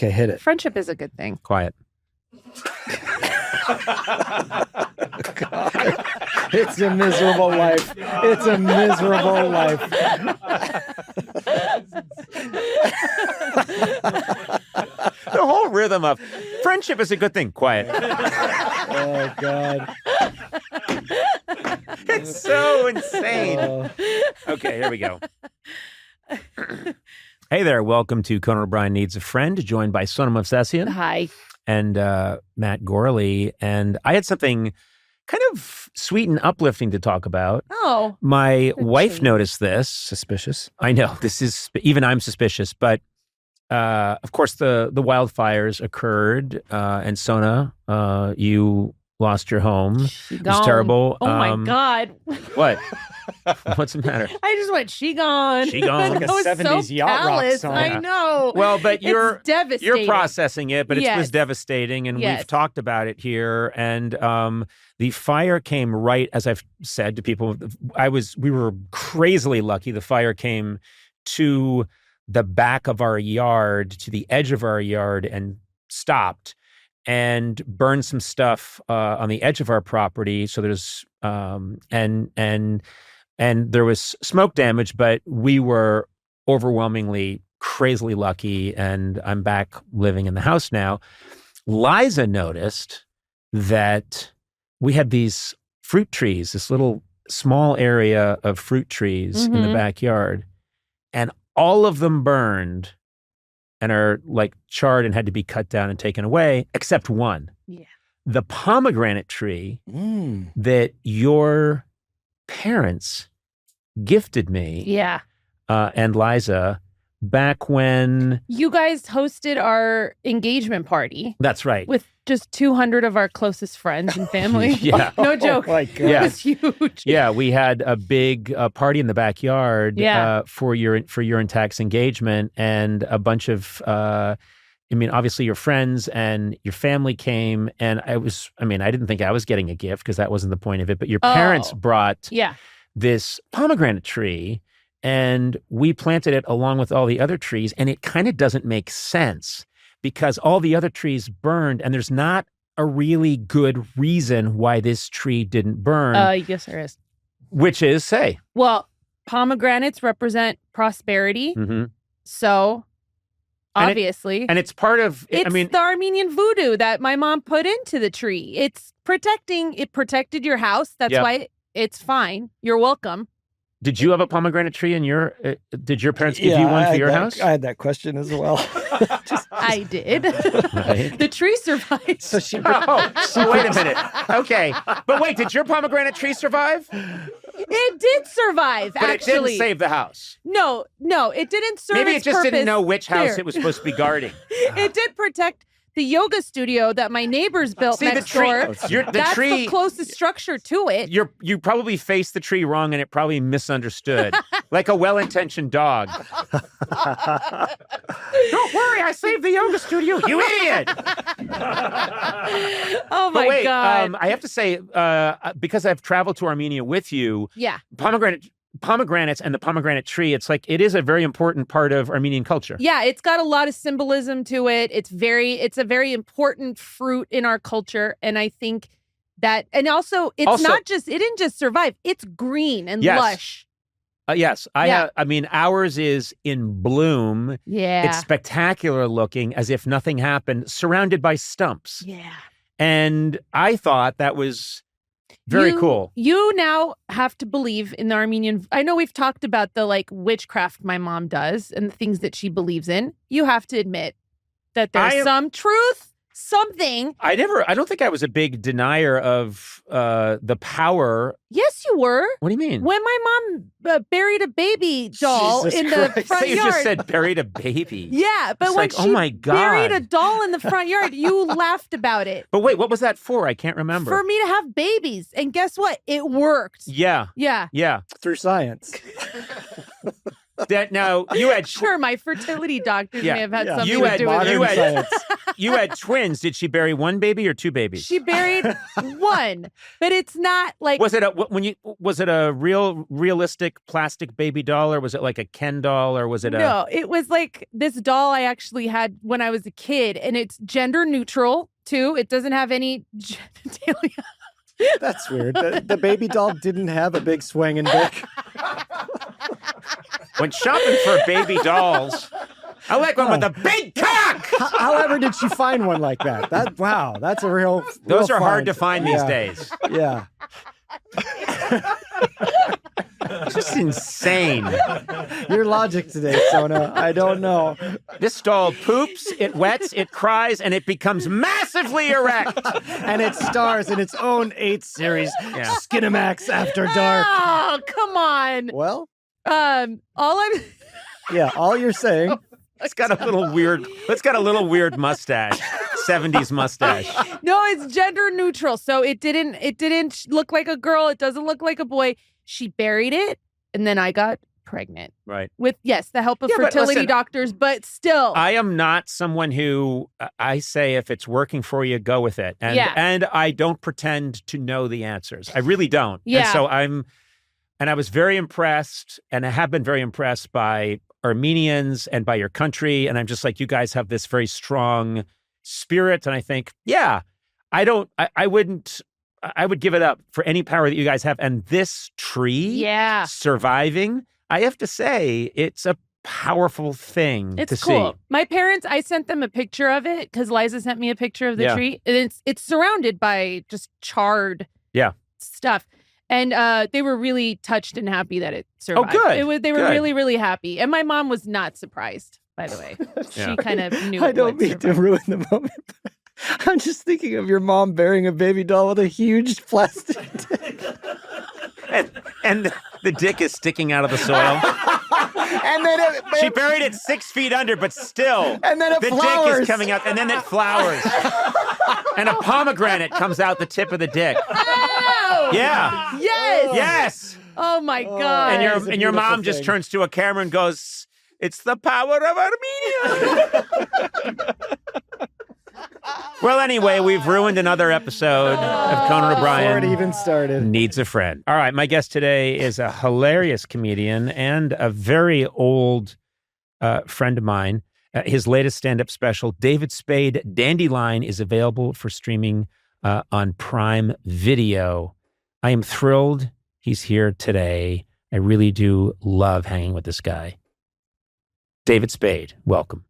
Okay, hit it. Friendship is a good thing. Quiet. God. It's a miserable life. It's a miserable life. The whole rhythm of friendship is a good thing. Quiet. Oh, God. It's so insane. Okay, here we go. Hey there. Welcome to Conan O'Brien Needs a Friend, joined by Sona Movsesian. Hi. And Matt Gourley. And I had something kind of sweet and uplifting to talk about. Oh. My wife noticed this. Suspicious. I know. This is, even I'm suspicious. But, of course, the wildfires occurred. And Sona, you lost your home. It was terrible. Oh, my God. What? What's the matter? I just went, she gone. She gone. Like a 70s yacht rock song. I know. Well, but you're processing it, but it was devastating, and we've talked about it here. And the fire came right, as I've said to people, we were crazily lucky. The fire came to the back of our yard, to the edge of our yard, and stopped and burned some stuff on the edge of our property. So there's and there was smoke damage, but we were overwhelmingly crazily lucky, and I'm back living in the house now. Liza noticed that we had these fruit trees, this little small area of fruit trees in the backyard, and all of them burned and are like charred and had to be cut down and taken away, except one. Yeah. The pomegranate tree that your parents gifted me and Liza back when you guys hosted our engagement party. That's right. With just 200 of our closest friends and family. No joke. Oh my God. It was huge. Yeah, we had a big party in the backyard for your and Tack's engagement, and a bunch of obviously your friends and your family came, and I didn't think I was getting a gift because that wasn't the point of it, but your parents brought this pomegranate tree, and we planted it along with all the other trees, and it kind of doesn't make sense because all the other trees burned, and there's not a really good reason why this tree didn't burn. Yes, there is. Which is, say. Well, pomegranates represent prosperity, so obviously. And it's part of, it's the Armenian voodoo that my mom put into the tree. It protected your house. That's why it's fine. You're welcome. Did you have a pomegranate tree in your, did your parents give you one for your house? I had that question as well. I did. Right. The tree survived. So wait a minute. Okay. But wait, did your pomegranate tree survive? It did survive, but actually. It didn't save the house. No, it didn't serve Maybe its it just purpose. didn't know which house it was supposed to be guarding. It did protect the yoga studio that my neighbors built next door. That's the closest structure to it. You probably faced the tree wrong, and it probably misunderstood. Like a well-intentioned dog. Don't worry, I saved the yoga studio, you idiot! Oh my God. I have to say, because I've traveled to Armenia with you, pomegranates and the pomegranate tree, it is a very important part of Armenian culture. Yeah, it's got a lot of symbolism to it. It's a very important fruit in our culture. And I think that, and also it didn't just survive. It's green and lush. Yes. Ours is in bloom. Yeah. It's spectacular looking, as if nothing happened, surrounded by stumps. Yeah. And I thought that was very cool. You now have to believe in the Armenian. I know we've talked about the witchcraft my mom does and the things that she believes in. You have to admit that there's some truth, something. I don't think I was a big denier of the power. Yes, you were. What do you mean? When my mom buried a baby doll in the front you yard. You just said buried a baby. Yeah, but when she buried a doll in the front yard, you laughed about it. But wait, what was that for? I can't remember. For me to have babies. And guess what? It worked. Yeah. Yeah. Yeah. Through science. Now you had Sure, my fertility doctors may have had something you to had do with you it. had you had twins. Did she bury one baby or two babies? She buried one, but it's not like. Was it a realistic plastic baby doll, or was it like a Ken doll, or was it No, it was like this doll I actually had when I was a kid, and it's gender neutral too. It doesn't have any genitalia. That's weird. The baby doll didn't have a big swinging dick. When shopping for baby dolls, I like one with a big cock. However, did she find one like that? Wow, that's a real. Those are hard find. to find these days. Yeah. Just insane. Your logic today, Sona. I don't know. This doll poops, it wets, it cries, and it becomes massively erect. And it stars in its own 8 series, Skinamax After Dark. Oh, come on. Well, all you're saying. It's got a little weird mustache. 70s mustache. No, it's gender neutral. So it didn't look like a girl. It doesn't look like a boy. She buried it, and then I got pregnant. Right. With, yes, the help of fertility doctors, but still. I am not someone who, I say if it's working for you, go with it. And I don't pretend to know the answers. I really don't. Yeah. And so I was very impressed, and I have been very impressed by Armenians and by your country. And I'm just like, you guys have this very strong spirit. And I think, I would give it up for any power that you guys have. And this tree surviving, I have to say, it's a powerful thing to cool. see. My parents, I sent them a picture of it because Liza sent me a picture of the tree. And it's surrounded by just charred stuff. And they were really touched and happy that it survived. Oh, good. They were really, really happy. And my mom was not surprised, by the way. She kind of knew I don't mean to ruin the moment. I'm just thinking of your mom burying a baby doll with a huge plastic dick. And the dick is sticking out of the soil. And then she buried it 6 feet under, but still. And then the flowers. Dick is coming out, and then it flowers. And a pomegranate comes out the tip of the dick. Oh! Yeah. Yes. Yes. Oh my God. And your mom just turns to a camera and goes, "It's the power of Armenia." Well, anyway, we've ruined another episode of Conan O'Brien. Before it even started. Needs a friend. All right, my guest today is a hilarious comedian and a very old friend of mine. His latest stand-up special, David Spade Dandelion, is available for streaming on Prime Video. I am thrilled he's here today. I really do love hanging with this guy. David Spade, welcome.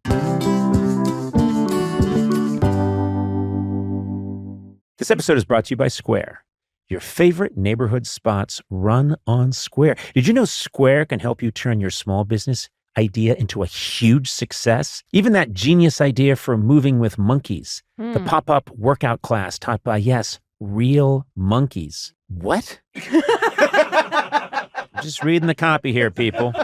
This episode is brought to you by Square. Your favorite neighborhood spots run on Square. Did you know Square can help you turn your small business idea into a huge success? Even that genius idea for moving with monkeys, the pop-up workout class taught by, real monkeys. What? Just reading the copy here, people.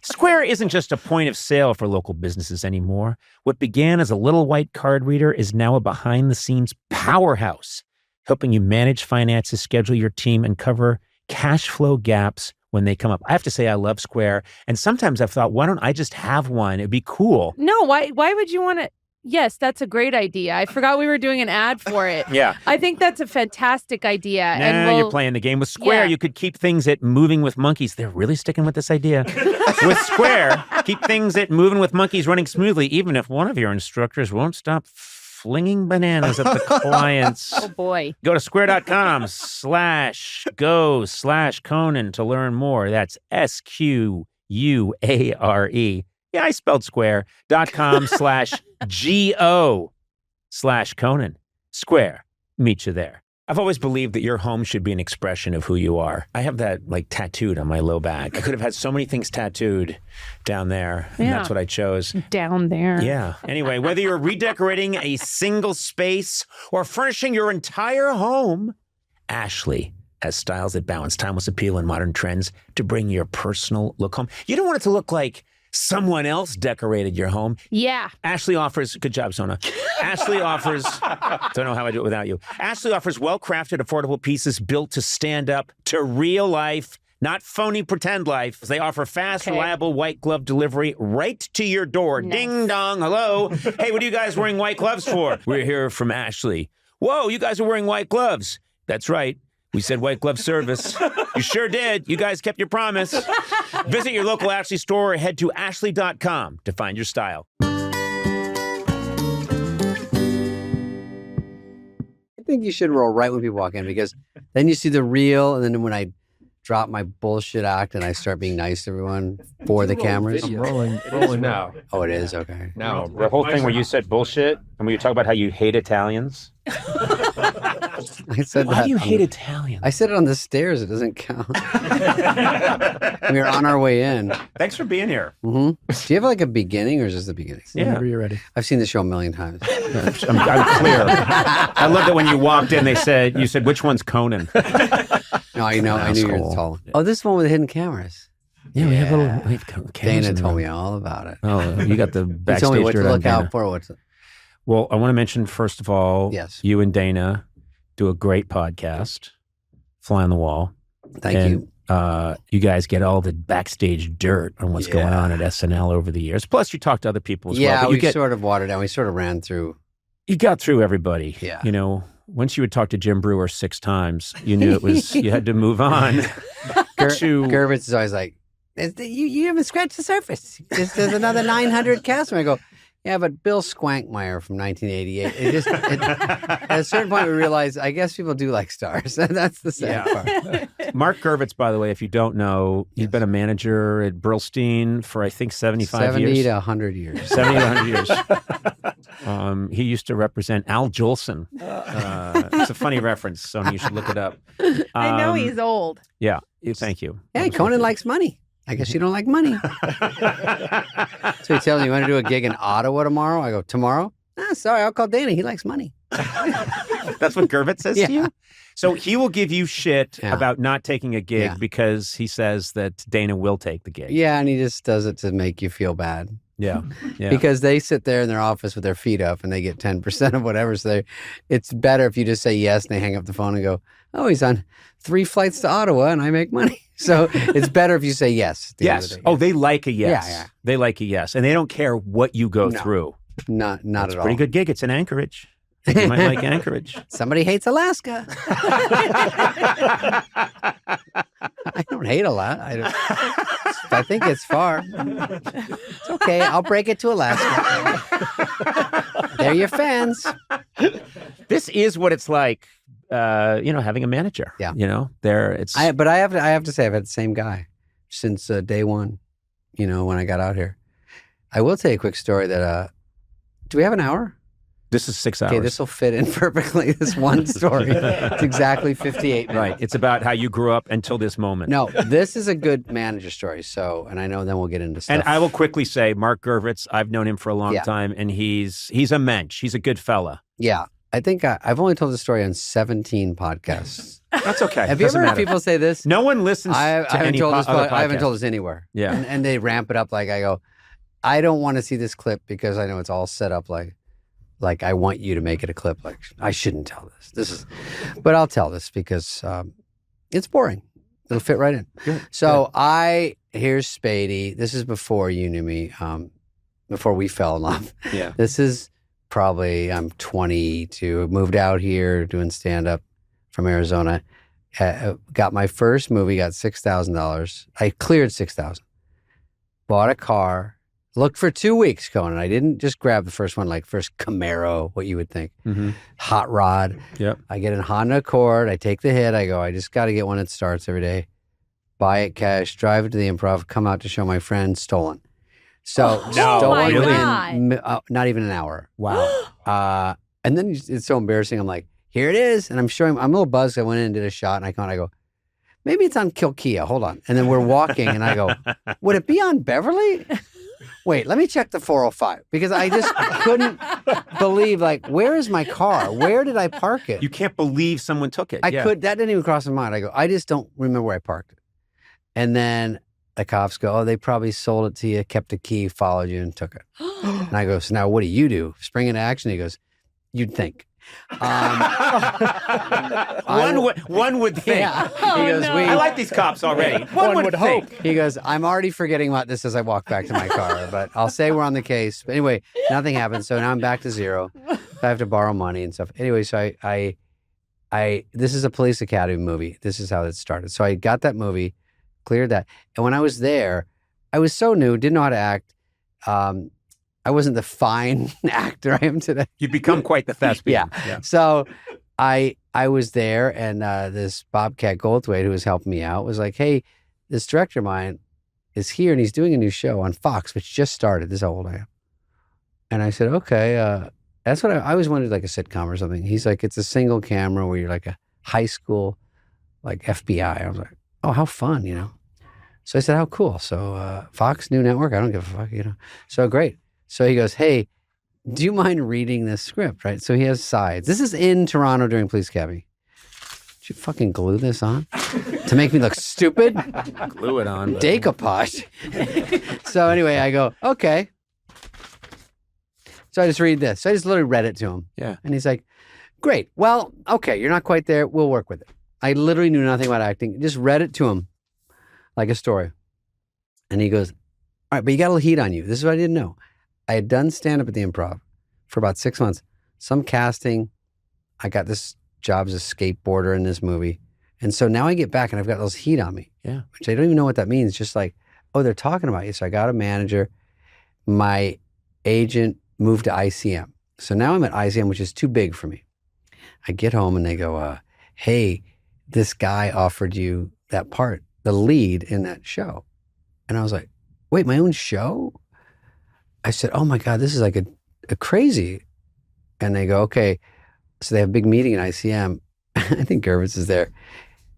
Square isn't just a point of sale for local businesses anymore. What began as a little white card reader is now a behind-the-scenes powerhouse, helping you manage finances, schedule your team, and cover cash flow gaps when they come up. I have to say I love Square, and sometimes I've thought, why don't I just have one? It'd be cool. No, why would you want to? Yes, that's a great idea. I forgot we were doing an ad for it. Yeah. I think that's a fantastic idea. Now you're playing the game. With Square, you could keep things at moving with monkeys. They're really sticking with this idea. With Square, keep things at moving with monkeys running smoothly, even if one of your instructors won't stop flinging bananas at the clients. Oh, boy. Go to square.com/go/Conan to learn more. That's SQUARE. Yeah, I spelled square.com/GO/Conan. Square. Meet you there. I've always believed that your home should be an expression of who you are. I have that tattooed on my low back. I could have had so many things tattooed down there, and that's what I chose. Down there. Yeah. Anyway, whether you're redecorating a single space or furnishing your entire home, Ashley has styles that balance timeless appeal and modern trends to bring your personal look home. You don't want it to look like someone else decorated your home. Yeah. Ashley offers, good job, Sona. Ashley offers, don't know how I do it without you. Ashley offers well-crafted, affordable pieces built to stand up to real life not phony pretend life. They offer fast, reliable white glove delivery right to your door. Nice. Ding dong, hello. Hey, what are you guys wearing white gloves for? We're here from Ashley. Whoa, you guys are wearing white gloves. That's right. We said white glove service. You sure did. You guys kept your promise. Visit your local Ashley store or head to ashley.com to find your style. I think you should roll right when people walk in, because then you see the real, and then when I drop my bullshit act and I start being nice to everyone for the cameras. I'm rolling now. Oh, it is? Okay. No, the whole thing where you said bullshit and when you talk about how you hate Italians. I said Why do you hate Italians? I said it on the stairs. It doesn't count. We were on our way in. Thanks for being here. Mm-hmm. Do you have like a beginning, or is this the beginning? Yeah. Whenever you're ready. I've seen the show a million times. I'm clear. I love that when you walked in, you said, which one's Conan? No, I know. I knew you were the tall one. Oh, this one with the hidden cameras. Yeah, we have cameras. Dana told me all about it. Oh, you got the backstage. He told me what to look Dana. out for. Well, I want to mention, first of all, yes, you and Dana do a great podcast, Fly on the Wall. Thank you. You guys get all the backstage dirt on what's going on at SNL over the years. Plus, you talk to other people as well. Yeah, we sort of watered down. We sort of ran through. You got through everybody. Yeah. You know, once you would talk to Jim Brewer 6 times, you knew it was, you had to move on. Gervitz is always like, you haven't scratched the surface. There's another 900 cast. And I go, yeah, but Bill Squankmeyer from 1988. At a certain point, we realized, I guess people do like stars. That's the sad part. Mark Gervitz, by the way, if you don't know, he's been a manager at Burlstein for, I think, 75 years. 70 to 100 years. 70 to 100 years. He used to represent Al Jolson. It's a funny reference, Sona. You should look it up. I know he's old. Yeah. Thank you. Hey, Conan likes money. I guess you don't like money. So he tells me, you want to do a gig in Ottawa tomorrow? I go, tomorrow? Sorry, I'll call Dana. He likes money. That's what Gervitz says to you? So he will give you shit about not taking a gig because he says that Dana will take the gig. Yeah, and he just does it to make you feel bad. Yeah. Because they sit there in their office with their feet up and they get 10% of whatever. So it's better if you just say yes and they hang up the phone and go, oh, he's on 3 flights to Ottawa and I make money. So it's better if you say yes. Yes. Oh, they like a yes. Yeah. They like a yes. And they don't care what you go through. Not at all. It's a pretty good gig. It's in Anchorage. You might like Anchorage. Somebody hates Alaska. I don't hate a lot. I think it's far. It's okay. I'll break it to Alaska. They're your fans. This is what it's like, having a manager. Yeah. But I have to say, I've had the same guy since day one, when I got out here. I will tell you a quick story that, do we have an hour? This is 6 hours. Okay, this will fit in perfectly, this one story. It's exactly 58 minutes. Right. It's about how you grew up until this moment. No, this is a good manager story. So, and I know then we'll get into stuff. And I will quickly say, Mark Gervitz, I've known him for a long time, and he's a mensch. He's a good fella. Yeah. I think I've only told this story on 17 podcasts. That's okay. Have you ever heard people say this? No one listens to any other podcast. I haven't told this anywhere. Yeah. And they ramp it up like I go, I don't want to see this clip because I know it's all set up like I want you to make it a clip. Like, I shouldn't tell this. But I'll tell this because it's boring. It'll fit right in. Good. So here's Spady. This is before you knew me, before we fell in love. Yeah. This is probably, I'm 22, moved out here doing stand-up from Arizona. Got my first movie, got $6,000. I cleared $6,000. Bought a car. Looked for 2 weeks, Conan. I didn't just grab the first one, like first Camaro, what you would think. Mm-hmm. Hot rod. Yep. I get a Honda Accord. I take the hit. I go, I just got to get one that starts every day. Buy it cash, drive it to the Improv, come out to show my friend, stolen. So, stolen in not even an hour. Wow. And then it's so embarrassing. I'm like, here it is. And I'm a little buzzed. I went in and did a shot, and I go, maybe it's on Kilkea. Hold on. And then we're walking, and I go, would it be on Beverly? Wait, let me check the 405 because I just couldn't believe, where is my car? Where did I park it? You can't believe someone took it. That didn't even cross my mind. I go, I just don't remember where I parked it. And then the cops go, oh, they probably sold it to you, kept a key, followed you and took it. And I go, so now what do? Spring into action? He goes, you'd think. One would think. Yeah. Oh, He goes, no. I like these cops already. One would hope. He goes, I'm already forgetting about this as I walk back to my car, but I'll say we're on the case. But anyway, nothing happened. So now I'm back to zero. I have to borrow money and stuff. Anyway, so I this is a police academy movie. This is how it started. So I got that movie, cleared that. And when I was there, I was so new, didn't know how to act. I wasn't the fine actor I am today. You become quite the thespian. Yeah. So I was there, and this Bobcat Goldthwait, who was helping me out, was like, hey, this director of mine is here, and he's doing a new show on Fox, which just started. This is how old I am. And I said, okay, that's what I always wanted, like a sitcom or something. He's like, it's a single camera where you're like a high school, like FBI. I was like, oh, how fun, you know? So I said, how cool. So Fox, new network, I don't give a fuck, you know? So great. So he goes, hey, do you mind reading this script, right? So he has sides. This is in Toronto during Police Academy. Did you fucking glue this on to make me look stupid? Glue it on. Decoupage. So anyway, I go, okay. So I just read this. So I just literally read it to him. Yeah. And he's like, great. Well, okay, you're not quite there. We'll work with it. I literally knew nothing about acting. Just read it to him like a story. And he goes, all right, but you got a little heat on you. This is what I didn't know. I had done stand-up at the Improv for about 6 months. Some casting, I got this job as a skateboarder in this movie. And so now I get back and I've got those heat on me. Yeah. Which I don't even know what that means. Just like, oh, they're talking about you. So I got a manager. My agent moved to ICM. So now I'm at ICM, which is too big for me. I get home and they go, hey, this guy offered you that part, the lead in that show. And I was like, wait, my own show? I said, oh my God, this is like a crazy. And they go, okay. So they have a big meeting in ICM. I think Gervitz is there.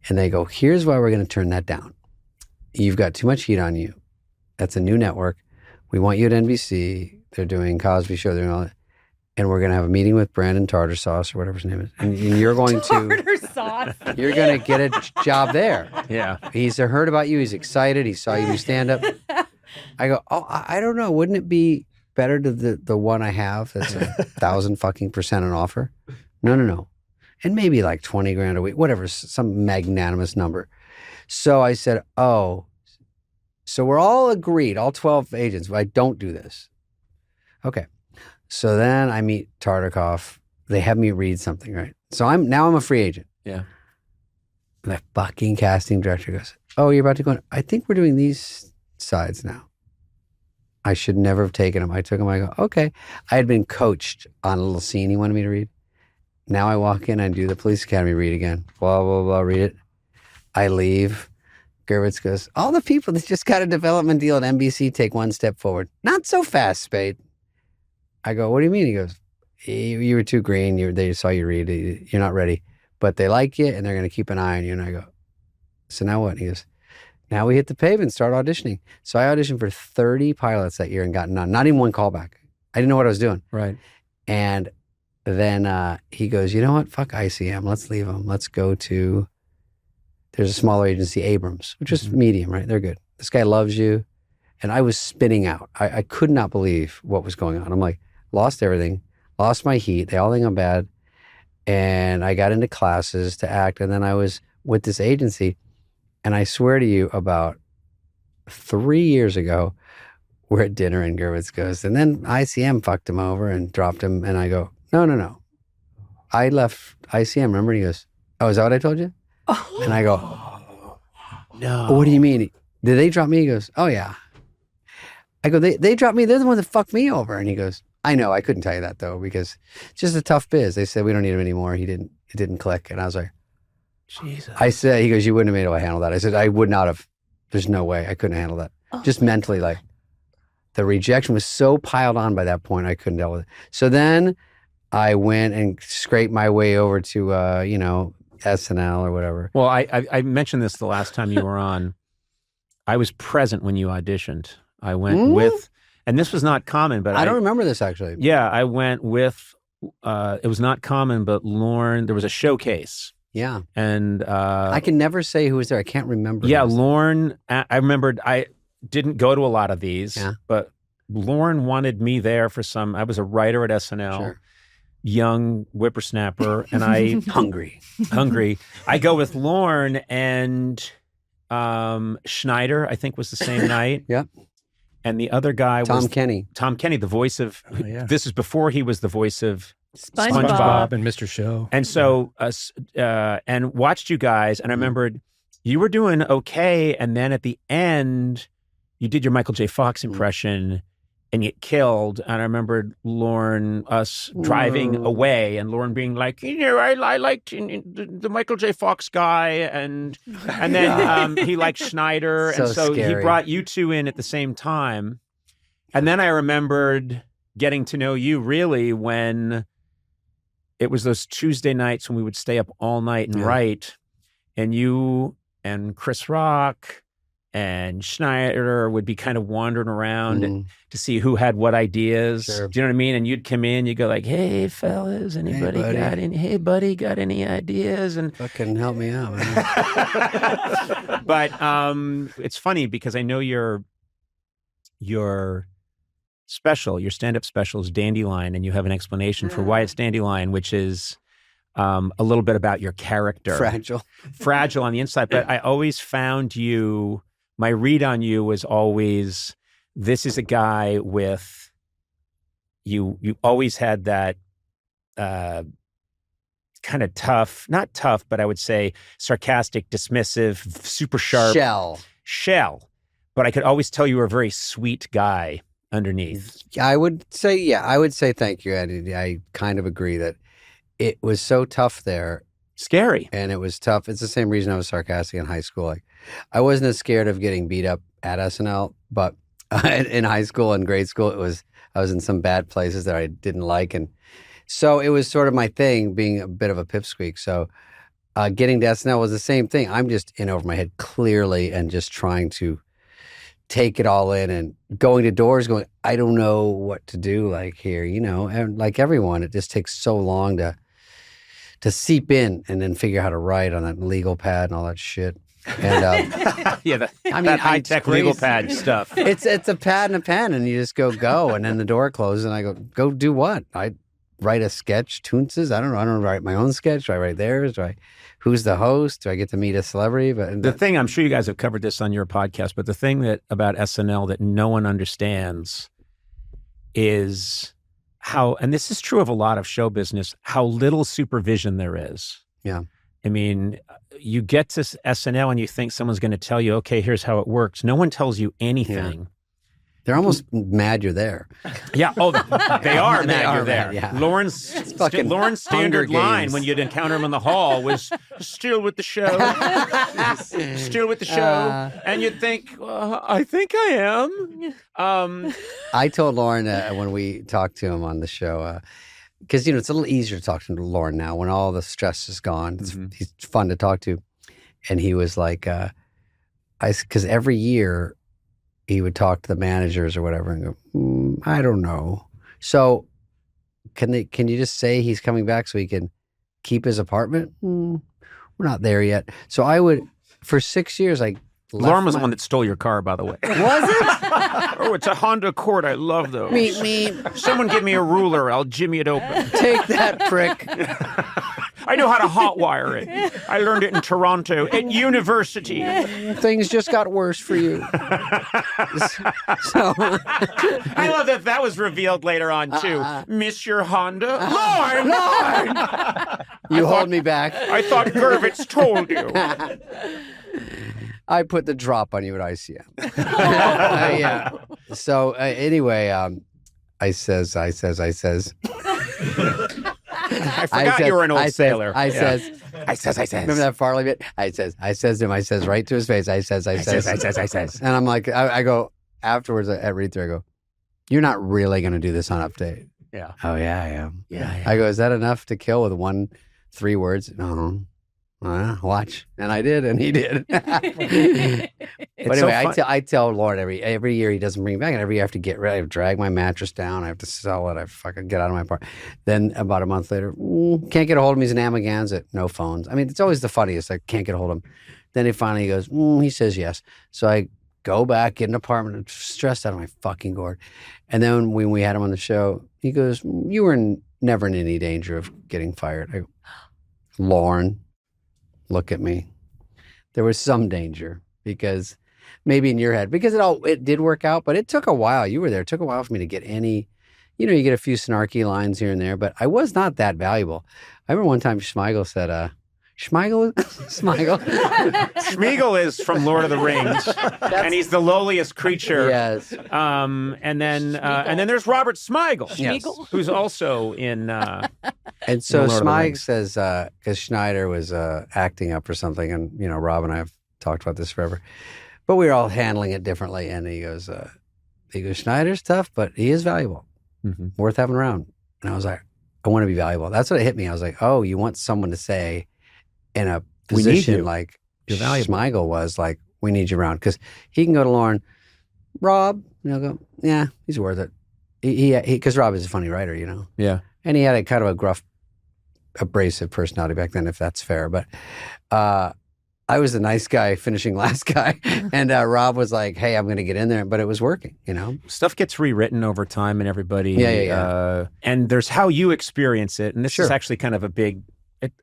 And they go, here's why we're going to turn that down. You've got too much heat on you. That's a new network. We want you at NBC. They're doing Cosby Show, they're doing all that. And we're going to have a meeting with Brandon Tartar Sauce or whatever his name is. And you're going Tartar Sauce. You're going to get a job there. Yeah. He's heard about you. He's excited. He saw you do stand-up. I go, oh, I don't know. Wouldn't it be better to the one I have that's 1,000% an offer? No. And maybe like 20 grand a week, whatever, some magnanimous number. So I said, oh, so we're all agreed, all 12 agents, but I don't do this. Okay. So then I meet Tartikoff. They have me read something, right? So I'm a free agent. Yeah. And the fucking casting director goes, oh, you're about to go in. I think we're doing these sides now. I should never have taken them. I took them. I go, okay. I had been coached on a little scene he wanted me to read. Now I walk in, I do the Police Academy read again. Blah, blah, blah, read it. I leave. Gervitz goes, all the people that just got a development deal at NBC take one step forward. Not so fast, Spade. I go, what do you mean? He goes, you were too green. They saw you read. You're not ready. But they like you, and they're going to keep an eye on you. And I go, so now what? He goes, now we hit the pavement, start auditioning. So I auditioned for 30 pilots that year and got none. Not even one callback. I didn't know what I was doing. Right. And then he goes, you know what? Fuck ICM. Let's leave them. Let's go to, there's a smaller agency, Abrams, which is medium, right? They're good. This guy loves you. And I was spinning out. I could not believe what was going on. I'm like, lost everything, lost my heat. They all think I'm bad. And I got into classes to act. And then I was with this agency. And I swear to you, about 3 years ago, we're at dinner and Gervitz goes, and then ICM fucked him over and dropped him. And I go, no. I left ICM, remember? And he goes, oh, is that what I told you? And I go, no. What do you mean? Did they drop me? He goes, oh, yeah. I go, they dropped me. They're the ones that fucked me over. And he goes, I know. I couldn't tell you that, though, because it's just a tough biz. They said, we don't need him anymore. It didn't click. And I was like, Jesus. I said, he goes, you wouldn't have been able to handle that. I said, I would not have. There's no way. I couldn't handle that. Just mentally, like, the rejection was so piled on by that point, I couldn't deal with it. So then I went and scraped my way over to, SNL or whatever. Well, I mentioned this the last time you were on. I was present when you auditioned. I went with, and this was not common, but I don't remember this actually. Yeah, I went with, it was not common, but Lorne, there was a showcase. Yeah. And I can never say who was there. I can't remember. Yeah, Lorne, I remembered, I didn't go to a lot of these, but Lorne wanted me there for I was a writer at SNL. Sure. young whippersnapper, and I hungry. I go with Lorne and Schneider, I think was the same night. Yep. And the other guy was Tom Kenny, the voice of. Oh, yeah. This is before he was the voice of SpongeBob and Mr. Show. And so, and watched you guys, and I remembered you were doing okay, and then at the end, you did your Michael J. Fox impression. And get killed. And I remembered us driving away, and Lauren being like, I liked the Michael J. Fox guy, and then he liked Schneider, So and so scary. he brought you two in at the same time. And then I remembered getting to know you really when it was those Tuesday nights when we would stay up all night and write, and you and Chris Rock and Schneider would be kind of wandering around to see who had what ideas. Sure. Do you know what I mean? And you'd come in, you'd go like, "Hey fellas, anybody got any? Hey buddy, got any ideas?" And fucking help me out, man. but it's funny because I know your special, your stand-up special is Dandelion, and you have an explanation for why it's Dandelion, which is a little bit about your character. Fragile on the inside. But I always found you. My read on you was always, this is a guy with, you always had that kind of tough, not tough, but I would say sarcastic, dismissive, super sharp. Shell. But I could always tell you were a very sweet guy underneath. I would say thank you, Eddie. I kind of agree that it was so tough there. Scary. And it was tough. It's the same reason I was sarcastic in high school. Like, I wasn't as scared of getting beat up at SNL, but in high school and grade school, I was in some bad places that I didn't like. And so it was sort of my thing, being a bit of a pipsqueak. So getting to SNL was the same thing. I'm just in over my head clearly and just trying to take it all in and going to doors going, I don't know what to do like here, and like everyone, it just takes so long to seep in and then figure out how to write on that legal pad and all that shit. And that high-tech legal pad stuff. It's a pad and a pen, and you just go, and then the door closes, and I go do what? I write a sketch, Toonces. I don't know. I don't write my own sketch. Do I write theirs? Who's the host? Do I get to meet a celebrity? But the thing, I'm sure you guys have covered this on your podcast, but the thing that about SNL that no one understands is how, and this is true of a lot of show business, how little supervision there is. Yeah. I mean, you get to SNL and you think someone's going to tell you, okay, here's how it works. No one tells you anything. Yeah. They're almost mad you're there. Yeah. Oh, they are mad you're there. Yeah. Lauren's standard line when you'd encounter him in the hall was still with the show, still with the show. And you'd think, I think I am. I told Lauren when we talked to him on the show, because, it's a little easier to talk to Lauren now when all the stress is gone. He's fun to talk to. And he was like, because every year, he would talk to the managers or whatever and go, I don't know. So can you just say he's coming back so he can keep his apartment? We're not there yet. So I would, for 6 years, Lauren was the one that stole your car, by the way. Was it? Oh, it's a Honda Accord. I love those. Me. Someone give me a ruler. I'll jimmy it open. Take that, prick. I know how to hotwire it. I learned it in Toronto at university. Things just got worse for you. So I love that was revealed later on too. Miss your Honda, Lauren. You hold me back. I thought Gervitz told you. I put the drop on you at ICM. Yeah. So anyway, I says. I forgot you were an old sailor. I says. Remember that Farley bit? I says to him. I says right to his face. I says. And I'm like, I go afterwards at Rethinking. I go, you're not really going to do this on Update. Yeah. Oh yeah, I am. Yeah. I go, is that enough to kill with 3 words? No. Watch. And I did, and he did. But anyway, I tell Lauren every year he doesn't bring me back, and every year I have to get ready. I have to drag my mattress down. I have to sell it. I fucking get out of my apartment. Then about a month later, can't get a hold of him. He's in Amagansett, no phones. I mean, it's always the funniest. I can't get a hold of him. Then he finally goes, he says yes. So I go back, get an apartment, I'm stressed out of my fucking gourd. And then when we had him on the show, he goes, you were in never in any danger of getting fired. Lauren, look at me. There was some danger because maybe in your head, because it did work out, but it took a while. You were there. It took a while for me to get any, you get a few snarky lines here and there, but I was not that valuable. I remember one time Schmeigel said, Schmeigel? Schmeagol is from Lord of the Rings, and he's the lowliest creature. Yes. And then there's Robert Smigel, Yes. who's also in. And so Lord of the Schmeig Rings. says, because Schneider was acting up for something, and Rob and I have talked about this forever, but we were all handling it differently. And he goes, Schneider's tough, but he is valuable, worth having around. And I was like, I want to be valuable. That's what it hit me. I was like, oh, you want someone to say in a position like Schmeigel was, like, we need you around, because he can go to Lauren, Rob, go, yeah, he's worth it. Because Rob is a funny writer, Yeah. and he had a kind of a gruff, abrasive personality back then, if that's fair. But I was the nice guy finishing last guy, and Rob was like, hey, I'm going to get in there, but it was working, Stuff gets rewritten over time, and everybody. Yeah. And there's how you experience it, and this Sure. is actually kind of a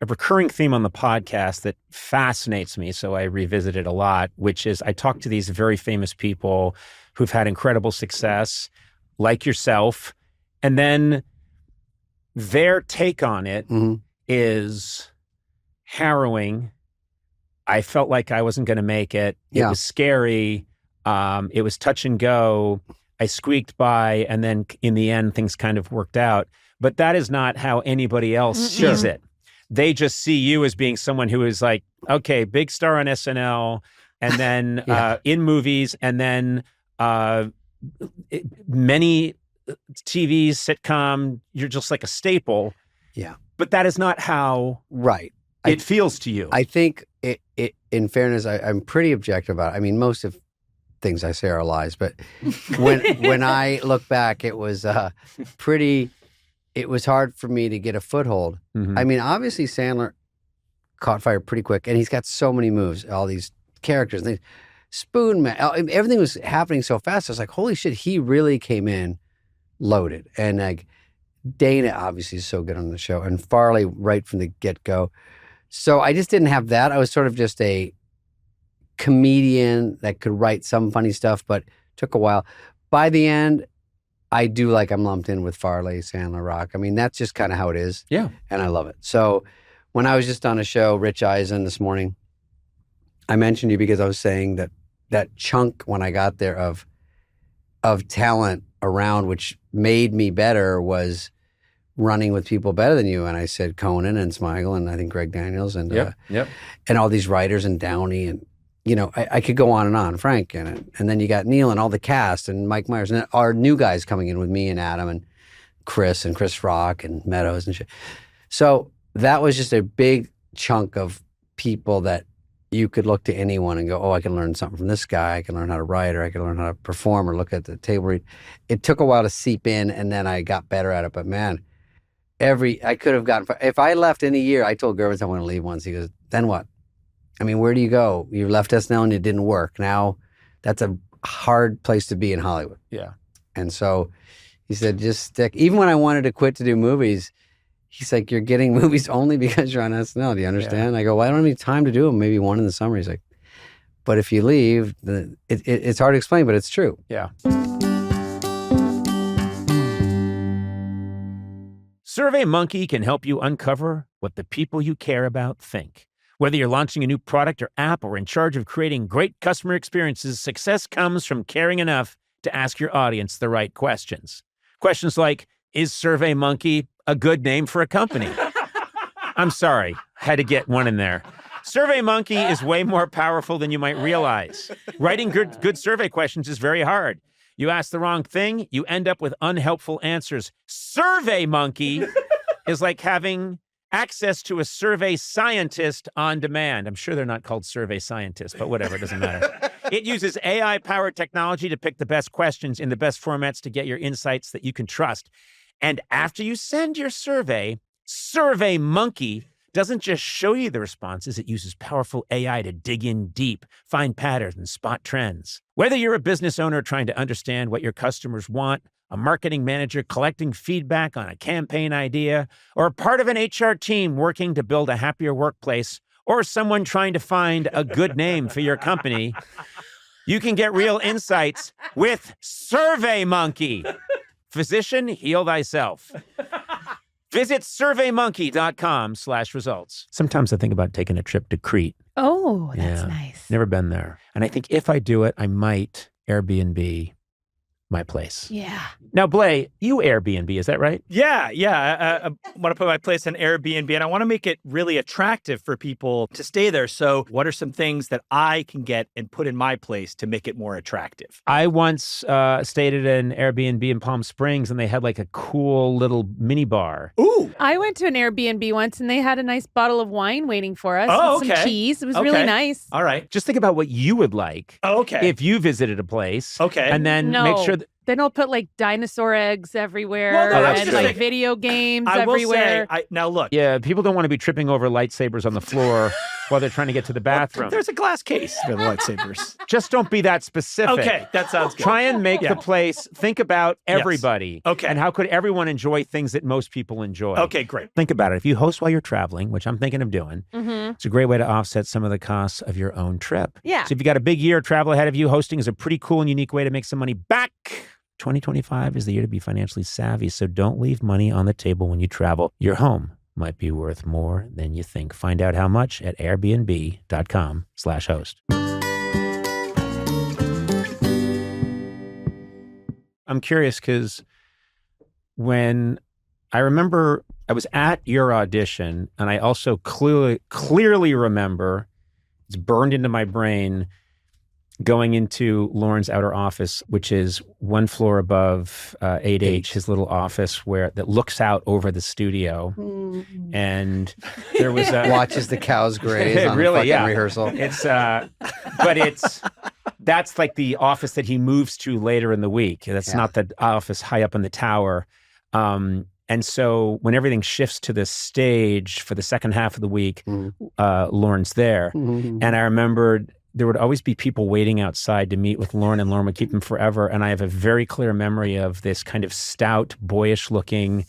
recurring theme on the podcast that fascinates me. So I revisit it a lot, which is I talk to these very famous people who've had incredible success, like yourself, and then their take on it is harrowing. I felt like I wasn't going to make it. It was scary. It was touch and go. I squeaked by, and then in the end, things kind of worked out. But that is not how anybody else sees it. They just see you as being someone who is like, okay, big star on SNL, and then in movies, and then many TVs, sitcom. You're just like a staple. Yeah. But that is not how it feels to you. I think, in fairness, I'm pretty objective about it. I mean, most of things I say are lies, but when I look back, it was it was hard for me to get a foothold. I mean, obviously Sandler caught fire pretty quick, and he's got so many moves, all these characters, things. Spoon Man, everything was happening so fast. I was like, holy shit, he really came in loaded. And like Dana obviously is so good on the show, and Farley right from the get-go. So I just didn't have that. I was sort of just a comedian that could write some funny stuff, but took a while. By the end, I do like I'm lumped in with Farley, Sandler, Rock. I mean, that's just kind of how it is. Yeah. And I love it. So when I was just on a show, Rich Eisen this morning, I mentioned you because I was saying that chunk when I got there of talent around, which made me better, was running with people better than you. And I said Conan and Smigel and I think Greg Daniels and and all these writers and Downey and I could go on, Frank and then you got Neil and all the cast and Mike Myers and our new guys coming in with me and Adam and Chris Rock and Meadows and shit. So that was just a big chunk of people that you could look to anyone and go, oh, I can learn something from this guy. I can learn how to write, or I can learn how to perform or look at the table read. It took a while to seep in, and then I got better at it. But man, I could have gotten, if I left in a year, I told Gervitz I want to leave once. He goes, then what? I mean, where do you go? You left SNL and it didn't work. Now that's a hard place to be in Hollywood. Yeah. And so he said, just stick. Even when I wanted to quit to do movies, he's like, you're getting movies only because you're on SNL. Do you understand? Yeah. I go, well, I don't have any time to do them. Maybe one in the summer. He's like, but if you leave, it's hard to explain, but it's true. Yeah. SurveyMonkey can help you uncover what the people you care about think. Whether you're launching a new product or app or in charge of creating great customer experiences, success comes from caring enough to ask your audience the right questions. Questions like, is SurveyMonkey a good name for a company? I'm sorry, had to get one in there. SurveyMonkey is way more powerful than you might realize. Writing good survey questions is very hard. You ask the wrong thing, you end up with unhelpful answers. SurveyMonkey is like having access to a survey scientist on demand. I'm sure they're not called survey scientists, but whatever, it doesn't matter. It uses AI-powered technology to pick the best questions in the best formats to get your insights that you can trust. And after you send your survey, SurveyMonkey doesn't just show you the responses, it uses powerful AI to dig in deep, find patterns, and spot trends. Whether you're a business owner trying to understand what your customers want, a marketing manager collecting feedback on a campaign idea, or part of an HR team working to build a happier workplace, or someone trying to find a good name for your company, you can get real insights with SurveyMonkey. Physician, heal thyself. Visit surveymonkey.com/results. Sometimes I think about taking a trip to Crete. Oh, that's nice. Never been there. And I think if I do it, I might Airbnb my place. Yeah. Now, Blay, you Airbnb, is that right? Yeah. I want to put my place on Airbnb, and I want to make it really attractive for people to stay there. So what are some things that I can get and put in my place to make it more attractive? I once stayed at an Airbnb in Palm Springs, and they had like a cool little mini bar. Ooh. I went to an Airbnb once, and they had a nice bottle of wine waiting for us with some cheese. It was really nice. All right. Just think about what you would like if you visited a place. Okay. And then make sure that they don't put like dinosaur eggs everywhere that's and like video games I everywhere. Will say, now look. Yeah, people don't want to be tripping over lightsabers on the floor while they're trying to get to the bathroom. There's a glass case for the lightsabers. Just don't be that specific. Okay, that sounds good. Try and make the place, think about everybody. Okay. And how could everyone enjoy things that most people enjoy? Okay, great. Think about it. If you host while you're traveling, which I'm thinking of doing, it's a great way to offset some of the costs of your own trip. Yeah. So if you got a big year of travel ahead of you, hosting is a pretty cool and unique way to make some money back. 2025 is the year to be financially savvy, so don't leave money on the table when you travel. Your home might be worth more than you think. Find out how much at airbnb.com/host. I'm curious because when I remember I was at your audition, and I also clearly remember, it's burned into my brain, going into Lorne's outer office, which is one floor above 8H, his little office that looks out over the studio. And there was watches the cows graze on really, the fucking rehearsal. It's that's like the office that he moves to later in the week. That's not the office high up in the tower. And so when everything shifts to the stage for the second half of the week, Lorne's there. And I remembered there would always be people waiting outside to meet with Lorne, and Lorne would keep them forever. And I have a very clear memory of this kind of stout, boyish-looking,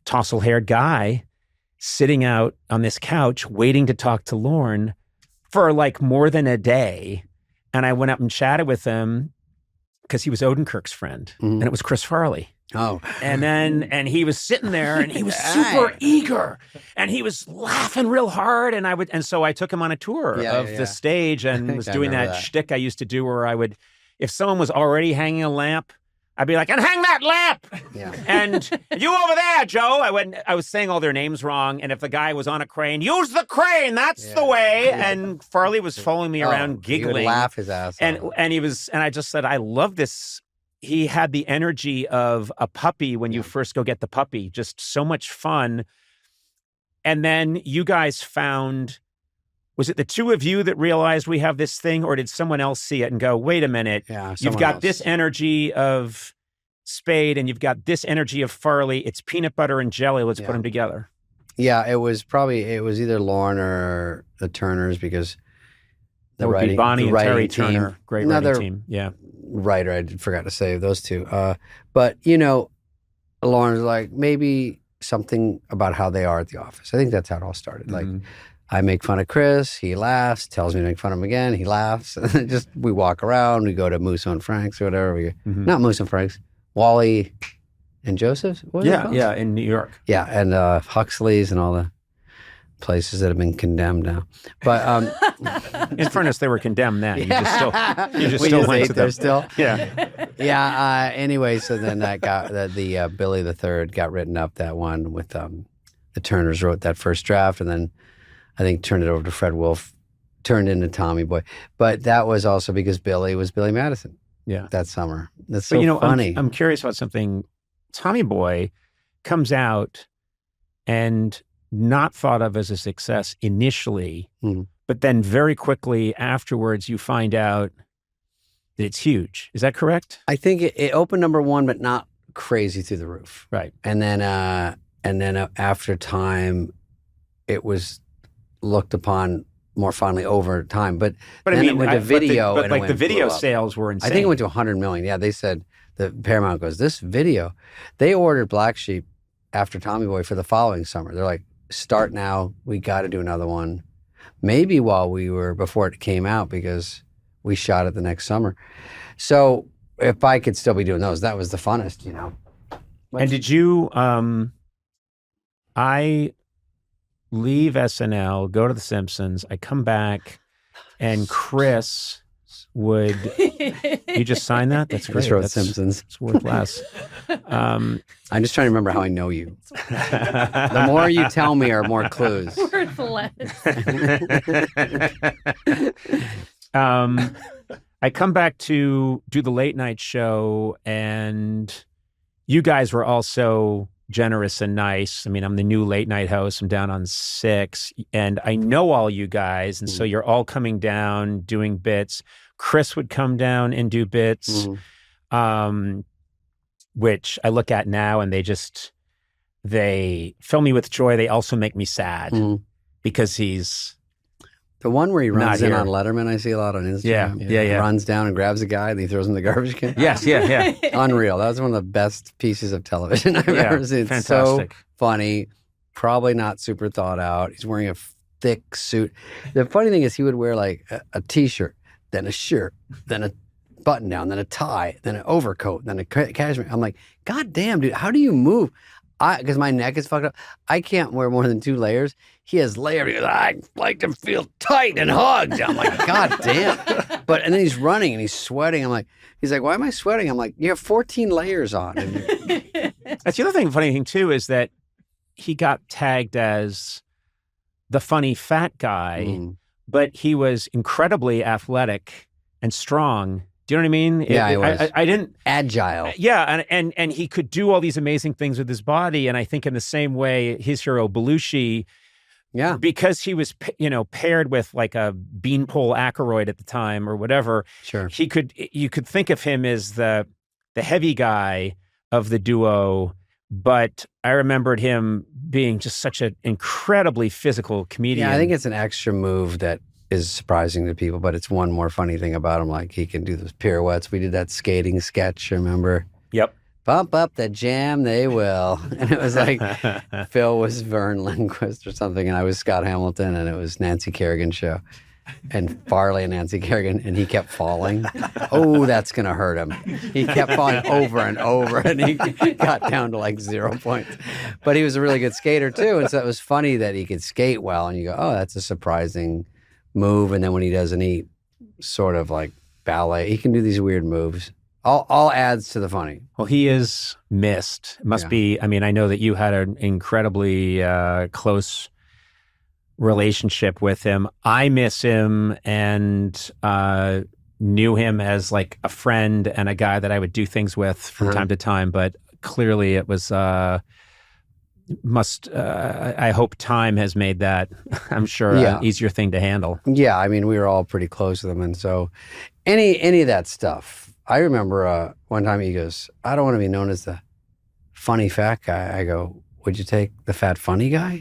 tousled-haired guy sitting out on this couch waiting to talk to Lorne for like more than a day. And I went up and chatted with him because he was Odenkirk's friend, and it was Chris Farley. Oh. And he was sitting there, and he was super eager, and he was laughing real hard. And so I took him on a tour of the stage, and was doing that shtick I used to do where I would, if someone was already hanging a lamp, I'd be like, and hang that lamp. Yeah. And you over there, Joe. I was saying all their names wrong. And if the guy was on a crane, use the crane. That's the way. Yeah. And Farley was following me around giggling. He would laugh his ass off. And I just said, I love this. He had the energy of a puppy when you first go get the puppy. Just so much fun. And then you guys found, was it the two of you that realized we have this thing, or did someone else see it and go, wait a minute, you've got this energy of Spade and you've got this energy of Farley. It's peanut butter and jelly. Let's put them together. Yeah, it was either Lorne or the Turners, because that would be Bonnie and Terry Turner. Great writing team. Yeah. Writer, I forgot to say those two. But, Lorne was like, maybe something about how they are at the office. I think that's how it all started. Like, I make fun of Chris, he laughs, tells me to make fun of him again, he laughs. Just, we walk around, we go to Moose and Frank's or whatever. Not Moose and Frank's, Wally and Joseph's? Yeah, in New York. Yeah, and Huxley's and all the places that have been condemned now. But in fairness, they were condemned then. You just still went to them. Still. Yeah. Anyway, so then that got the Billy the Third got written up. That one with the Turners wrote that first draft, and then I think turned it over to Fred Wolf, turned into Tommy Boy. But that was also because Billy was Billy Madison. Yeah. That summer. That's so funny. I'm curious about something. Tommy Boy comes out and not thought of as a success initially, but then very quickly afterwards you find out that it's huge. Is that correct? I think it opened number one, but not crazy through the roof. Right. And then after time, it was looked upon more fondly over time. But I mean, it went to video. The video sales were insane. I think it went to 100 million. Yeah, they said the Paramount goes, this video, they ordered Black Sheep after Tommy Boy for the following summer. They're like, start now. We got to do another one. Maybe before it came out, because we shot it the next summer. So if I could still be doing those, that was the funnest, you know. And did you, I leave SNL, go to The Simpsons, I come back, and Chris would, you just sign that? That's great. Chris wrote Simpsons. It's worth less. I'm just trying to remember how I know you. The more you tell me are more clues. Worth less. I come back to do the late night show, and you guys were also generous and nice. I mean, I'm the new late night host. I'm down on 6, and I know all you guys, and so you're all coming down doing bits. Chris would come down and do bits, which I look at now, and they fill me with joy. They also make me sad because he's the one where he runs in here on Letterman. I see a lot on Instagram. Yeah. Runs down and grabs a guy and he throws him in the garbage can. Yes, yeah. Unreal. That was one of the best pieces of television I've ever seen. Fantastic. So funny. Probably not super thought out. He's wearing a thick suit. The funny thing is he would wear like a t-shirt, then a shirt, then a button down, then a tie, then an overcoat, then a cashmere. I'm like, God damn, dude, how do you move? Because my neck is fucked up. I can't wear more than 2 layers. He has layers. He goes, I like to feel tight and hugged. I'm like, God damn. And then he's running and he's sweating. He's like, why am I sweating? I'm like, you have 14 layers on. That's the other thing, funny thing too, is that he got tagged as the funny fat guy, but he was incredibly athletic and strong. Do you know what I mean? Yeah, he was. I didn't agile. Yeah, and he could do all these amazing things with his body. And I think in the same way, his hero Belushi, because he was paired with like a beanpole Aykroyd at the time or whatever. Sure, you could think of him as the heavy guy of the duo. But I remembered him being just such an incredibly physical comedian. Yeah, I think it's an extra move that is surprising to people, but it's one more funny thing about him. Like he can do those pirouettes. We did that skating sketch, remember? Yep. Bump up the jam, they will. And it was like Phil was Vern Lindquist or something, and I was Scott Hamilton, and it was Nancy Kerrigan's show. And Farley and Nancy Kerrigan, and he kept falling. Oh, that's going to hurt him. He kept falling over and over, and he got down to like 0 points. But he was a really good skater too, and so it was funny that he could skate well, and you go, oh, that's a surprising move. And then when he does any sort of like ballet, he can do these weird moves. All adds to the funny. Well, he is missed. It must be, I mean, I know that you had an incredibly close relationship with him. I miss him and knew him as like a friend and a guy that I would do things with from time to time. But clearly it was, I hope time has made that, I'm sure, an easier thing to handle. Yeah, I mean, we were all pretty close with him. And so any of that stuff, I remember one time he goes, I don't want to be known as the funny fat guy. I go, would you take the fat funny guy?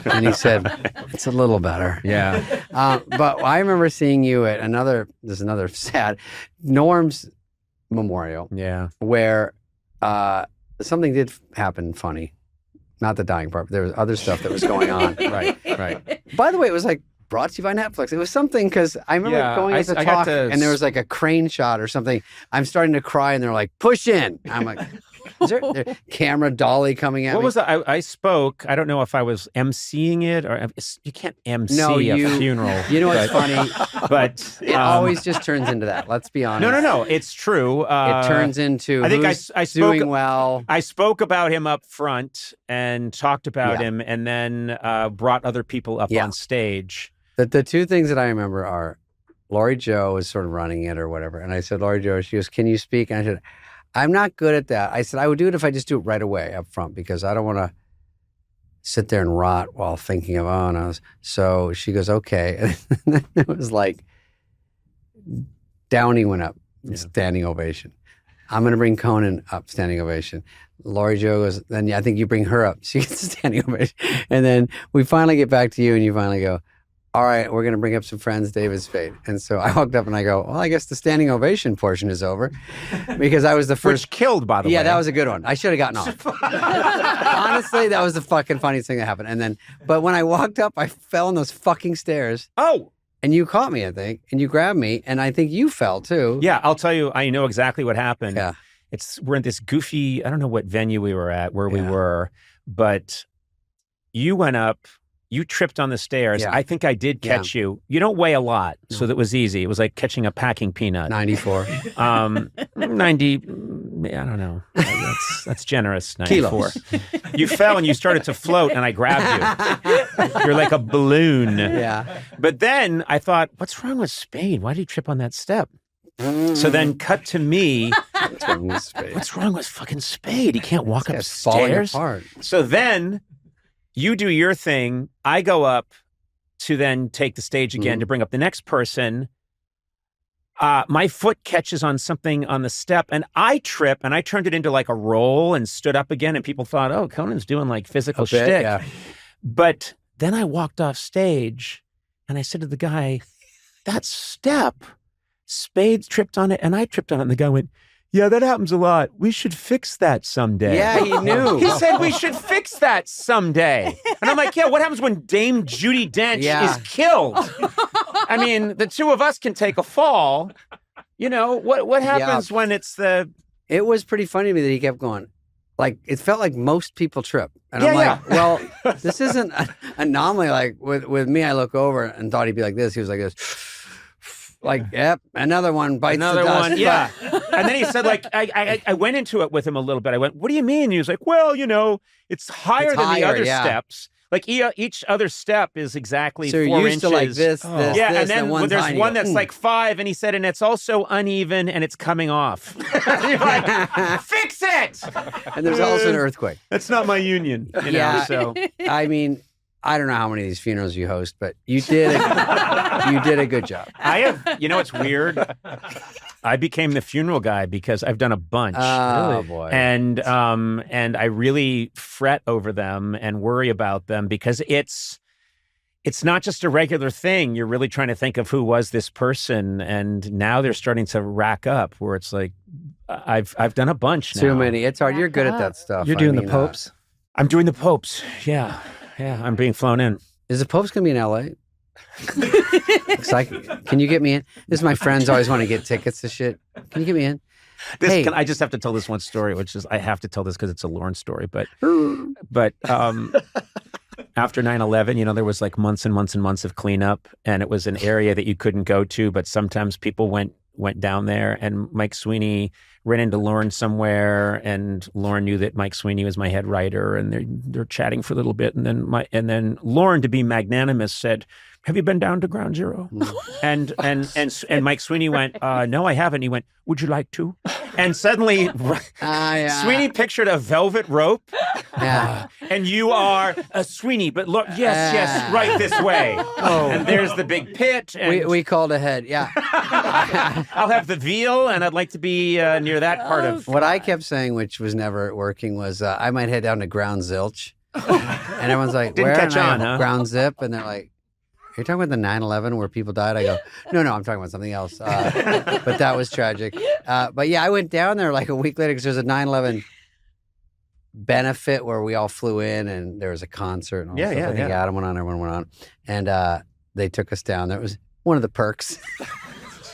And he said, it's a little better. Yeah. But I remember seeing you at there's another sad, Norm's memorial. Yeah. Where something did happen funny. Not the dying part, but there was other stuff that was going on. Right. By the way, it was like brought to you by Netflix. It was something because I remember going at the talk and there was like a crane shot or something. I'm starting to cry and they're like, push in. I'm like, is there camera dolly coming at me? What was that? I spoke. I don't know if I was emceeing it or you can't MC a funeral. You know what's funny? But it always just turns into that. Let's be honest. No. It's true. It turns into I think I spoke, doing well. I spoke about him up front and talked about him and then brought other people up on stage. The two things that I remember are Lori Jo was sort of running it or whatever. And I said, Lori Jo, she goes, can you speak? And I said, I'm not good at that. I said, I would do it if I just do it right away up front because I don't want to sit there and rot while thinking of So she goes, okay. And then it was like, Downey went up, standing ovation. I'm going to bring Conan up, standing ovation. Lori Jo goes, then I think you bring her up. She gets a standing ovation. And then we finally get back to you and you finally go, all right, we're going to bring up some friends, David Spade. And so I walked up and I go, well, I guess the standing ovation portion is over because I was the first. Which killed, by the way. Yeah, that was a good one. I should have gotten off. Honestly, that was the fucking funniest thing that happened. And then, but when I walked up, I fell on those fucking stairs. Oh. And you caught me, I think, and you grabbed me, and I think you fell too. Yeah, I'll tell you, I know exactly what happened. Yeah. We're in this goofy, I don't know what venue we were at, where we were, but you went up, you tripped on the stairs. Yeah. I think I did catch you. You don't weigh a lot, so that was easy. It was like catching a packing peanut. 94. 90, I don't know. That's generous. 94. Kilos. You fell and you started to float and I grabbed you. You're like a balloon. Yeah. But then I thought, what's wrong with Spade? Why did he trip on that step? So then cut to me. What's wrong with fucking Spade? He can't walk upstairs. Apart. So then you do your thing. I go up to then take the stage again to bring up the next person. My foot catches on something on the step and I trip and I turned it into like a roll and stood up again and people thought, oh, Conan's doing like physical shtick. Yeah. But then I walked off stage and I said to the guy, that step, Spade tripped on it and I tripped on it. And the guy went, yeah, that happens a lot. We should fix that someday. Yeah, he knew. He said we should fix that someday. And I'm like, yeah, what happens when Dame Judi Dench is killed? I mean, the two of us can take a fall. You know, what happens when it's the... It was pretty funny to me that he kept going. Like, it felt like most people trip. And I'm like, well, this isn't an anomaly. Like, with me, I look over and thought he'd be like this. He was like this. Like, yep, another one bites another the dust. One, yeah. And then he said, like, I went into it with him a little bit. I went, what do you mean? And he was like, well, you know, it's higher than the other steps. Like each other step is exactly so 4 you're used inches. To like this, yeah, this, and then there's one that's like 5, and he said, and it's also uneven, and it's coming off. You're like, fix it! And there's also an earthquake. That's not my union, you know, so. I mean, I don't know how many of these funerals you host, but you did a good job. I have, you know, it's weird. I became the funeral guy because I've done a bunch. Oh, boy. And I really fret over them and worry about them because it's not just a regular thing. You're really trying to think of who was this person, and now they're starting to rack up where it's like I've done a bunch now. Too many. It's hard. You're good at that stuff. You're doing the popes? I'm doing the popes. Yeah. Yeah, I'm being flown in. Is the Pope's going to be in L.A.? Can you get me in? This is my friends always want to get tickets to shit. Can you get me in? I just have to tell this one story, which is I have to tell this because it's a Lauren story. But after 9/11, you know, there was like months and months and months of cleanup, and it was an area that you couldn't go to, but sometimes people went down there, and Mike Sweeney ran into Lauren somewhere, and Lauren knew that Mike Sweeney was my head writer, and they're chatting for a little bit, and then Lauren, to be magnanimous, said, have you been down to Ground Zero? And Mike Sweeney went, no, I haven't. He went, would you like to? And suddenly Sweeney pictured a velvet rope. And you are a Sweeney, but look, yes, right this way. Oh. And there's the big pit. And we called ahead, yeah. I'll have the veal, and I'd like to be near that part of... What I kept saying, which was never working, was I might head down to Ground Zilch. And everyone's like, Didn't where? catch on, huh? Ground Zip. And they're like, you're talking about the 9/11 where people died? I go, no, I'm talking about something else. But that was tragic. But yeah, I went down there like a week later because there's a 9/11 benefit where we all flew in and there was a concert and all stuff. I think Adam went on, everyone went on. And they took us down. That was one of the perks.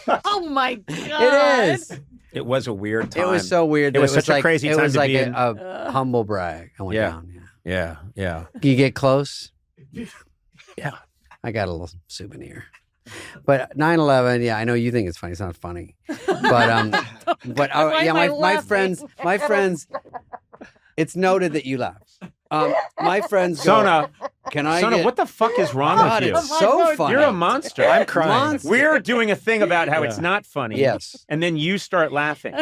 Oh my God. It is. It was a weird time. It was so weird. It was such a crazy time to be in. It was like a humble brag. I went down. Yeah. You get close? Yeah. I got a little souvenir. But 9/11, yeah, I know you think it's funny. It's not funny. But my friends, it's noted that you laugh. My friends go, Sona, Sona, what the fuck is wrong with you? It's so funny. You're a monster. I'm crying. We're doing a thing about how it's not funny. Yes. And then you start laughing.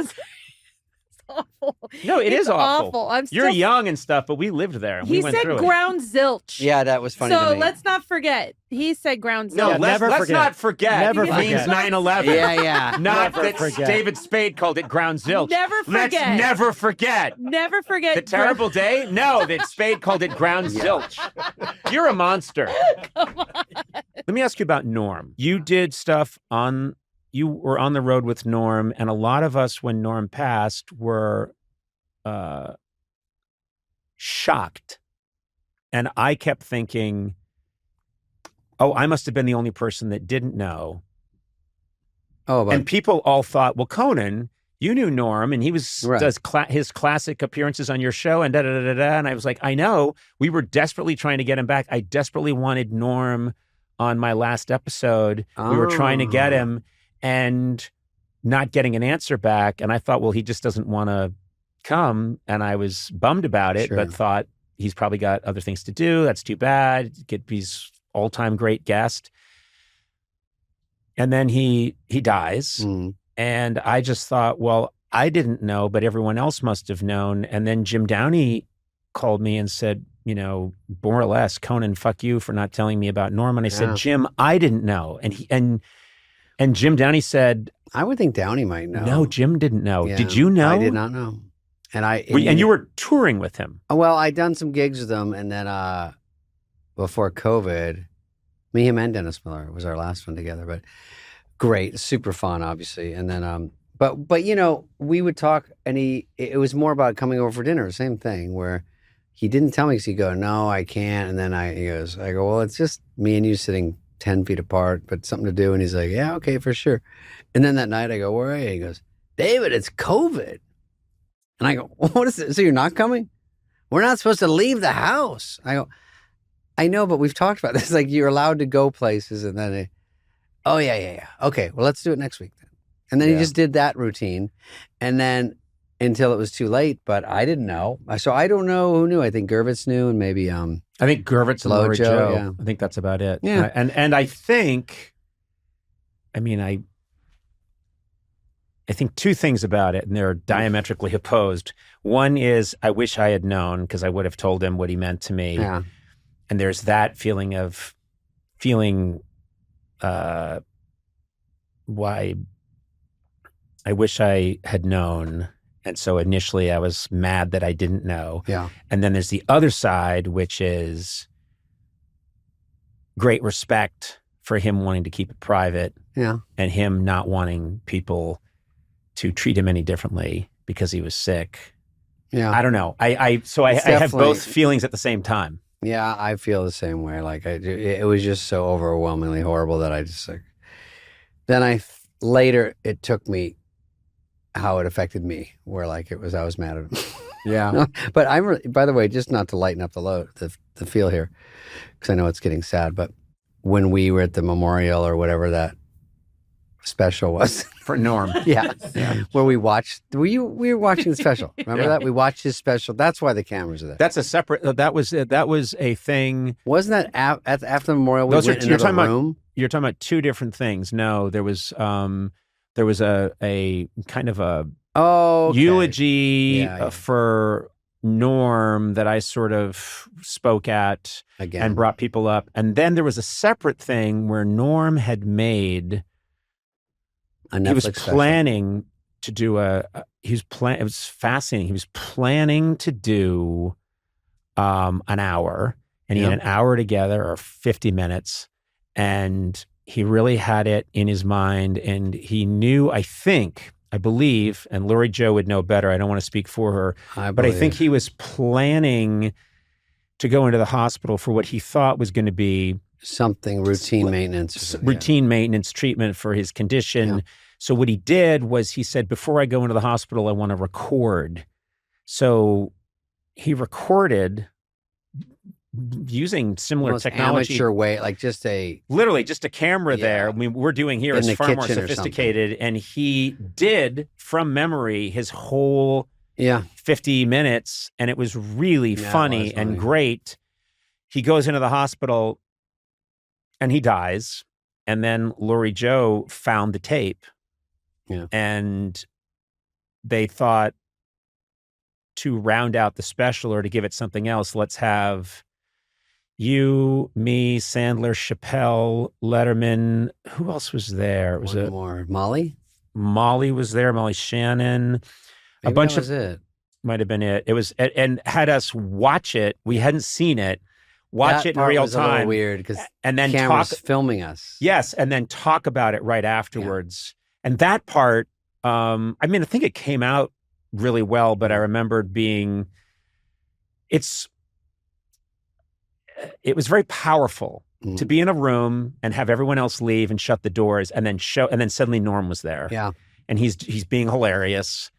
Awful. No, it's awful. You're still... young and stuff, but we lived there. And we went through it. Ground zilch. Yeah, that was funny to me. So let's not forget. He said ground zilch. No, let's not forget. Never it means 9/11. Yeah. Not that David Spade called it ground zilch. Never forget. Let's never forget. Never forget. The terrible day? No, that Spade called it ground zilch. You're a monster. Come on. Let me ask you about Norm. You did stuff you were on the road with Norm, and a lot of us, when Norm passed, were shocked. And I kept thinking, oh, I must have been the only person that didn't know. And people all thought, well, Conan, you knew Norm, and he does his classic appearances on your show, and da-da-da-da-da. And I was like, I know. We were desperately trying to get him back. I desperately wanted Norm on my last episode. We were trying to get him and not getting an answer back. And I thought, well, he just doesn't want to come. And I was bummed about it, but thought he's probably got other things to do. That's too bad. Get these all-time great guest. And then he dies. And I just thought, well, I didn't know, but everyone else must have known. And then Jim Downey called me and said, you know, more or less, Conan, fuck you for not telling me about Norm. And I said, Jim, I didn't know. And Jim Downey said, I would think Downey might know. No, Jim didn't know. Yeah, did you know? I did not know. And you were touring with him. Well, I'd done some gigs with him, and then before COVID, me, him, and Dennis Miller was our last one together. But great, super fun, obviously. And then, but you know, we would talk, and it was more about coming over for dinner. Same thing, where he didn't tell me because he'd go, no, I can't. And then I go, well, it's just me and you sitting 10 feet apart, but something to do. And he's like, yeah, okay, for sure. And then that night I go, where are you? He goes, David, it's COVID. And I go, what is it? So you're not coming? We're not supposed to leave the house. I go, I know, but we've talked about this. Like, you're allowed to go places. And then, oh, yeah. Okay, well, let's do it next week then. And then he just did that routine. And then until it was too late, but I didn't know. So I don't know who knew. I think Gervitz knew, and maybe I think Gervitz and Lori Joe. Yeah. I think that's about it. Yeah. And I think, I think two things about it, and they're diametrically opposed. One is, I wish I had known, because I would have told him what he meant to me. Yeah. And there's that feeling why I wish I had known. And so initially I was mad that I didn't know. Yeah. And then there's the other side, which is great respect for him wanting to keep it private. Yeah. And him not wanting people to treat him any differently because he was sick. Yeah. I don't know. I have both feelings at the same time. Yeah, I feel the same way. Like, it was just so overwhelmingly horrible that I just like. Then later it took me how it affected me, where like I was mad at him. Yeah. But by the way, just not to lighten up the feel here, because I know it's getting sad. But when we were at the memorial or whatever that special was for Norm, yeah, where we watched, we were watching the special. Remember that we watched his special. That's why the cameras are there. That's a separate. That was a thing. Wasn't that after the memorial? We went into the room. You're talking about two different things. No, there was a kind of a eulogy for Norm that I sort of spoke at again and brought people up. And then there was a separate thing where Norm had made he was planning to do it was fascinating. He was planning to do an hour, and he had an hour together, or 50 minutes. And he really had it in his mind, and he knew, I believe, and Lori Joe would know better. I don't want to speak for her, but I think he was planning to go into the hospital for what he thought was going to be something routine maintenance, maintenance treatment for his condition. Yeah. So what he did was he said, before I go into the hospital, I want to record. So he recorded using similar technology, amateur way, like literally just a camera there. I mean, we're doing here is far more sophisticated, and he did from memory his whole 50 minutes, and it was really funny and great. He goes into the hospital, and he dies, and then Lori Joe found the tape, and they thought, to round out the special or to give it something else, let's have you, me, Sandler, Chappelle, Letterman. Who else was there? It was more. Molly? Molly was there. Molly Shannon. Maybe a bunch that was it. Might have been it. It was, and had us watch it. We hadn't seen it. watch it in real was a little time. weird because and then cameras filming us. Yes, and then talk about it right afterwards. And that part, I mean, I think it came out really well, but I remembered it was very powerful to be in a room and have everyone else leave and shut the doors and then suddenly Norm was there. Yeah. And he's being hilarious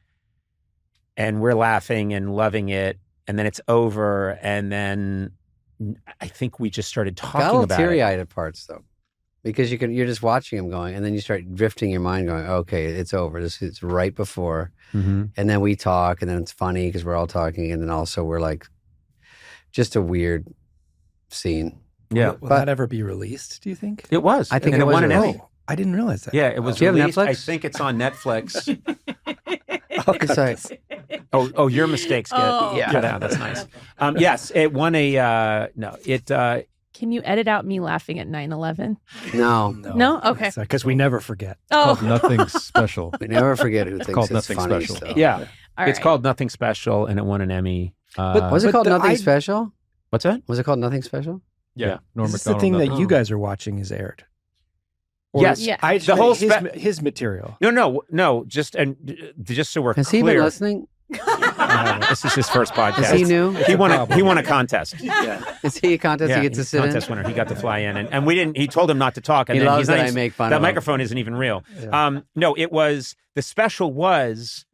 and we're laughing and loving it. And then it's over. And then I think we just started talking about it. Got a little teary-eyed at parts though, because you're just watching him going, and then you start drifting your mind going, okay, it's over. It's right before. Mm-hmm. And then we talk, and then it's funny because we're all talking. And then also we're like, just a weird scene. Yeah. Will that ever be released, do you think? It was. I think it won an Emmy. I didn't realize that. Yeah, it was Do you have released. Netflix? I think it's on Netflix. Sorry. Oh, your mistakes get cut out. That's nice. Yes, it won a, Can you edit out me laughing at 9/11? No. Okay. Because we never forget. Called Nothing Special. We never forget who thinks called it's Nothing funny. Special. So. Yeah. All It's right. called Nothing Special, and it won an Emmy. Was it called Nothing Special? What's that? Was it called Nothing Special? Yeah. Norm This is the Macdonald. thing that Nothing. you guys are watching is aired. Yes. Yeah. The whole his material. No. Just so we're Has clear. he been listening? This is his first podcast. Is he new? He won a contest. Is he a contest Yeah, he gets to he's a sit in? contest winner. He got to fly in, and we didn't. He told him not to talk. And He then loves he's that not I even- make fun that of him. microphone isn't even real. No, it was the special was.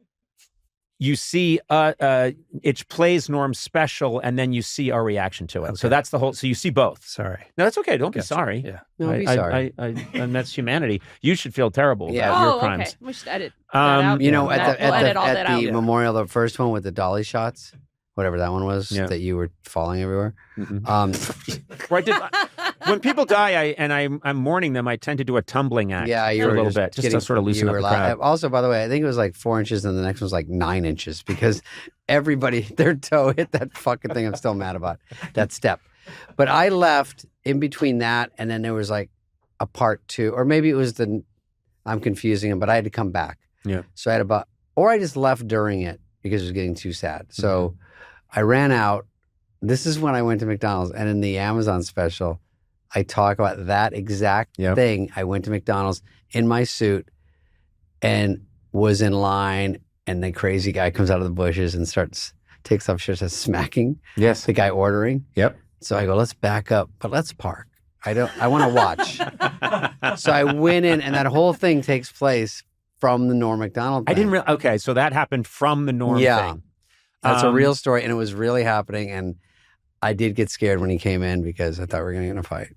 You see, it plays Norm's special, and then you see our reaction to it. Okay. So that's the whole. So you see both. Sorry. No, that's okay. Don't be Gotcha. sorry. Yeah. No, be sorry. And that's humanity. You should feel terrible Yeah. about your Oh, crimes. okay. We should edit that out. You know, We'll edit all that at out. the memorial, the first one with the dolly shots, whatever that one was, that you were falling everywhere. When people die, I'm mourning them, I tend to do a tumbling act. Yeah, you for were a little just bit, just getting, to sort of loosen you up were the crowd. Also, by the way, I think it was like 4 inches, and the next one was like 9 inches because everybody, their toe hit that fucking thing. I'm still mad about that step. But I left in between that, and then there was like a part 2, or maybe it was I'm confusing them, but I had to come back. Yeah. So I had or I just left during it because it was getting too sad. So I ran out. This is when I went to McDonald's, and in the Amazon special, I talk about that exact thing. I went to McDonald's in my suit and was in line, and the crazy guy comes out of the bushes and takes off shirts and smacking the guy ordering. Yep. So I go, let's back up, but let's park. I want to watch. So I went in, and that whole thing takes place from the Norm Macdonald thing. I didn't okay, so that happened from the Norm thing. That's a real story, and it was really happening, and I did get scared when he came in because I thought we were going to get in a fight.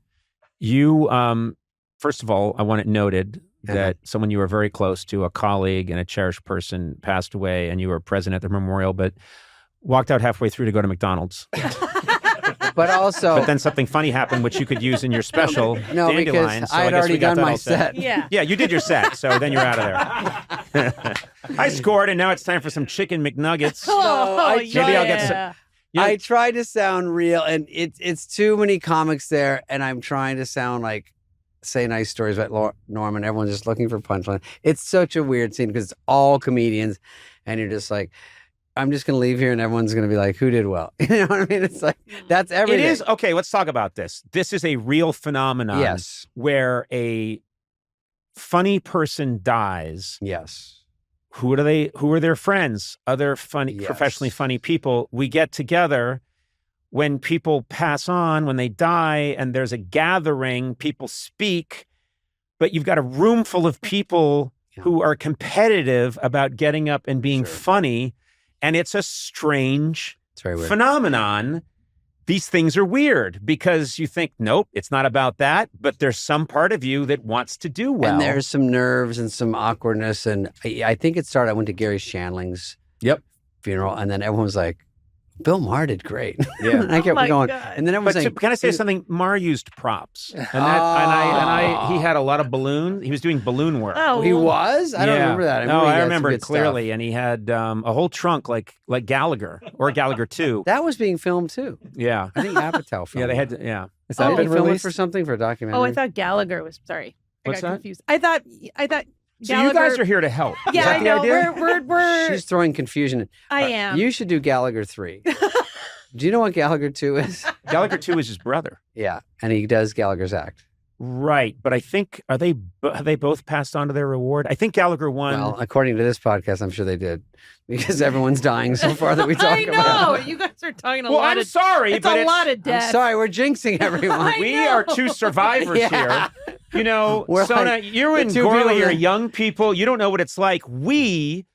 You, first of all, I want it noted that someone you were very close to, a colleague and a cherished person, passed away, and you were present at the memorial, but walked out halfway through to go to McDonald's. But then something funny happened, which you could use in your special No, Dandelion. because So I had guess already we got done that my all set. Yeah. Yeah, you did your set, so then you're out of there. I scored, and now it's time for some chicken McNuggets. Maybe I'll get some. I tried to sound real, and it's too many comics there, and I'm trying to sound like say nice stories about Norm, and everyone's just looking for punchline. It's such a weird scene because it's all comedians, and you're just like, I'm just going to leave here, and everyone's going to be like, who did well? You know what I mean? It's like, that's everything. It is. Okay, let's talk about this. This is a real phenomenon. Yes. Where a funny person dies. Yes. Who are their friends? Other funny, professionally funny people. We get together when people pass on, when they die, and there's a gathering, people speak, but you've got a room full of people who are competitive about getting up and being funny. And it's a strange phenomenon. These things are weird because you think, nope, it's not about that. But there's some part of you that wants to do well. And there's some nerves and some awkwardness. And I think it started, I went to Gary Shandling's funeral, and then everyone was like, Bill Maher did great. Yeah. I kept going. God. And then everyone was But saying, can I say something? Maher used props. And he had a lot of balloon. He was doing balloon work. Oh, he was? I don't remember that. I remember it clearly. And he had a whole trunk like Gallagher or Gallagher 2. That was being filmed too. Yeah. I think Apatow filmed. Yeah, they had to, yeah. Is that Did he been film it released? for something, for a documentary? Oh, I thought Gallagher was. Sorry, What's I got that? confused. I thought So Gallagher. you guys are here to help. Yeah, Is that I know. the idea? We're She's throwing confusion. I am. You should do Gallagher 3. Do you know what Gallagher 2 is? Gallagher 2 is his brother. Yeah, and he does Gallagher's act. Right, but I think have they both passed on to their reward? I think Gallagher won. Well, according to this podcast, I'm sure they did, because everyone's dying so far that we talk I know. about. You guys are talking a well, lot I'm of sorry, it's but a lot of I'm death. sorry, we're jinxing everyone. we are two survivors Yeah. here. You know, We're Sona, like you the and two Gourley people are that- young people. You don't know what it's like. We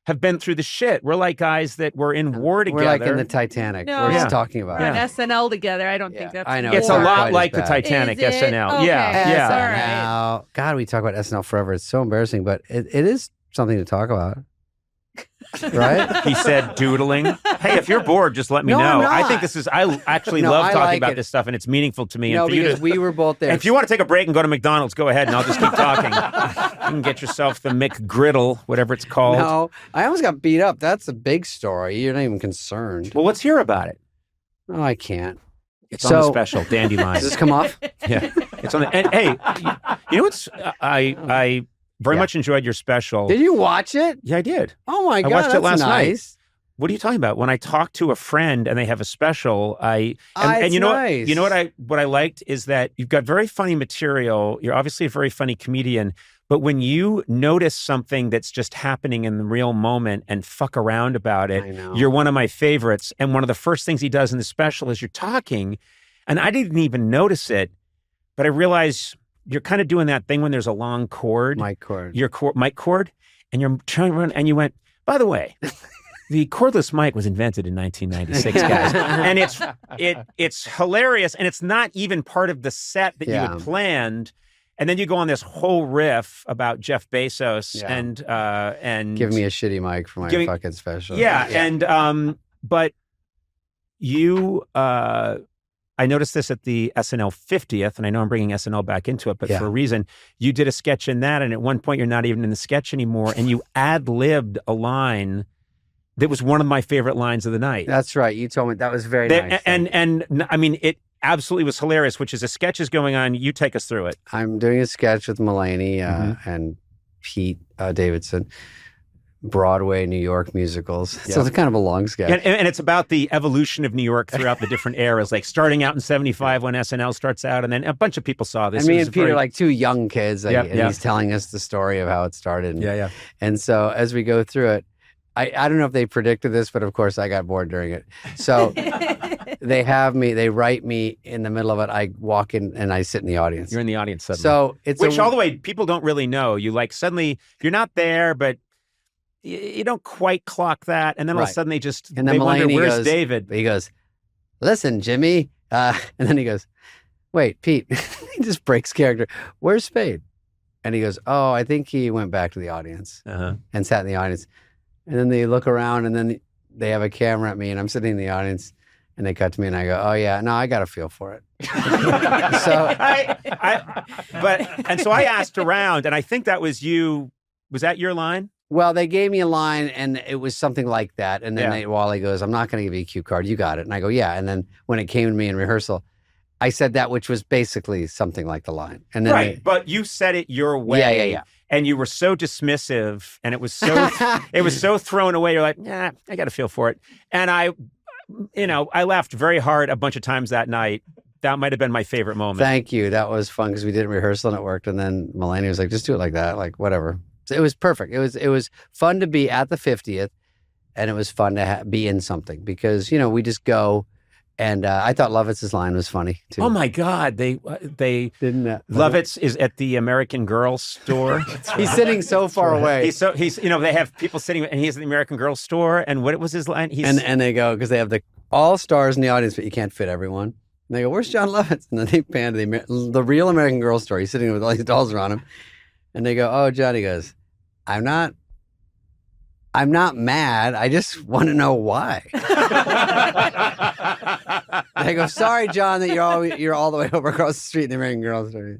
have been through the shit. We're like guys that were in war together. We're like in the Titanic. No. We're Yeah. just talking about We're it. on SNL together. I don't think that's I know. It's a War. lot Quite as like the bad. Titanic Is it? SNL. Okay. Yeah. All Yeah. right. God, we talk about SNL forever. It's so embarrassing, but it is something to talk about. Right? He said doodling. Hey, if you're bored, just let me No, know. I'm I not. think this is, I actually No, love I talking like about it. this stuff and it's meaningful to me. No, and for you because to, we were both there. if you want to take a break and go to McDonald's, go ahead and I'll just keep talking. You can get yourself the McGriddle, whatever it's called. No, I almost got beat up. That's a big story. You're not even concerned. Well, let's hear about it. Oh, I can't. It's on the So- special, Dandelion. Does this come off? Yeah, it's on the. And hey, you know what's? I very Yeah. much enjoyed your special. Did you watch it? Yeah, I did. Oh my God, watched it that's last night. nice. What are you talking about? When I talk to a friend and they have a special, and it's you know nice. what? You know what I liked is that you've got very funny material. You're obviously a very funny comedian, but when you notice something that's just happening in the real moment and fuck around about it, I know. you're one of my favorites. And one of the first things he does in the special is you're talking, and I didn't even notice it, but I realized you're kind of doing that thing when there's a long cord, Mic cord. your mic cord, and you're trying to run, and you went, by the way. The cordless mic was invented in 1996, guys, and it's hilarious, and it's not even part of the set that you had planned. And then you go on this whole riff about Jeff Bezos and Give me a shitty mic for my fucking special. Yeah, and but you, I noticed this at the SNL 50th, and I know I'm bringing SNL back into it, but for a reason. You did a sketch in that, and at one point you're not even in the sketch anymore, and you ad-libbed a line. That was one of my favorite lines of the night. That's right. You told me that was very nice. And I mean, it absolutely was hilarious, which is a sketch is going on. You take us through it. I'm doing a sketch with Mulaney and Pete Davidson, Broadway, New York musicals. Yeah. So it's kind of a long sketch. And it's about the evolution of New York throughout the different eras, like starting out in 75 when SNL starts out, and then a bunch of people saw this. And me and Pete are like two young kids, and Yeah. he's telling us the story of how it started. Yeah. And so as we go through it, I don't know if they predicted this, but of course I got bored during it. So they write me in the middle of it. I walk in and I sit in the audience. You're in the audience suddenly. So it's Which, all the way, people don't really know. You like suddenly, you're not there, but you don't quite clock that. And then all of a sudden and then they wonder, Mulaney where's goes, David? He goes, listen, Jimmy. And then he goes, wait, Pete. He just breaks character. Where's Spade? And he goes, oh, I think he went back to the audience and sat in the audience. And then they look around and then they have a camera at me and I'm sitting in the audience and they cut to me and I go, oh yeah, no, I got a feel for it. So so I asked around and I think that was you. Was that your line? Well, they gave me a line and it was something like that. And then Wally goes, I'm not going to give you a cue card. You got it. And I go, yeah. And then when it came to me in rehearsal, I said that, which was basically something like the line. And then but you said it your way. Yeah. And you were so dismissive, and it was so thrown away. You're like, nah, I got a feel for it. And I laughed very hard a bunch of times that night. That might have been my favorite moment. Thank you. That was fun because we did rehearsal and it worked. And then Mulaney was like, just do it like that, like whatever. So it was perfect. It was fun to be at the 50th, and it was fun to be in something because we just go. And I thought Lovitz's line was funny too. Oh my God, they didn't. Lovitz is at the American Girl store. He's sitting so far away. He's they have people sitting, and he's at the American Girl store. And what was his line? And they go because they have the all stars in the audience, but you can't fit everyone. And they go, "Where's John Lovitz?" And then they pan to the real American Girl store. He's sitting with all these dolls around him, and they go, "Oh, John." He goes, I'm not mad. I just want to know why." I go, "Sorry, John, that you're all the way over across the street in the American Girl store."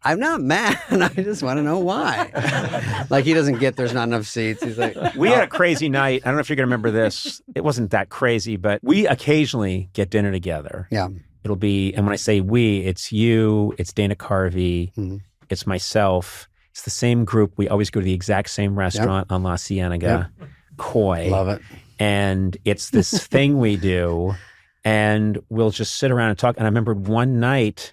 I'm not mad. I just want to know why. Like he doesn't get there's not enough seats. He's like, we had a crazy night. I don't know if you're going to remember this. It wasn't that crazy, but we occasionally get dinner together. Yeah. It'll be, and when I say we, it's you, it's Dana Carvey, it's myself. It's the same group. We always go to the exact same restaurant on La Cienega. Koi. Love it. And it's this thing we do, and we'll just sit around and talk. And I remember one night,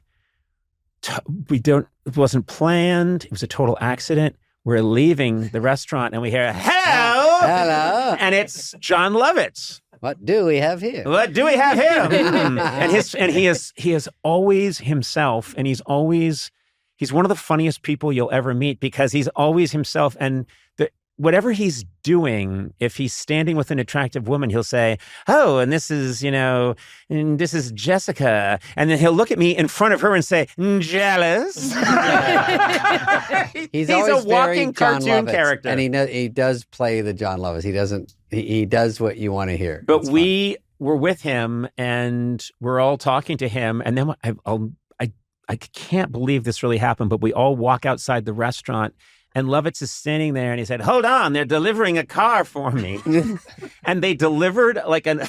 it wasn't planned. It was a total accident. We're leaving the restaurant and we hear, hello! Hello! And it's John Lovitz. What do we have here? What do we have here? And he is always himself, and he's one of the funniest people you'll ever meet because he's always himself. And whatever he's doing, if he's standing with an attractive woman, he'll say, oh, and this is, and this is Jessica. And then he'll look at me in front of her and say, jealous. He's a walking cartoon character. And he does play the John Lovitz. He does what you want to hear. But we were with him and we're all talking to him. And then I can't believe this really happened, but we all walk outside the restaurant. And Lovitz is standing there and he said, hold on, they're delivering a car for me. And they delivered like one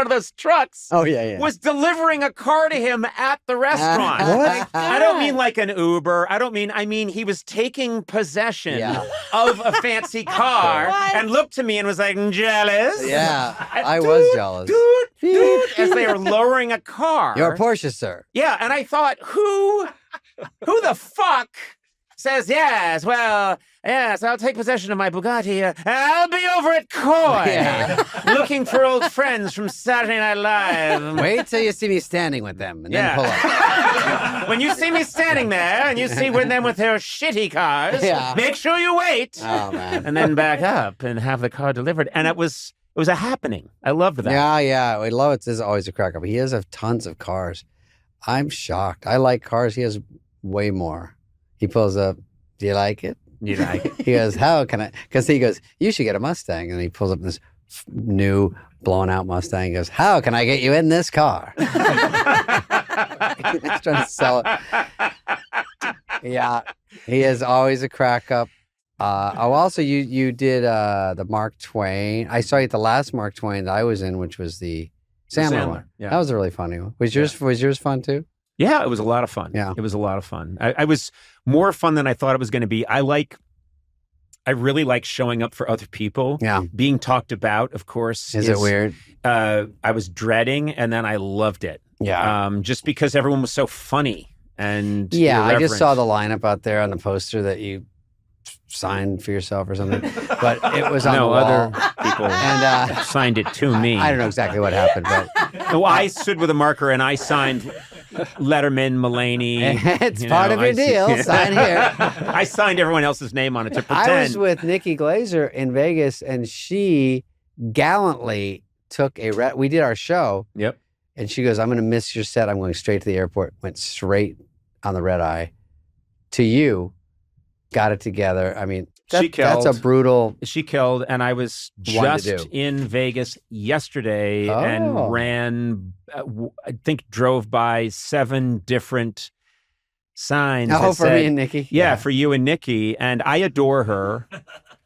of those trucks. Oh, yeah. Was delivering a car to him at the restaurant. What? I don't mean like an Uber. I mean he was taking possession of a fancy car and looked to me and was like, jealous. Yeah, I was jealous. Dude, as they were lowering a car. Your Porsche, sir. Yeah, and I thought, who the fuck says, yes, I'll take possession of my Bugatti. I'll be over at Coy, looking for old friends from Saturday Night Live. Wait till you see me standing with them, and then pull up. When you see me standing there, and you see them with their shitty cars, make sure you wait. Oh, man. And then back up and have the car delivered. And it was a happening. I loved that. Yeah. Lovitz is always a crack up. He has tons of cars. I'm shocked. I like cars. He has way more. He pulls up, do you like it? You like it? He goes, how can I? Because he goes, you should get a Mustang. And he pulls up this new blown out Mustang. He goes, how can I get you in this car? He's trying to sell it. Yeah, he is always a crack up. Also, you did the Mark Twain. I saw you at the last Mark Twain that I was in, which was the Sandler one. Yeah. That was a really funny one. Was yours fun too? Yeah, it was a lot of fun. Yeah. It was a lot of fun. I was more fun than I thought it was going to be. I really like showing up for other people. Yeah. Being talked about, of course. Is it weird? I was dreading, and then I loved it. Yeah. Just because everyone was so funny and I just saw the lineup out there on the poster that you signed for yourself or something, but it was on the wall. Other people and signed it to me. I don't know exactly what happened, but I stood with a marker and I signed Letterman, Mulaney. It's part of your deal. Sign here. I signed everyone else's name on it to pretend. I was with Nikki Glazer in Vegas, and she gallantly took we did our show. Yep. And she goes, I'm going to miss your set. I'm going straight to the airport. Went straight on the red eye to you. Got it together. I mean, that's a brutal. She killed, and I was just in Vegas yesterday and ran. I think drove by 7 different signs. Oh, for me and Nikki. Yeah, for you and Nikki, and I adore her.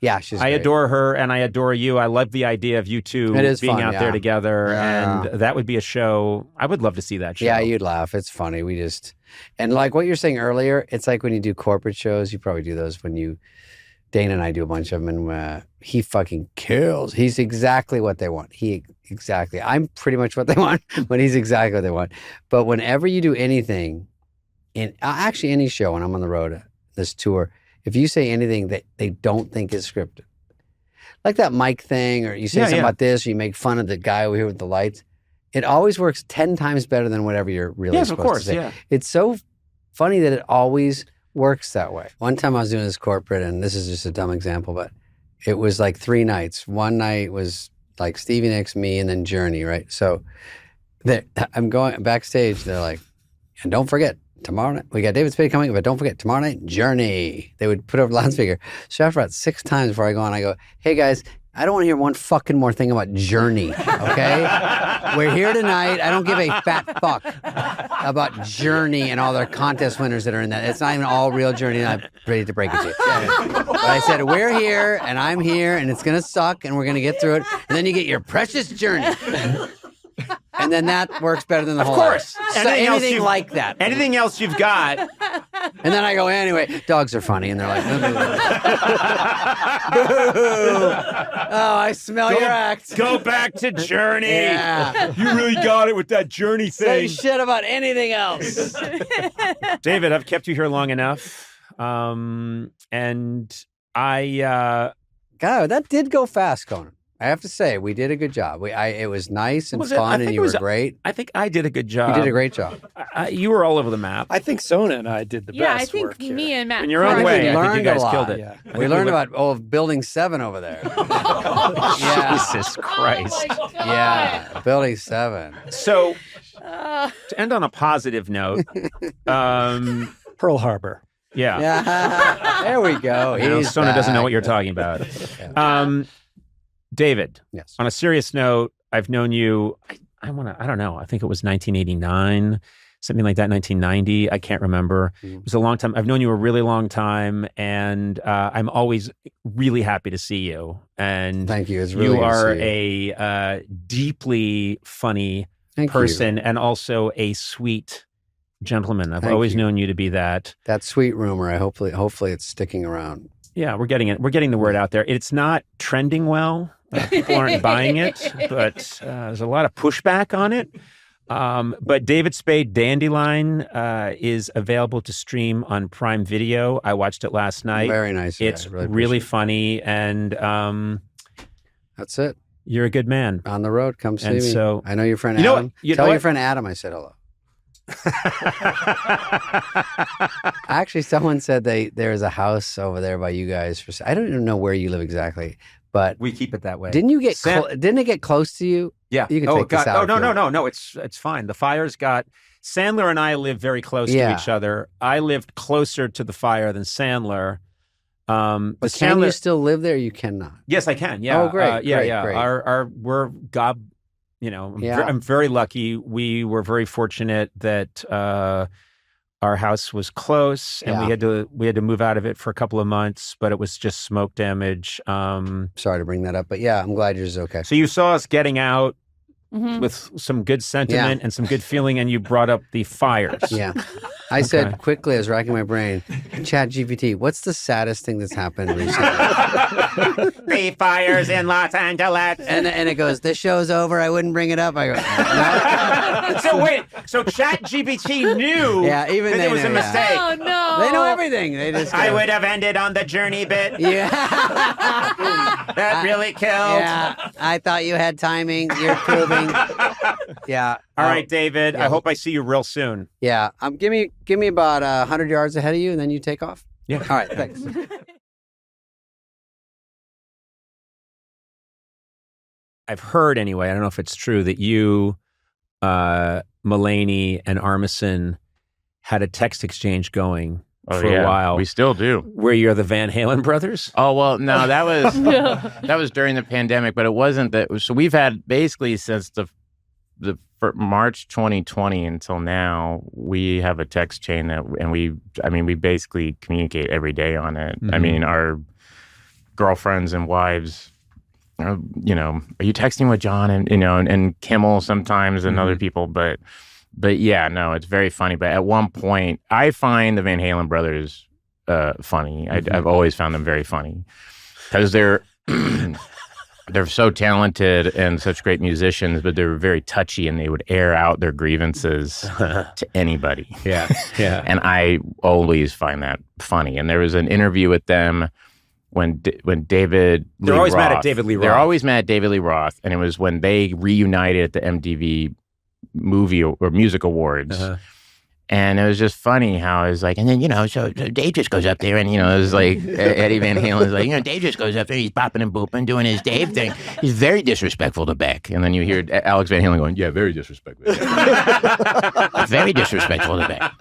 Yeah, she's great. adore her, and I adore you. I love the idea of you two being fun, out there together, and that would be a show. I would love to see that show. Yeah, you'd laugh. It's funny. And like what you're saying earlier, it's like when you do corporate shows, you probably do those Dana and I do a bunch of them, and he fucking kills. He's exactly what they want. I'm pretty much what they want, but he's exactly what they want. But whenever you do anything, actually any show when I'm on the road, this tour, if you say anything that they don't think is scripted, like that mic thing, or you say something about this, or you make fun of the guy over here with the lights, it always works 10 times better than whatever you're really supposed to say. Yeah. It's so funny that it always works that way. One time I was doing this corporate, and this is just a dumb example, but it was like 3 nights. One night was like Stevie Nicks, me, and then Journey, right? So I'm going backstage. They're like, and don't forget, tomorrow night, we got David Spade coming, but don't forget, tomorrow night, Journey. They would put over the loudspeaker. So after about 6 times before I go on, I go, hey guys, I don't want to hear one fucking more thing about Journey, okay? We're here tonight. I don't give a fat fuck about Journey and all their contest winners that are in that. It's not even all real Journey, and I'm ready to break it to you. But I said, we're here, and I'm here, and it's going to suck, and we're going to get through it. And then you get your precious Journey. And then that works better than the whole Of course. So anything like that. Anything else you've got And then I go, anyway, dogs are funny. And they're like, boo. Oh, I smell your act. Go back to Journey. Yeah. You really got it with that Journey Say thing. shit about anything else. David, I've kept you here long enough. And I... God, that did go fast, Conan. I have to say, we did a good job. It was nice and fun, and you were great. I think I did a good job. You did a great job. You were all over the map. I think Sona and I did the best Yeah, I think work here. me and Matt. In your own way, I think you guys a lot. killed it. Yeah. We learned about Building 7 over there. Yeah. Jesus Christ. Oh my God. Yeah, Building 7. So, to end on a positive note, Pearl Harbor. yeah. Yeah, there we go. Now, He's Sona doesn't know back. what you're talking about. David, Yes. on a serious note, I've known you, I don't know, I think it was 1989, something like that, 1990. I can't remember. It was a long time. I've known you a really long time, and I'm always really happy to see you. And Thank you. It's really you good to are see you. a deeply funny Thank person you. and also a sweet gentleman. I've Thank always you. known you to be that. That sweet rumor, hopefully it's sticking around. Yeah, we're getting it. We're getting the word out there. It's not trending well. People aren't buying it, but there's a lot of pushback on it. But David Spade Dandelion is available to stream on Prime Video. I watched it last night. Very nice. Yeah, It's I really really appreciate it. funny, and That's it. you're a good man. On the road, come see And me. so- I know your friend You know what? Adam. You know Tell your what? friend Adam I said hello. Actually, someone said there's a house over there by you guys. I don't even know where you live exactly, but We keep it that way. didn't you get Sam- didn't it get close to you? Yeah. You can oh, take this God. out Oh, if no, you no, want. no. It's fine. The fire's got... Sandler and I live very close Yeah. to each other. I lived closer to the fire than Sandler. But can you still live there? You cannot. Yes, I can. Yeah. Oh, great, Yeah, great, yeah. great. We're God. You know, Yeah. I'm very lucky. We were very fortunate that our house was close, and Yeah. we had to move out of it for a couple of months, but it was just smoke damage. Sorry to bring that up, but yeah, I'm glad yours is okay. So you saw us getting out Mhm. with some good sentiment and some good feeling, and you brought up the fires. Yeah. I said quickly, I was racking my brain, Chat GPT, what's the saddest thing that's happened recently? The fires in Los Angeles. and it goes, this show's over. I wouldn't bring it up. I go, no. So wait, so ChatGPT knew Yeah, even that they it was a knew, yeah. mistake. Oh no! They know everything. They just I go, would have ended on the journey bit. Yeah. That really killed. Yeah. I thought you had timing. You're proving. Yeah. All right, David. yeah. I hope I see you real soon. Yeah. Give me about 100 yards ahead of you, and then you take off. Yeah. All right. Thanks. I've heard anyway, I don't know if it's true, that you, Mulaney, and Armisen had a text exchange going for a while. We still do. Where you're the Van Halen brothers? Oh, well, no, that was during the pandemic, but it wasn't that. So we've had basically since the March 2020 until now, we have a text chain and we basically communicate every day on it. Mm-hmm. I mean, our girlfriends and wives, are you texting with John and Kimmel sometimes and other people, but yeah, no, it's very funny. But at one point, I find the Van Halen brothers funny. I've always found them very funny because they're so talented and such great musicians, but they're very touchy and they would air out their grievances to anybody. Yeah, yeah. And I always find that funny. And there was an interview with them when David They're Lee always Roth, mad at David Lee Roth. They're always mad at David Lee Roth. And it was when they reunited at the MTV Movie or Music Awards. Uh-huh. And it was just funny how it was like, and then, so Dave just goes up there and, it was like Eddie Van Halen's like, Dave just goes up there, he's bopping and booping, doing his Dave thing. He's very disrespectful to Beck. And then you hear Alex Van Halen going, yeah, very disrespectful. Very disrespectful to Beck.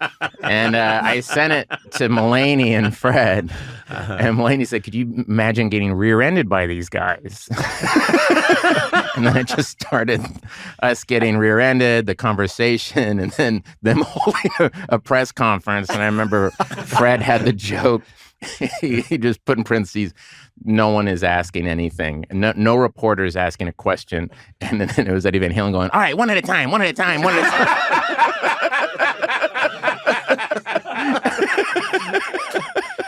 And I sent it to Mulaney and Fred. And Mulaney said, could you imagine getting rear-ended by these guys? And then it just started us getting rear-ended, the conversation, and then them holding a press conference. And I remember Fred had the joke. He just put in parentheses, no one is asking anything. No reporter is asking a question. And then it was Eddie Van Halen going, all right, one at a time.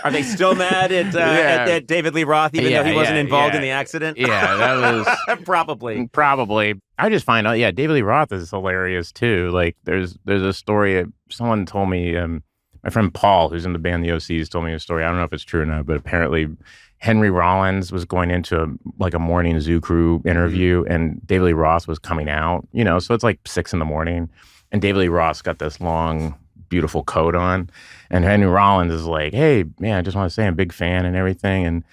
Are they still mad at David Lee Roth, even though he wasn't involved in the accident? Yeah, that was probably. I just find out. Yeah, David Lee Roth is hilarious too. Like, there's a story. Someone told me. My friend Paul, who's in the band The OCs, told me a story. I don't know if it's true or not, but apparently Henry Rollins was going into a morning Zoo Crew interview, and David Lee Roth was coming out. So it's like 6 a.m, and David Lee Roth's got this long, beautiful coat on, and Henry Rollins is like, "Hey, man, I just want to say I'm a big fan and everything."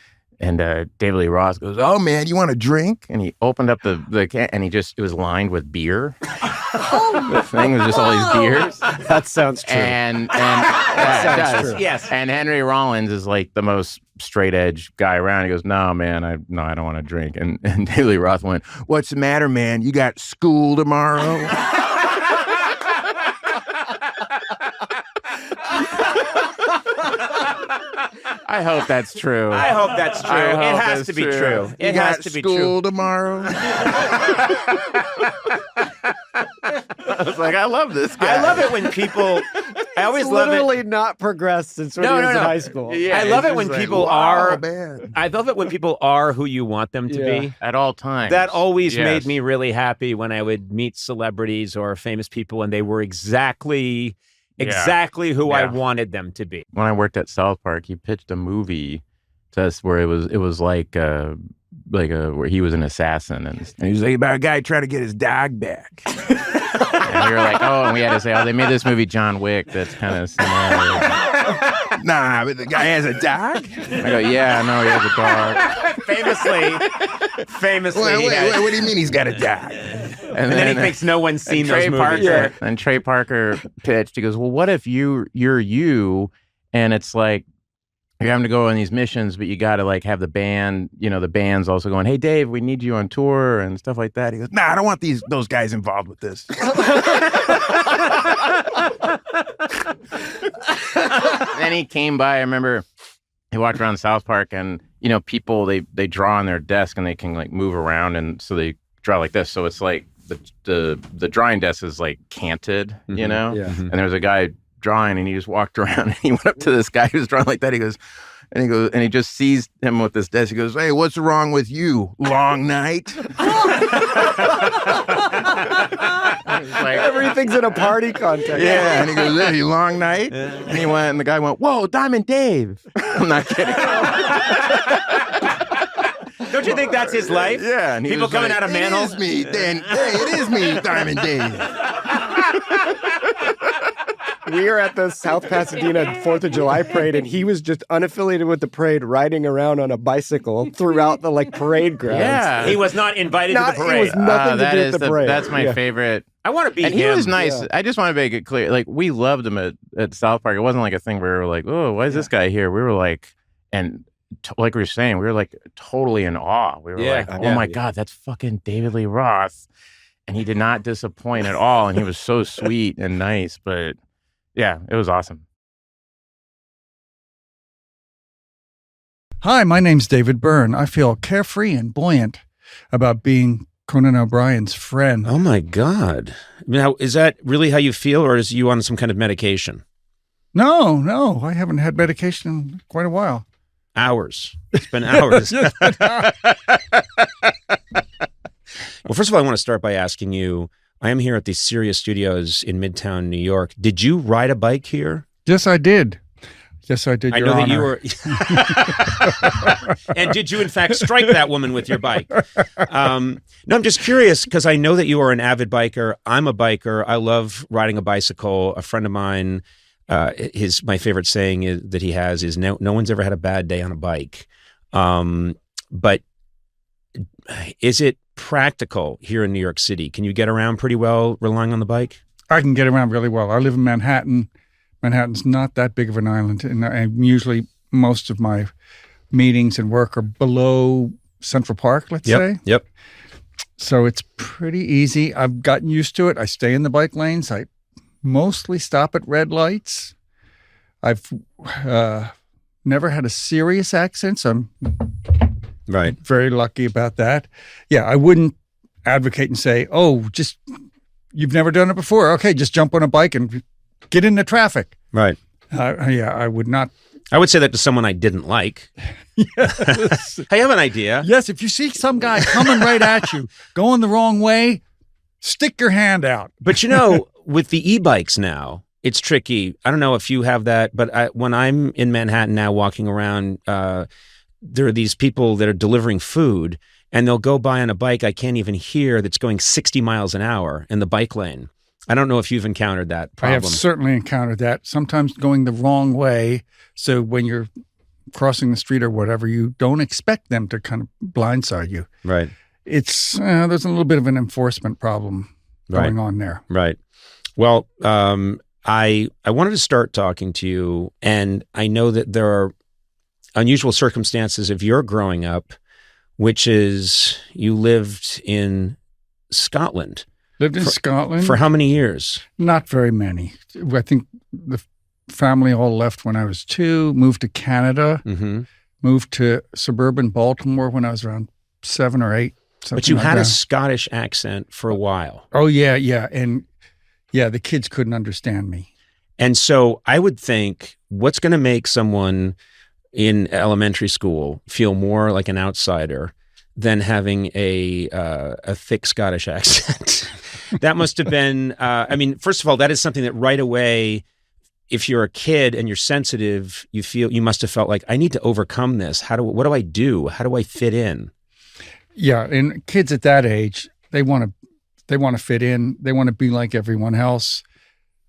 And David Lee Roth goes, "Oh man, you want a drink?" And he opened up the can, and it was lined with beer. The thing was just all these beers. That sounds true. And that it sounds does. true. Yes. And Henry Rollins is like the most straight edge guy around. He goes, "No, man, I don't want to drink." And David Lee Roth went, "What's the matter, man? You got school tomorrow?" I hope that's true. I hope that's true. It has to be true. It has to be true. School tomorrow. I was like, I love this guy. I love it when people. I always love it. Literally not progressed since when he was in high school. Yeah, I love it when people are. Man. I love it when people are who you want them to be. At all times. That always Yes. made me really happy when I would meet celebrities or famous people and they were exactly who I wanted them to be. When I worked at South Park, he pitched a movie to us where it was like where he was an assassin, and he was like about a guy trying to get his dog back. And we were like, oh, and we had to say, oh, they made this movie John Wick that's kind of similar. Nah, but the guy has a dog? I go, yeah, no, he has a dog. Famously. Wait, what do you mean he's got a dog? And then he thinks no one's seen those movies. Parker, and Trey Parker pitched. He goes, well, what if you're you, and it's like you're having to go on these missions, but you got to like have the band. The band's also going, hey, Dave, we need you on tour and stuff like that. He goes, nah, I don't want those guys involved with this. Then he came by. I remember he walked around South Park, and people they draw on their desk and they can like move around, and so they draw like this. So it's like the drawing desk is like canted, Yeah. And there's a guy drawing, and he just walked around, and he went up to this guy who's drawing like that. He goes, and he just sees him with this desk. He goes, hey, what's wrong with you? Long night? Like, everything's in a party context. Yeah, and he goes, hey, long night? And he went, and the guy went, whoa, Diamond Dave. I'm not kidding. Don't you think that's his life? Yeah. And people coming out of manholes. It is me, Dan. Hey, it is me, Diamond Dave. We are at the South Pasadena 4th of July parade, and he was just unaffiliated with the parade, riding around on a bicycle throughout the parade grounds. Yeah. He was not invited to the parade. It was nothing to do with the parade. That's my favorite. I want to be and him. he was nice. Yeah. I just want to make it clear. Like, we loved him at South Park. It wasn't like a thing where we were like, oh, why is this guy here? We were like, like we were saying, we were like totally in awe. We were like, oh my God, that's fucking David Lee Roth. And he did not disappoint at all. And he was so sweet and nice. But yeah, it was awesome. Hi, my name's David Byrne. I feel carefree and buoyant about being Conan O'Brien's friend. Oh my God. Now, is that really how you feel, or is you on some kind of medication? No, I haven't had medication in quite a while. Hours. It's been hours. Well, first of all, I want to start by asking you, I am here at the Sirius Studios in Midtown, New York. Did you ride a bike here? Yes, I did. I know Your that you Honor. were. And did you, in fact, strike that woman with your bike? No, I'm just curious because I know that you are an avid biker. I'm a biker. I love riding a bicycle. A friend of mine, my favorite saying that he has is no one's ever had a bad day on a bike. But is it practical here in New York City? Can you get around pretty well relying on the bike? I can get around really well. I live in Manhattan. Manhattan's not that big of an island, and usually most of my meetings and work are below Central Park, let's say. Yep. So it's pretty easy. I've gotten used to it. I stay in the bike lanes. I mostly stop at red lights. I've never had a serious accident, so I'm right. very lucky about that. Yeah, I wouldn't advocate and say, oh, just you've never done it before. Okay, just jump on a bike and get into traffic. Right. I would not. I would say that to someone I didn't like. Yes. I have an idea. Yes, if you see some guy coming right at you, going the wrong way, stick your hand out. But with the e-bikes now, it's tricky. I don't know if you have that, but when I'm in Manhattan now walking around, there are these people that are delivering food, and they'll go by on a bike I can't even hear that's going 60 miles an hour in the bike lane. I don't know if you've encountered that problem. I have certainly encountered that, sometimes going the wrong way. So when you're crossing the street or whatever, you don't expect them to kind of blindside you. Right. It's there's a little bit of an enforcement problem going on there. Right. Well, I wanted to start talking to you, and I know that there are unusual circumstances of your growing up, which is you lived in Scotland. Lived in Scotland. For how many years? Not very many. I think the family all left when I was 2, moved to Canada, moved to suburban Baltimore when I was around 7 or 8. But you had a Scottish accent for a while. Oh, yeah, yeah. And yeah, the kids couldn't understand me. And so I would think, what's going to make someone in elementary school feel more like an outsider than having a thick Scottish accent? That must have been, first of all, that is something that right away, if you're a kid and you're sensitive, you must have felt like, I need to overcome this. What do I do? How do I fit in? Yeah, and kids at that age, they want to fit in. They want to be like everyone else.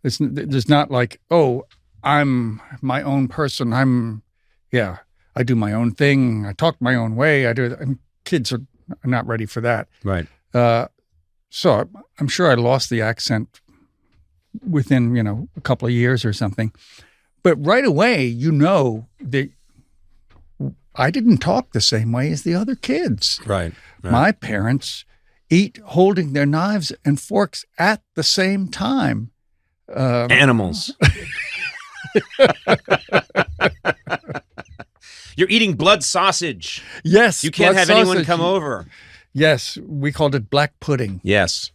There's not like, oh, I'm my own person. I do my own thing. I talk my own way. Kids are not ready for that. Right. So I'm sure I lost the accent within, a couple of years or something. But right away, that I didn't talk the same way as the other kids. Right. My parents eat holding their knives and forks at the same time. Animals. You're eating blood sausage. Yes. You can't have anyone come over. Yes. We called it black pudding. Yes.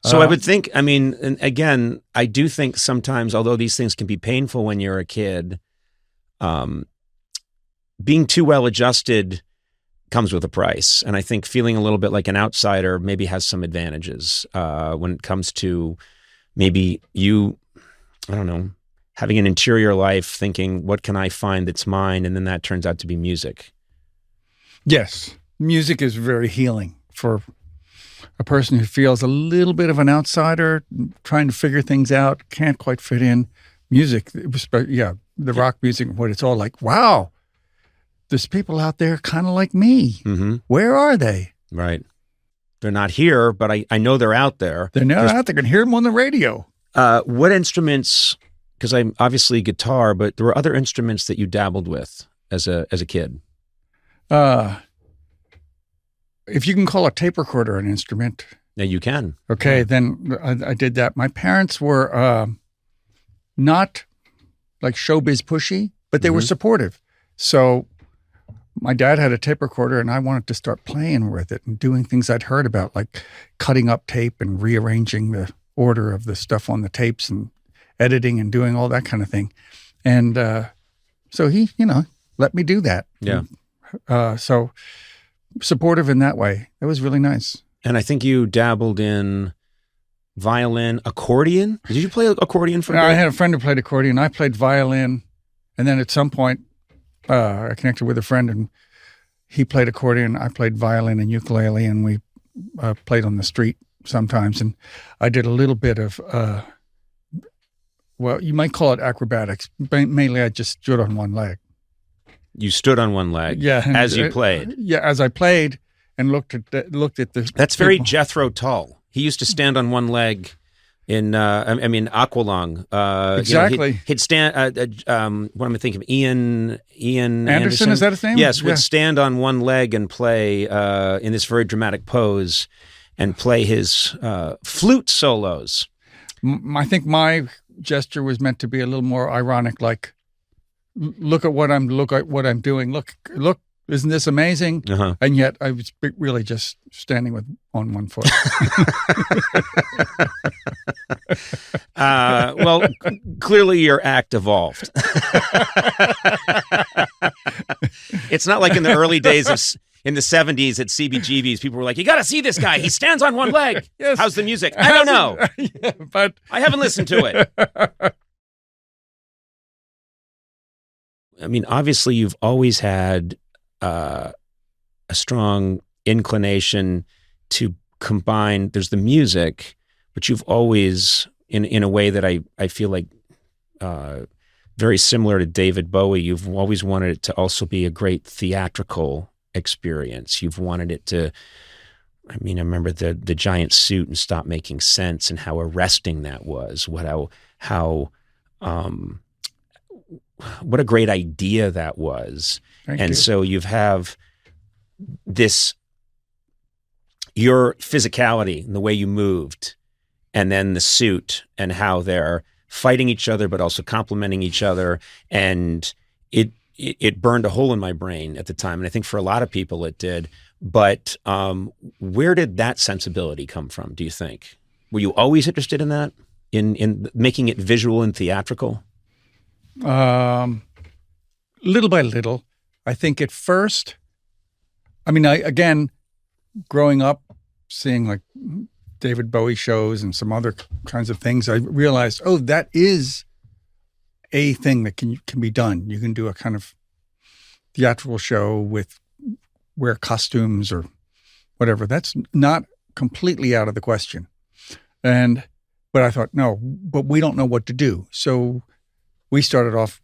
So I would think, and again, I do think sometimes, although these things can be painful when you're a kid, being too well adjusted comes with a price. And I think feeling a little bit like an outsider maybe has some advantages when it comes to maybe you, I don't know, having an interior life, thinking, what can I find that's mine? And then that turns out to be music. Yes. Music is very healing for a person who feels a little bit of an outsider, trying to figure things out, can't quite fit in. Music, the rock music, what it's all like, wow, there's people out there kind of like me. Mm-hmm. Where are they? Right. They're not here, but I know they're out there. They're not out there. I can hear them on the radio. What instruments, because I'm obviously guitar, but there were other instruments that you dabbled with as a kid? If you can call a tape recorder an instrument. Yeah, you can. Okay, then I did that. My parents were not like showbiz pushy, but they were supportive. So my dad had a tape recorder and I wanted to start playing with it and doing things I'd heard about, like cutting up tape and rearranging the order of the stuff on the tapes and editing and doing all that kind of thing. And so he, let me do that. Yeah. So supportive in that way. It was really nice. And I think you dabbled in violin, accordion. Did you play accordion for a bit? I had a friend who played accordion. I played violin. And then at some point, I connected with a friend and he played accordion. I played violin and ukulele, and we played on the street sometimes. And I did a little bit of, you might call it acrobatics. Mainly I just stood on one leg. You stood on one leg as you played. Yeah, as I played and looked at the. That's very Jethro Tull. He used to stand on one leg in Aqualung. Exactly. He'd stand. What am I thinking of? Ian Anderson. Is that his name? Yes, would stand on one leg and play in this very dramatic pose, and play his flute solos. I think my gesture was meant to be a little more ironic, like. Look at what I'm doing. Look isn't this amazing? And yet I was really just standing on one foot. Well, clearly your act evolved. It's not like in the early days in the 70s at CBGB's, people were like, you got to see this guy. He stands on one leg. Yes. How's the music? I don't know. Yeah, but I haven't listened to it. I mean, obviously, you've always had a strong inclination to combine. There's the music, but you've always, in a way that I feel like very similar to David Bowie, you've always wanted it to also be a great theatrical experience. You've wanted it to. I mean, I remember the giant suit and Stop Making Sense and how arresting that was. What a great idea that was. Thank you. So you have your physicality and the way you moved, and then the suit and how they're fighting each other, but also complementing each other. And it burned a hole in my brain at the time. And I think for a lot of people it did. But where did that sensibility come from, do you think? Were you always interested in that? In making it visual and theatrical? Little by little. I think at first, I mean, again, growing up, seeing like David Bowie shows and some other kinds of things, I realized, oh, that is a thing that can be done. You can do a kind of theatrical show with wear costumes or whatever. That's not completely out of the question. But I thought, no, but we don't know what to do. So we started off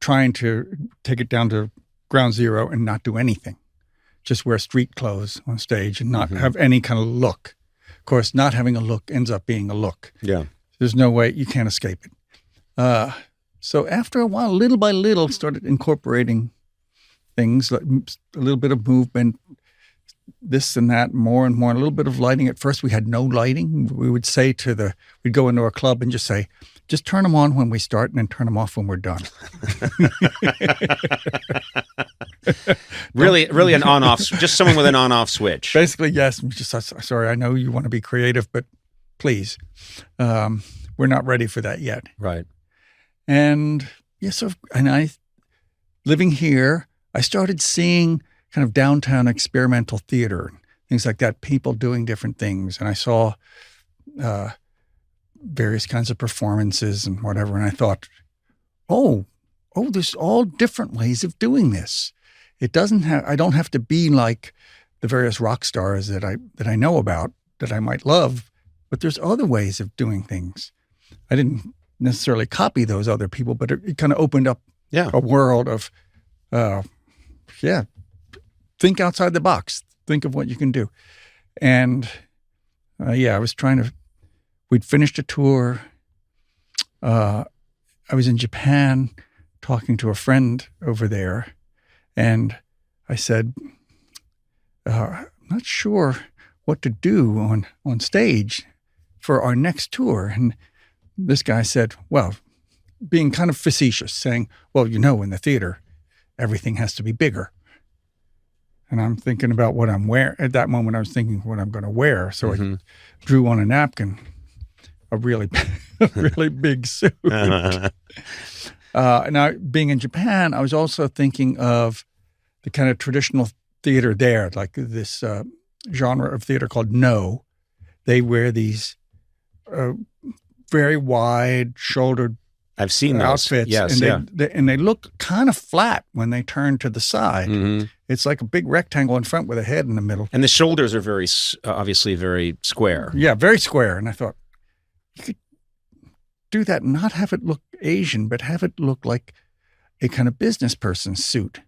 trying to take it down to ground zero and not do anything. Just wear street clothes on stage and not have any kind of look. Of course, not having a look ends up being a look. Yeah. There's no way, you can't escape it. So after a while, little by little, started incorporating things, like a little bit of movement, this and that, more and more, a little bit of lighting. At first, we had no lighting. We would say we'd go into a club and just say, just turn them on when we start and then turn them off when we're done. Really an on-off, just someone with an on-off switch. Basically, yes. Just, sorry, I know you want to be creative, but please, we're not ready for that yet. Right. And yes, living here, I started seeing kind of downtown experimental theater, things like that, people doing different things. And I saw various kinds of performances and whatever. And I thought, oh, there's all different ways of doing this. I don't have to be like the various rock stars that I know about, that I might love, but there's other ways of doing things. I didn't necessarily copy those other people, but it kind of opened up a world of, think outside the box. Think of what you can do. And I was we'd finished a tour. I was in Japan talking to a friend over there. And I said, I'm not sure what to do on stage for our next tour. And this guy said, well, being kind of facetious, saying, well, in the theater, everything has to be bigger. And I'm thinking about what I'm wearing. At that moment, I was thinking what I'm going to wear. So I drew on a napkin a really, really big suit. Now, being in Japan, I was also thinking of the kind of traditional theater there, like this genre of theater called No. They wear these very wide-shouldered I've seen those outfits. Yes, and they look kind of flat when they turn to the side. Mm-hmm. It's like a big rectangle in front with a head in the middle. And the shoulders are obviously very square. Yeah, very square. And I thought, you could do that and not have it look Asian, but have it look like a kind of business person's suit.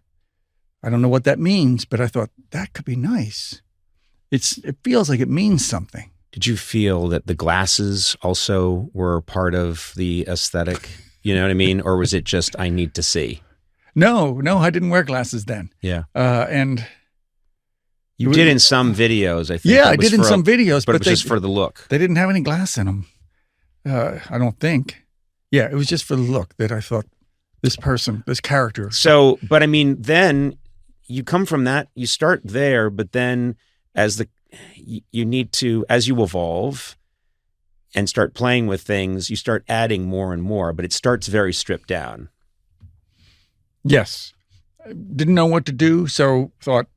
I don't know what that means, but I thought that could be nice. It feels like it means something. Did you feel that the glasses also were part of the aesthetic? You know what I mean? Or was it just, I need to see? No, I didn't wear glasses then. Yeah. And you did in some videos, I think. Yeah, I did in some videos. But it was just for the look. They didn't have any glass in them. I don't think. Yeah, it was just for the look that I thought this person, this character. So, but I mean, then you come from that, you start there, but then as you need to, as you evolve and start playing with things, you start adding more and more, but it starts very stripped down. Yes. Didn't know what to do, so thought,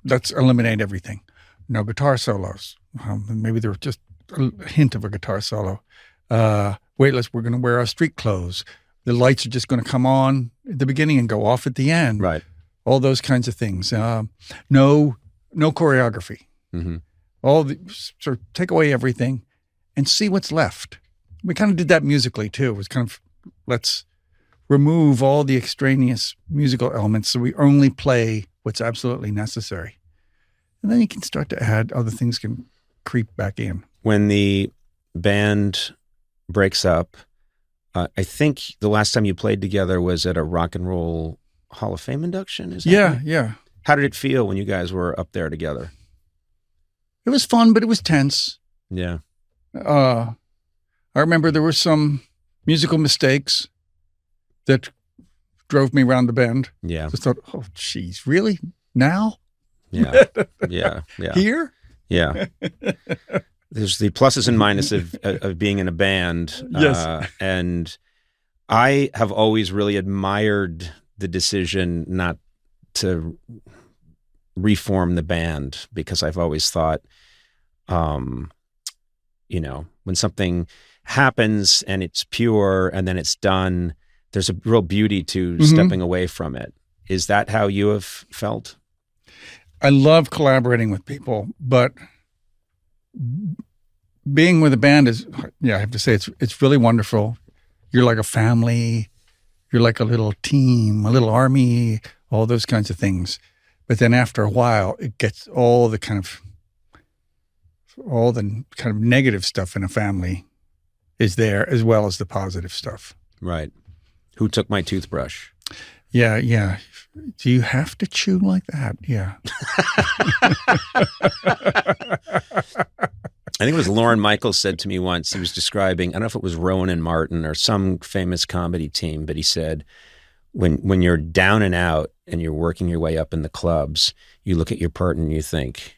let's eliminate everything. No guitar solos. Maybe there was just a hint of a guitar solo. We're going to wear our street clothes. The lights are just going to come on at the beginning and go off at the end. Right. All those kinds of things. No choreography. Mm-hmm. Sort of take away everything and see what's left. We kind of did that musically too. It was kind of, let's remove all the extraneous musical elements so we only play what's absolutely necessary. And then you can start to add, other things can creep back in. When the band breaks up, I think the last time you played together was at a Rock and Roll Hall of Fame induction, is that right? Yeah. How did it feel when you guys were up there together? It was fun, but it was tense. Yeah. I remember there were some musical mistakes that drove me around the bend. Yeah. Just thought, oh, geez, really? Now? Yeah. Yeah. Here? Yeah. There's the pluses and minuses of being in a band. Yes. And I have always really admired the decision not to reform the band, because I've always thought, when something happens and it's pure and then it's done, there's a real beauty to stepping away from it. Is that how you have felt? I love collaborating with people, but being with a band is, I have to say, it's really wonderful. You're like a family. You're like a little team, a little army, all those kinds of things. But then after a while, it gets all the kind of negative stuff in a family is there, as well as the positive stuff. Right. Who took my toothbrush? Yeah. Do you have to chew like that? Yeah. I think it was Lorne Michaels said to me once, he was describing, I don't know if it was Rowan and Martin or some famous comedy team, but he said, when you're down and out and you're working your way up in the clubs, you look at your partner and you think,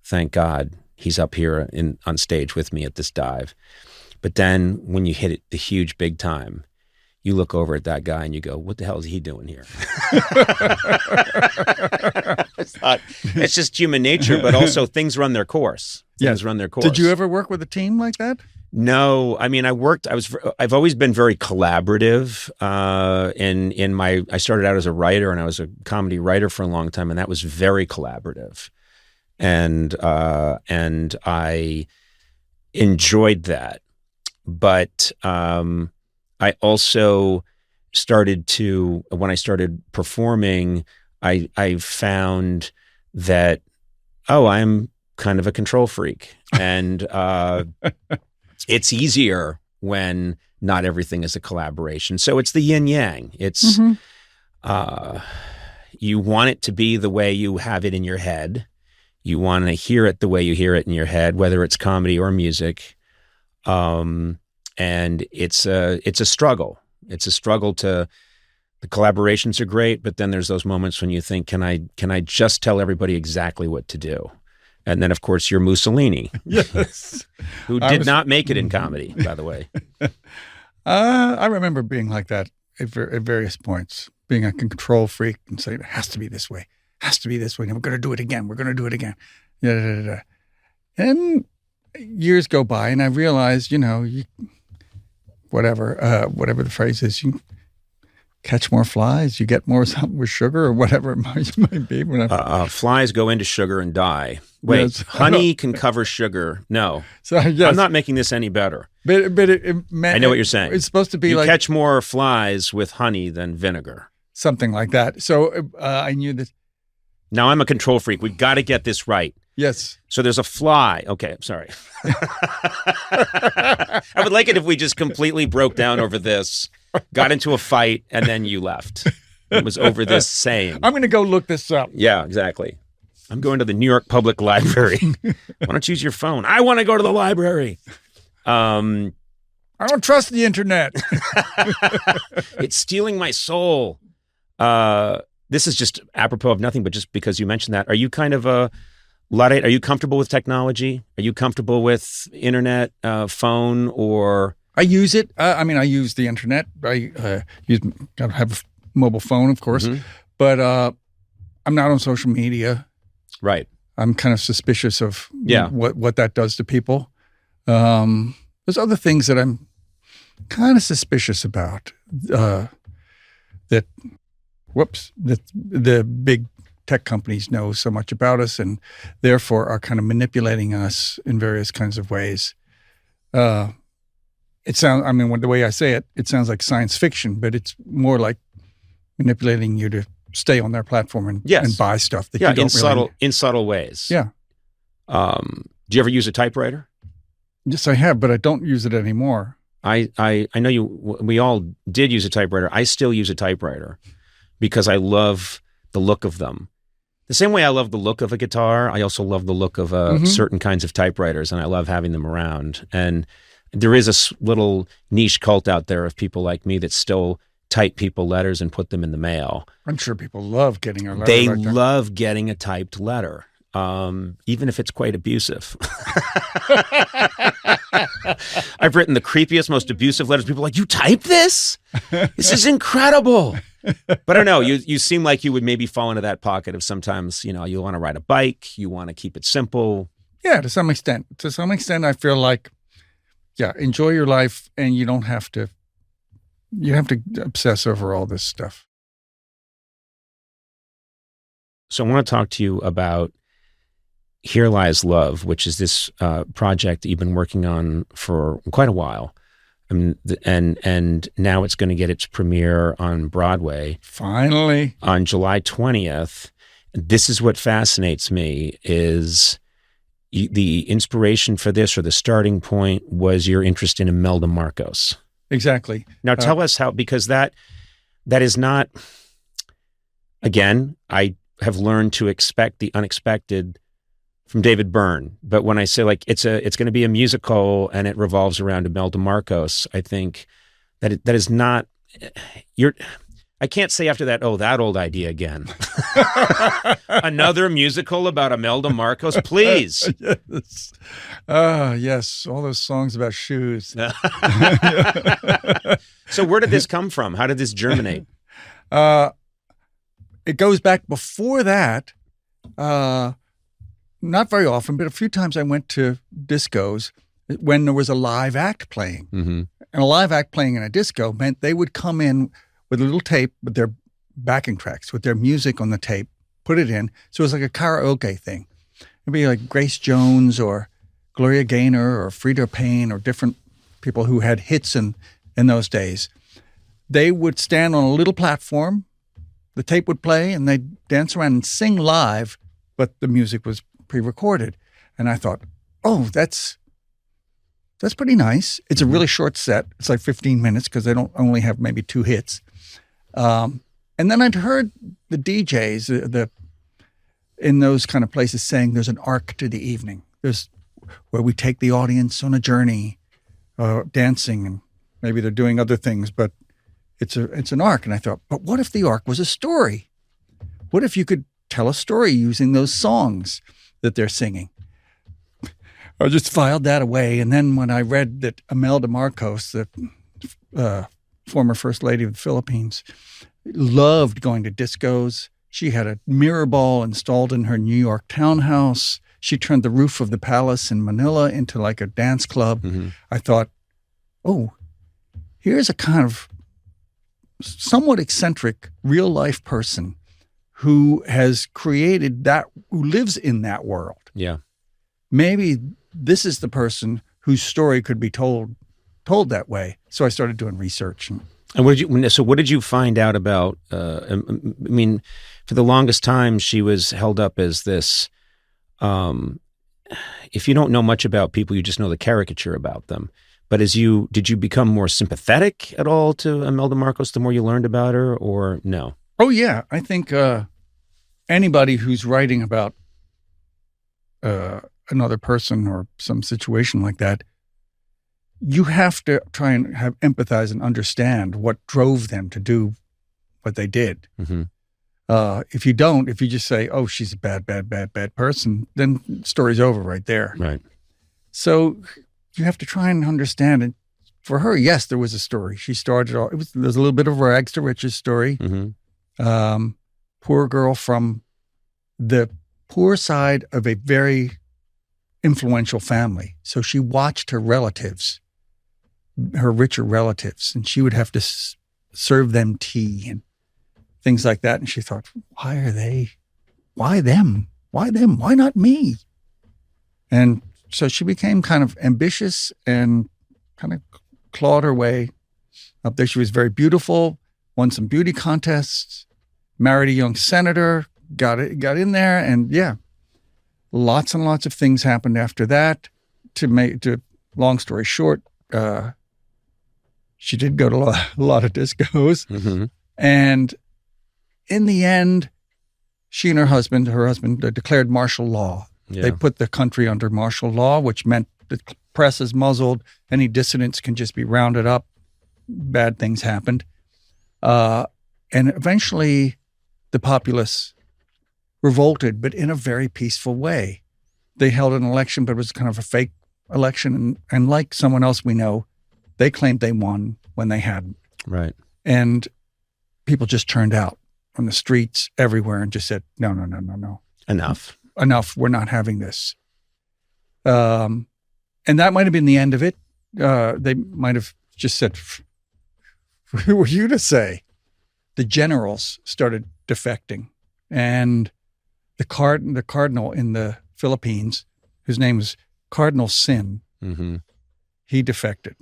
thank God he's up here on stage with me at this dive. But then when you hit it the huge big time, you look over at that guy and you go, what the hell is he doing here? It's just human nature, but also things run their course. Things run their course. Did you ever work with a team like that? No, I mean, I've always been very collaborative. I started out as a writer, and I was a comedy writer for a long time, and that was very collaborative. And I enjoyed that. But I also started to, when I started performing, I found that, I'm kind of a control freak. And it's easier when not everything is a collaboration. So it's the yin yang. It's, you want it to be the way you have it in your head. You want to hear it the way you hear it in your head, whether it's comedy or music. And it's a struggle. It's a struggle the collaborations are great, but then there's those moments when you think, can I just tell everybody exactly what to do? And then, of course, you're Mussolini, yes, who did not make it in comedy, by the way. I remember being like that at various points, being a control freak and saying, it has to be this way, and we're going to do it again. Yeah. And years go by, and I realized, whatever the phrase is, you catch more flies, you get more something with sugar, or whatever it might be. Flies go into sugar and die. Wait, yes. Honey can cover sugar. No. So, yes. I'm not making this any better. But it meant, I know what you're saying. It's supposed to be you catch more flies with honey than vinegar. Something like that. So I knew that. Now I'm a control freak. We've got to get this right. Yes. So there's a fly. Okay, I'm sorry. I would like it if we just completely broke down over this, got into a fight, and then you left. It was over this saying. I'm going to go look this up. Yeah, exactly. I'm going to the New York Public Library. Why don't you use your phone? I want to go to the library. I don't trust the internet. It's stealing my soul. this is just apropos of nothing, but just because you mentioned that, are you kind of a Luddite? Are you comfortable with technology? Are you comfortable with internet, phone, or? I use it. I use the internet. I have a mobile phone, of course, but I'm not on social media. Right. I'm kind of suspicious of what that does to people. There's other things that I'm kind of suspicious about. That the big tech companies know so much about us and therefore are kind of manipulating us in various kinds of ways. It sounds, the way I say it, it sounds like science fiction, but it's more like manipulating you to stay on their platform and buy stuff that you don't in subtle ways. Yeah. Do you ever use a typewriter? Yes, I have, but I don't use it anymore. I know we all did use a typewriter. I still use a typewriter because I love the look of them. The same way I love the look of a guitar, I also love the look of certain kinds of typewriters, and I love having them around. And there is a little niche cult out there of people like me that still type people letters and put them in the mail. I'm sure people love getting a letter. They love getting a typed letter, even if it's quite abusive. I've written the creepiest, most abusive letters. People are like, you type this? This is incredible. But I don't know. You seem like you would maybe fall into that pocket of sometimes, you want to ride a bike. You want to keep it simple. Yeah, to some extent. To some extent, I feel like, enjoy your life, and you don't have to. You have to obsess over all this stuff. So I want to talk to you about Here Lies Love, which is this project that you've been working on for quite a while. And now it's going to get its premiere on Broadway. Finally. On July 20th. This is what fascinates me is the inspiration for this, or the starting point, was your interest in Imelda Marcos. Exactly. Now tell us how, because that is not, again, I have learned to expect the unexpected from David Byrne. But when I say it's going to be a musical and it revolves around Imelda Marcos, I think that is not, I can't say after that, that old idea again. Another musical about Imelda Marcos, please. Yes. Yes, all those songs about shoes. So where did this come from? How did this germinate? It goes back before that. Not very often, but a few times I went to discos when there was a live act playing. Mm-hmm. And a live act playing in a disco meant they would come in with a little tape with their backing tracks, with their music on the tape, put it in. So it was like a karaoke thing. It'd be like Grace Jones or Gloria Gaynor or Frida Payne or different people who had hits in those days. They would stand on a little platform, the tape would play, and they'd dance around and sing live, but the music was pre-recorded. And I thought, that's pretty nice. It's a really short set. It's like 15 minutes because they don't only have maybe 2 hits. And then I'd heard the DJs in those kind of places saying there's an arc to the evening. There's where we take the audience on a journey, dancing, and maybe they're doing other things, but it's an arc. And I thought, but what if the arc was a story? What if you could tell a story using those songs that they're singing? I just filed that away. And then when I read that Imelda Marcos, the former First Lady of the Philippines, loved going to discos. She had a mirror ball installed in her New York townhouse. She turned the roof of the palace in Manila into like a dance club. Mm-hmm. I thought, here's a kind of somewhat eccentric real life person who has created that, who lives in that world. Yeah. Maybe this is the person whose story could be told that way. So I started doing research. And what did you find out about, for the longest time, she was held up as this, if you don't know much about people, you just know the caricature about them. But did you become more sympathetic at all to Imelda Marcos the more you learned about her, or no? Oh, yeah. I think anybody who's writing about another person or some situation like that, you have to try and empathize and understand what drove them to do what they did. Mm-hmm. If you don't, if you just say, "Oh, she's a bad person," then the story's over right there. Right. So you have to try and understand it. For her, yes, there was a story. She started off. There's a little bit of rags to riches story. Mm-hmm. Poor girl from the poor side of a very influential family. So she watched her relatives, her richer relatives, and she would have to serve them tea and things like that. And she thought, why them? Why not me? And so she became kind of ambitious and kind of clawed her way up there. She was very beautiful, won some beauty contests, married a young senator, got in there, and yeah, lots and lots of things happened after that. To long story short, she did go to a lot of discos, Mm-hmm. and in the end, she and her husband declared martial law. Yeah. They put the country under martial law, which meant the press is muzzled. Any dissidents can just be rounded up. Bad things happened. And eventually the populace revolted, but in a very peaceful way. They held an election, but it was kind of a fake election. And like someone else we know, they claimed they won when they hadn't. Right. And people just turned out on the streets everywhere and just said, no. Enough. We're not having this. And that might have been the end of it. They might have just said, who were you to say? The generals started defecting. And the cardinal in the Philippines, whose name was Cardinal Sin, Mm-hmm. he defected.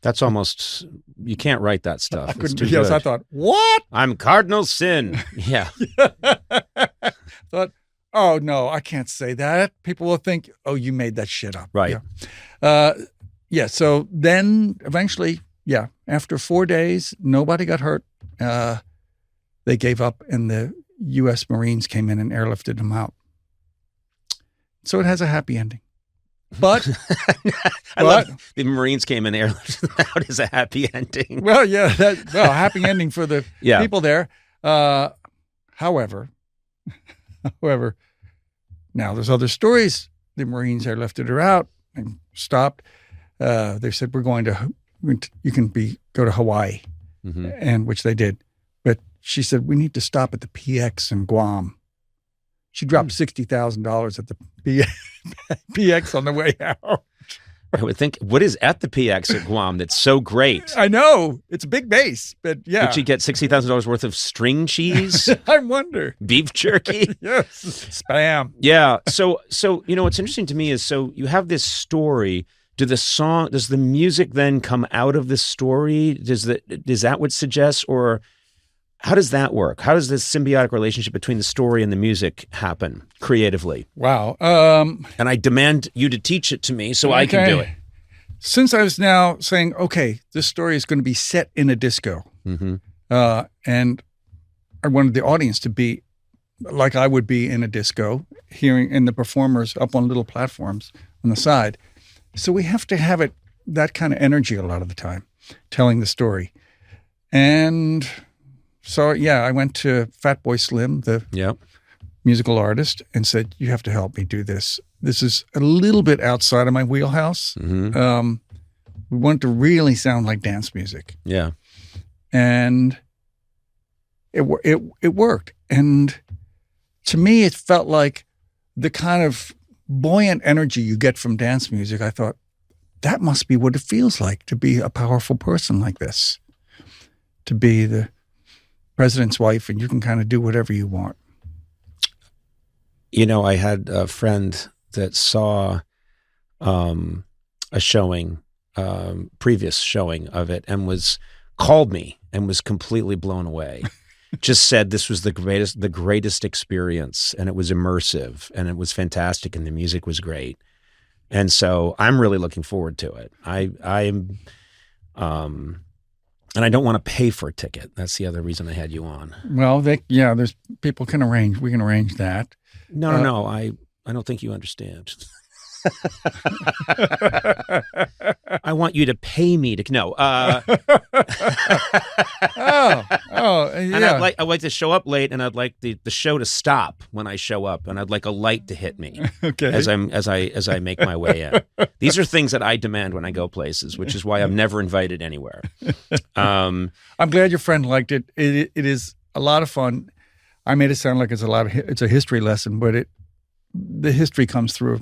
That's almost, you can't write that stuff. It's too Yes, good. I thought, what? I'm Cardinal Sin. Yeah. Thought, oh, no, I can't say that. People will think, oh, you made that shit up. Right. Yeah. So then eventually, after 4 days, nobody got hurt. They gave up and the U.S. Marines came in and airlifted them out. So it has a happy ending. But I love the Marines came in airlifted them out as a happy ending. well, yeah, happy ending for the Yeah. people there. However, now there's other stories. The Marines airlifted her out and stopped. They said, you can go to Hawaii, Mm-hmm. and which they did. But she said, we need to stop at the PX in Guam. She dropped $60,000 at the PX on the way out. I would think, what is at the PX at Guam that's so great? I know. It's a big base, but yeah. Did she get $60,000 worth of string cheese? I wonder. Beef jerky? Yes. Spam. Yeah. So what's interesting to me is, so you have this story. Does the music then come out of the story? Is that what suggests, or how does that work? How does this symbiotic relationship between the story and the music happen creatively? Wow. And I demand you to teach it to me so I can do it. Since I was now saying, okay, this story is going to be set in a disco, Mm-hmm. and I wanted the audience to be like I would be in a disco, hearing and the performers up on little platforms on the side. So we have to have that kind of energy a lot of the time, telling the story. And so, I went to Fatboy Slim, the musical artist, and said, you have to help me do this. This is a little bit outside of my wheelhouse. Mm-hmm. We want it to really sound like dance music. Yeah. And it worked. And to me, it felt like the kind of buoyant energy you get from dance music. I thought, that must be what it feels like to be a powerful person like this, to be the president's wife, and you can kind of do whatever you want. I had a friend that saw a showing, previous showing of it, and called me and was completely blown away. Just said this was the greatest experience, and it was immersive, and it was fantastic, and the music was great. And so I'm really looking forward to it. I'm and I don't want to pay for a ticket. That's the other reason I had you on. Well, there's people can arrange. We can arrange that. No. I don't think you understand. I want you to pay me to no. And I'd like to show up late, and I'd like the show to stop when I show up, and I'd like a light to hit me as I make my way in. These are things that I demand when I go places, which is why I'm never invited anywhere. I'm glad your friend liked it. It is a lot of fun. I made it sound like it's a history lesson, but the history comes through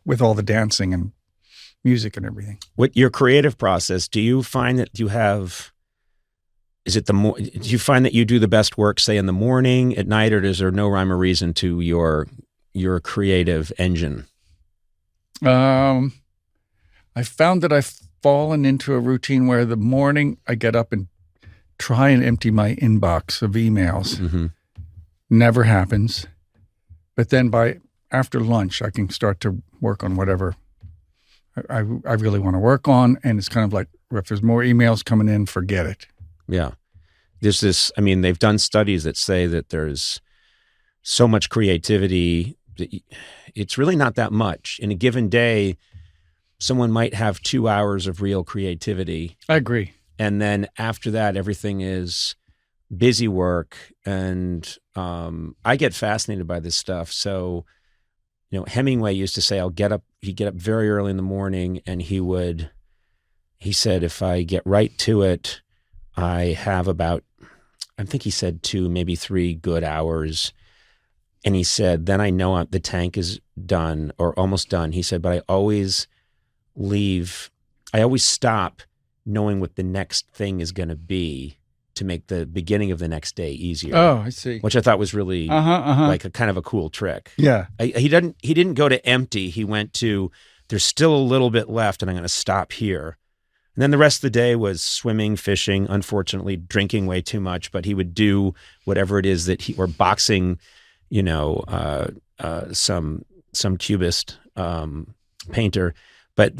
with all the dancing and music and everything. What your creative process? Do you find that you have? Is it do you find that you do the best work, say, in the morning, at night, or is there no rhyme or reason to your creative engine? I found that I've fallen into a routine where the morning I get up and try and empty my inbox of emails. Mm-hmm. Never happens. But then after lunch, I can start to work on whatever I really want to work on. And it's kind of like, if there's more emails coming in, forget it. Yeah. There's this, I mean, they've done studies that say that there's so much creativity. It's really not that much. In a given day, someone might have 2 hours of real creativity. I agree. And then after that, everything is busy work. And I get fascinated by this stuff. So, Hemingway used to say, he'd get up very early in the morning, and he said, if I get right to it, I have about, I think he said 2, maybe 3 good hours. And he said, then I know the tank is done or almost done. He said, but I always stop knowing what the next thing is going to be to make the beginning of the next day easier. Oh, I see. Which I thought was really like a kind of a cool trick. Yeah. He didn't go to empty. He went to, there's still a little bit left, and I'm going to stop here. And then the rest of the day was swimming, fishing, unfortunately drinking way too much, but he would do whatever it is or boxing, some cubist painter. But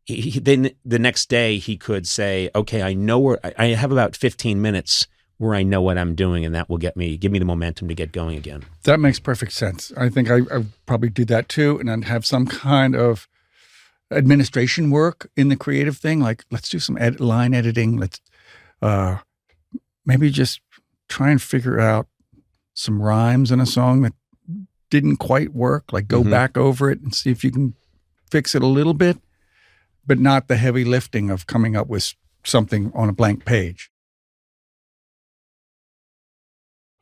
then the next day he could say, okay, I know I have about 15 minutes where I know what I'm doing, and that will give me the momentum to get going again. That makes perfect sense. I think I probably do that too. And I'd have some kind of administration work in the creative thing, like let's do some line editing. Let's maybe just try and figure out some rhymes in a song that didn't quite work, like go back over it and see if you can fix it a little bit, but not the heavy lifting of coming up with something on a blank page.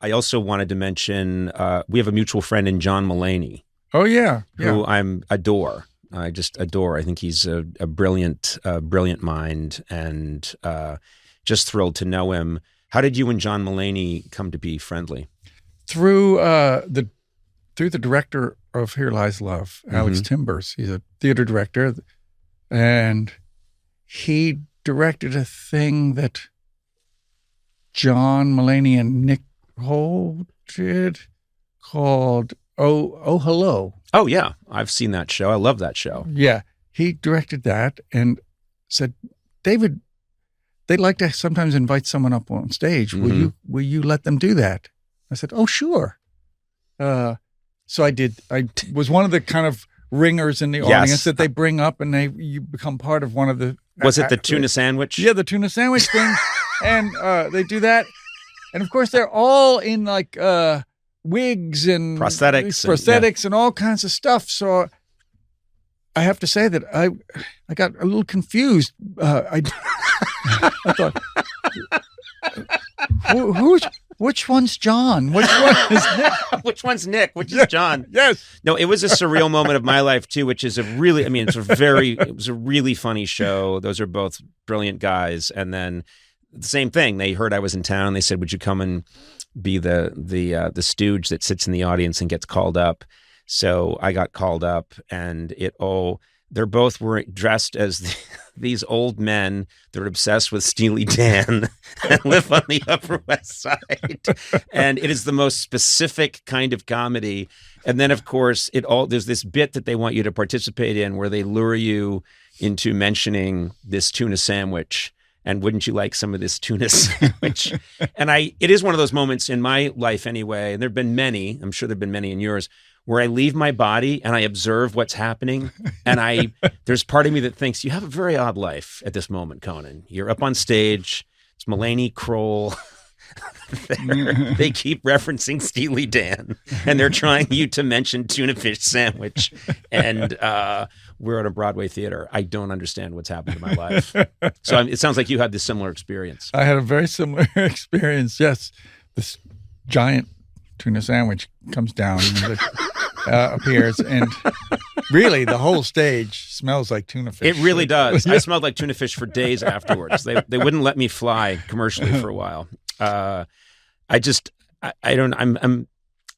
I also wanted to mention we have a mutual friend in John Mulaney. Oh, yeah. Who I just adore. I think he's a brilliant mind, and just thrilled to know him. How did you and John Mulaney come to be friendly? Through the director of Here Lies Love, Alex Timbers. He's a theater director, and he directed a thing that John Mulaney and Nick Holt did called Oh Hello. Oh, yeah. I've seen that show. I love that show. Yeah. He directed that and said, David, they'd like to sometimes invite someone up on stage. Will you let them do that? I said, oh, sure. So I did. I was one of the kind of ringers in the audience that they bring up, and you become part of one of the... Was it the tuna sandwich? Yeah, the tuna sandwich thing. And they do that. And of course, they're all in like... wigs and prosthetics and all kinds of stuff. So I have to say that I got a little confused. I thought, which one's John? Which one is Nick? Which one's Nick? Which is John? Yes. No, it was a surreal moment of my life too, which is it was a really funny show. Those are both brilliant guys. And then the same thing. They heard I was in town. They said, would you come and be the stooge that sits in the audience and gets called up? So I got called up, and they're both dressed as these old men that are obsessed with Steely Dan and live on the Upper West Side. And it is the most specific kind of comedy. And then, of course, there's this bit that they want you to participate in where they lure you into mentioning this tuna sandwich. And wouldn't you like some of this tuna sandwich? And it is one of those moments in my life anyway, and there've been many, I'm sure there've been many in yours, where I leave my body and I observe what's happening. And there's part of me that thinks, you have a very odd life at this moment, Conan. You're up on stage. It's Mulaney, Kroll. They keep referencing Steely Dan, and they're trying you to mention tuna fish sandwich, and we're at a Broadway theater. I don't understand what's happened to my life. So it sounds like you had this similar experience. I had a very similar experience. Yes, this giant tuna sandwich comes down and appears, and really the whole stage smells like tuna fish. It really does. I smelled like tuna fish for days afterwards. They wouldn't let me fly commercially for a while. I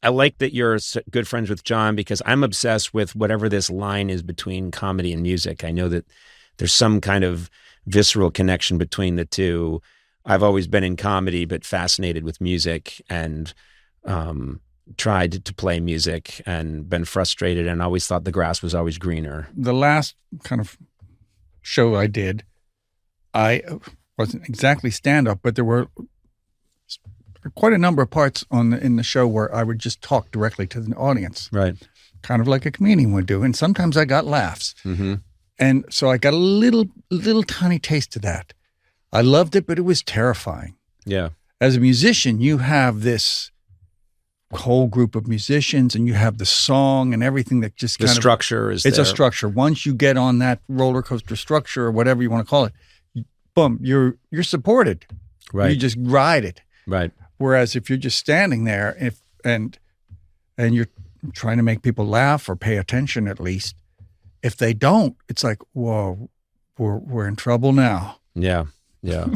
like that you're good friends with John, because I'm obsessed with whatever this line is between comedy and music. I know that there's some kind of visceral connection between the two. I've always been in comedy, but fascinated with music, and tried to play music and been frustrated, and always thought the grass was always greener. The last kind of show I did, I wasn't exactly stand-up, but there were quite a number of parts in the show where I would just talk directly to the audience. Right. Kind of like a comedian would do. And sometimes I got laughs. Mm-hmm. And so I got a little tiny taste of that. I loved it, but it was terrifying. Yeah. As a musician, you have this whole group of musicians, and you have the song and everything that just the structure is it's there. A structure. Once you get on that roller coaster structure, or whatever you want to call it, boom, you're supported. Right. You just ride it. Right. Whereas if you're just standing there and you're trying to make people laugh or pay attention, at least, if they don't, it's like, whoa, we're in trouble now. Yeah. Yeah.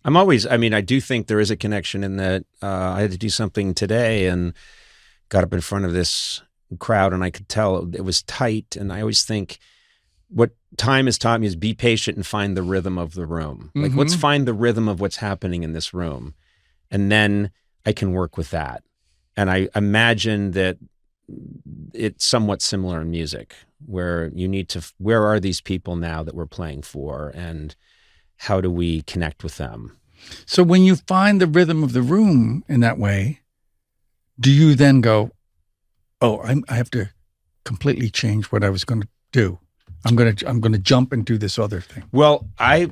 I do think there is a connection in that. I had to do something today and got up in front of this crowd, and I could tell it was tight. And I always think what time has taught me is be patient and find the rhythm of the room. Like, let's find the rhythm of what's happening in this room. And then I can work with that. And I imagine that it's somewhat similar in music, where you need to, where are these people now that we're playing for, and how do we connect with them? So when you find the rhythm of the room in that way, do you then go, oh, I have to completely change what I was going to do? I'm going to jump and do this other thing. Well, I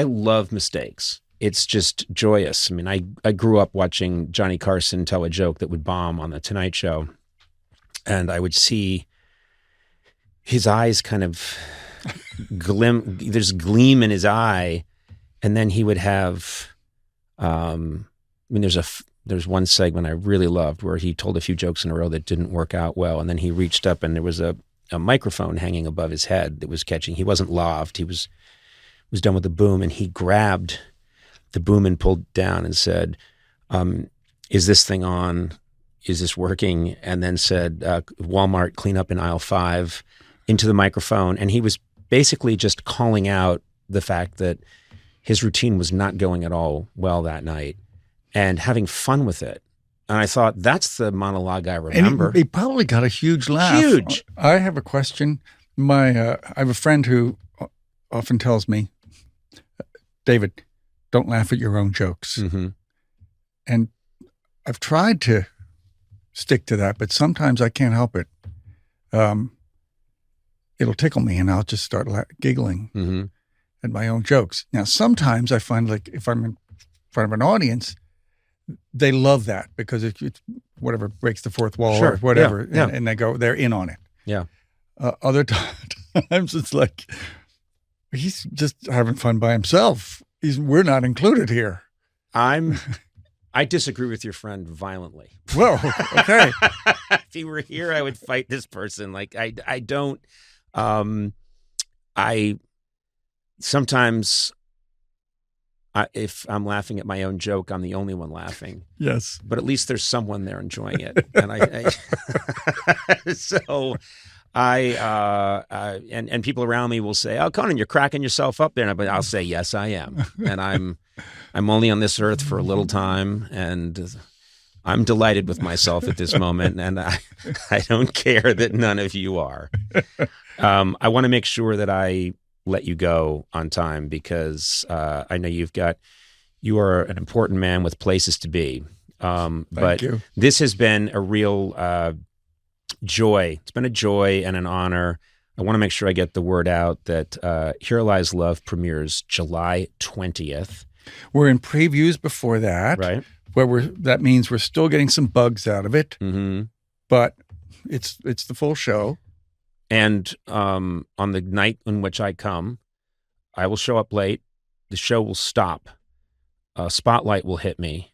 love mistakes. It's just joyous. I mean, I grew up watching Johnny Carson tell a joke that would bomb on The Tonight Show, and I would see his eyes kind of there's gleam in his eye, and then he would have, there's one segment I really loved where he told a few jokes in a row that didn't work out well, and then he reached up and there was a microphone hanging above his head that was catching. He wasn't laved. He was done with the boom, and he grabbed the boom and pulled down and said, is this thing on? Is this working? And then said, Walmart, clean up in aisle 5, into the microphone. And he was basically just calling out the fact that his routine was not going at all well that night, and having fun with it. And I thought, that's the monologue I remember. And he probably got a huge laugh. Huge. I have a question. I have a friend who often tells me, David, don't laugh at your own jokes. Mm-hmm. And I've tried to stick to that, but sometimes I can't help it. It'll tickle me, and I'll just start giggling at my own jokes. Now, sometimes I find, like, if I'm in front of an audience, they love that because it's whatever breaks the fourth wall or whatever, yeah. And they're in on it. Yeah. Other times it's like, he's just having fun by himself. We're not included here. I disagree with your friend violently. Whoa, okay. If he were here, I would fight this person. Like, I don't, sometimes if I'm laughing at my own joke, I'm the only one laughing. Yes. But at least there's someone there enjoying it. And and people around me will say, "Oh, Conan, you're cracking yourself up there." But I'll say, "Yes, I am." And I'm only on this earth for a little time, and I'm delighted with myself at this moment, and I don't care that none of you are. I want to make sure that I let you go on time because I know you are an important man with places to be. But you. This has been a real joy. It's been a joy and an honor. I want to make sure I get the word out that Here Lies Love premieres July 20th. We're in previews before that, Right. That means we're still getting some bugs out of it, but it's the full show. And on the night in which I come, I will show up late. The show will stop. A spotlight will hit me,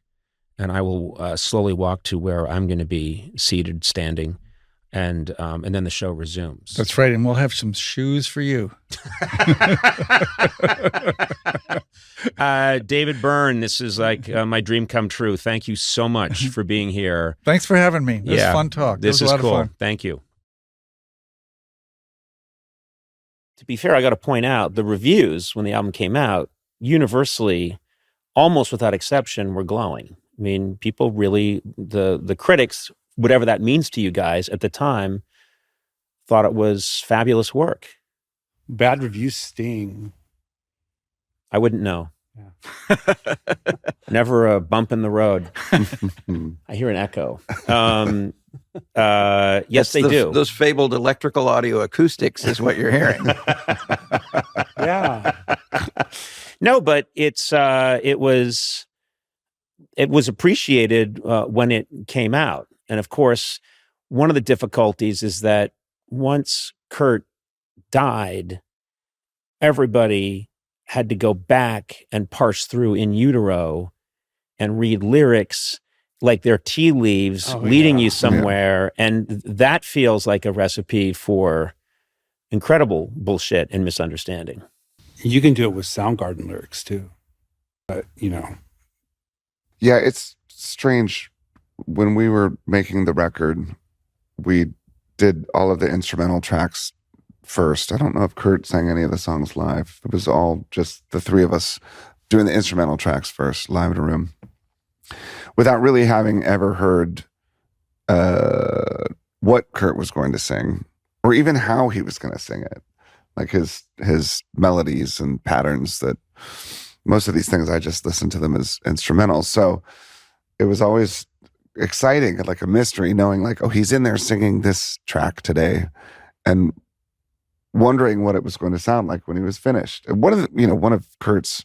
and I will slowly walk to where I'm going to be seated, standing, and then the show resumes. That's right, and we'll have some shoes for you. David Byrne, this is like my dream come true. Thank you so much for being here. Thanks for having me. This was fun talk. This is a lot cool. of fun. Thank you. To be fair, I got to point out the reviews when the album came out, universally, almost without exception, were glowing. I mean, people really, the critics, whatever that means to you guys at the time, thought it was fabulous work. Bad reviews sting. I wouldn't know. Yeah. Never a bump in the road. I hear an echo. Yes, they do. Those fabled electrical audio acoustics is what you're hearing. Yeah. No, but it was appreciated when it came out. And of course, one of the difficulties is that once Kurt died, everybody had to go back and parse through In Utero and read lyrics like they're tea leaves leading you somewhere. Yeah. And that feels like a recipe for incredible bullshit and misunderstanding. You can do it with Soundgarden lyrics too. But, Yeah, it's strange. When we were making the record, we did all of the instrumental tracks first. I don't know if Kurt sang any of the songs live. It was all just the three of us doing the instrumental tracks first, live in a room, without really having ever heard what Kurt was going to sing, or even how he was going to sing it, like his melodies and patterns. That most of these things I just listened to them as instrumentals. So it was always exciting, like a mystery, knowing like, oh, he's in there singing this track today, and wondering what it was going to sound like when he was finished. And one of Kurt's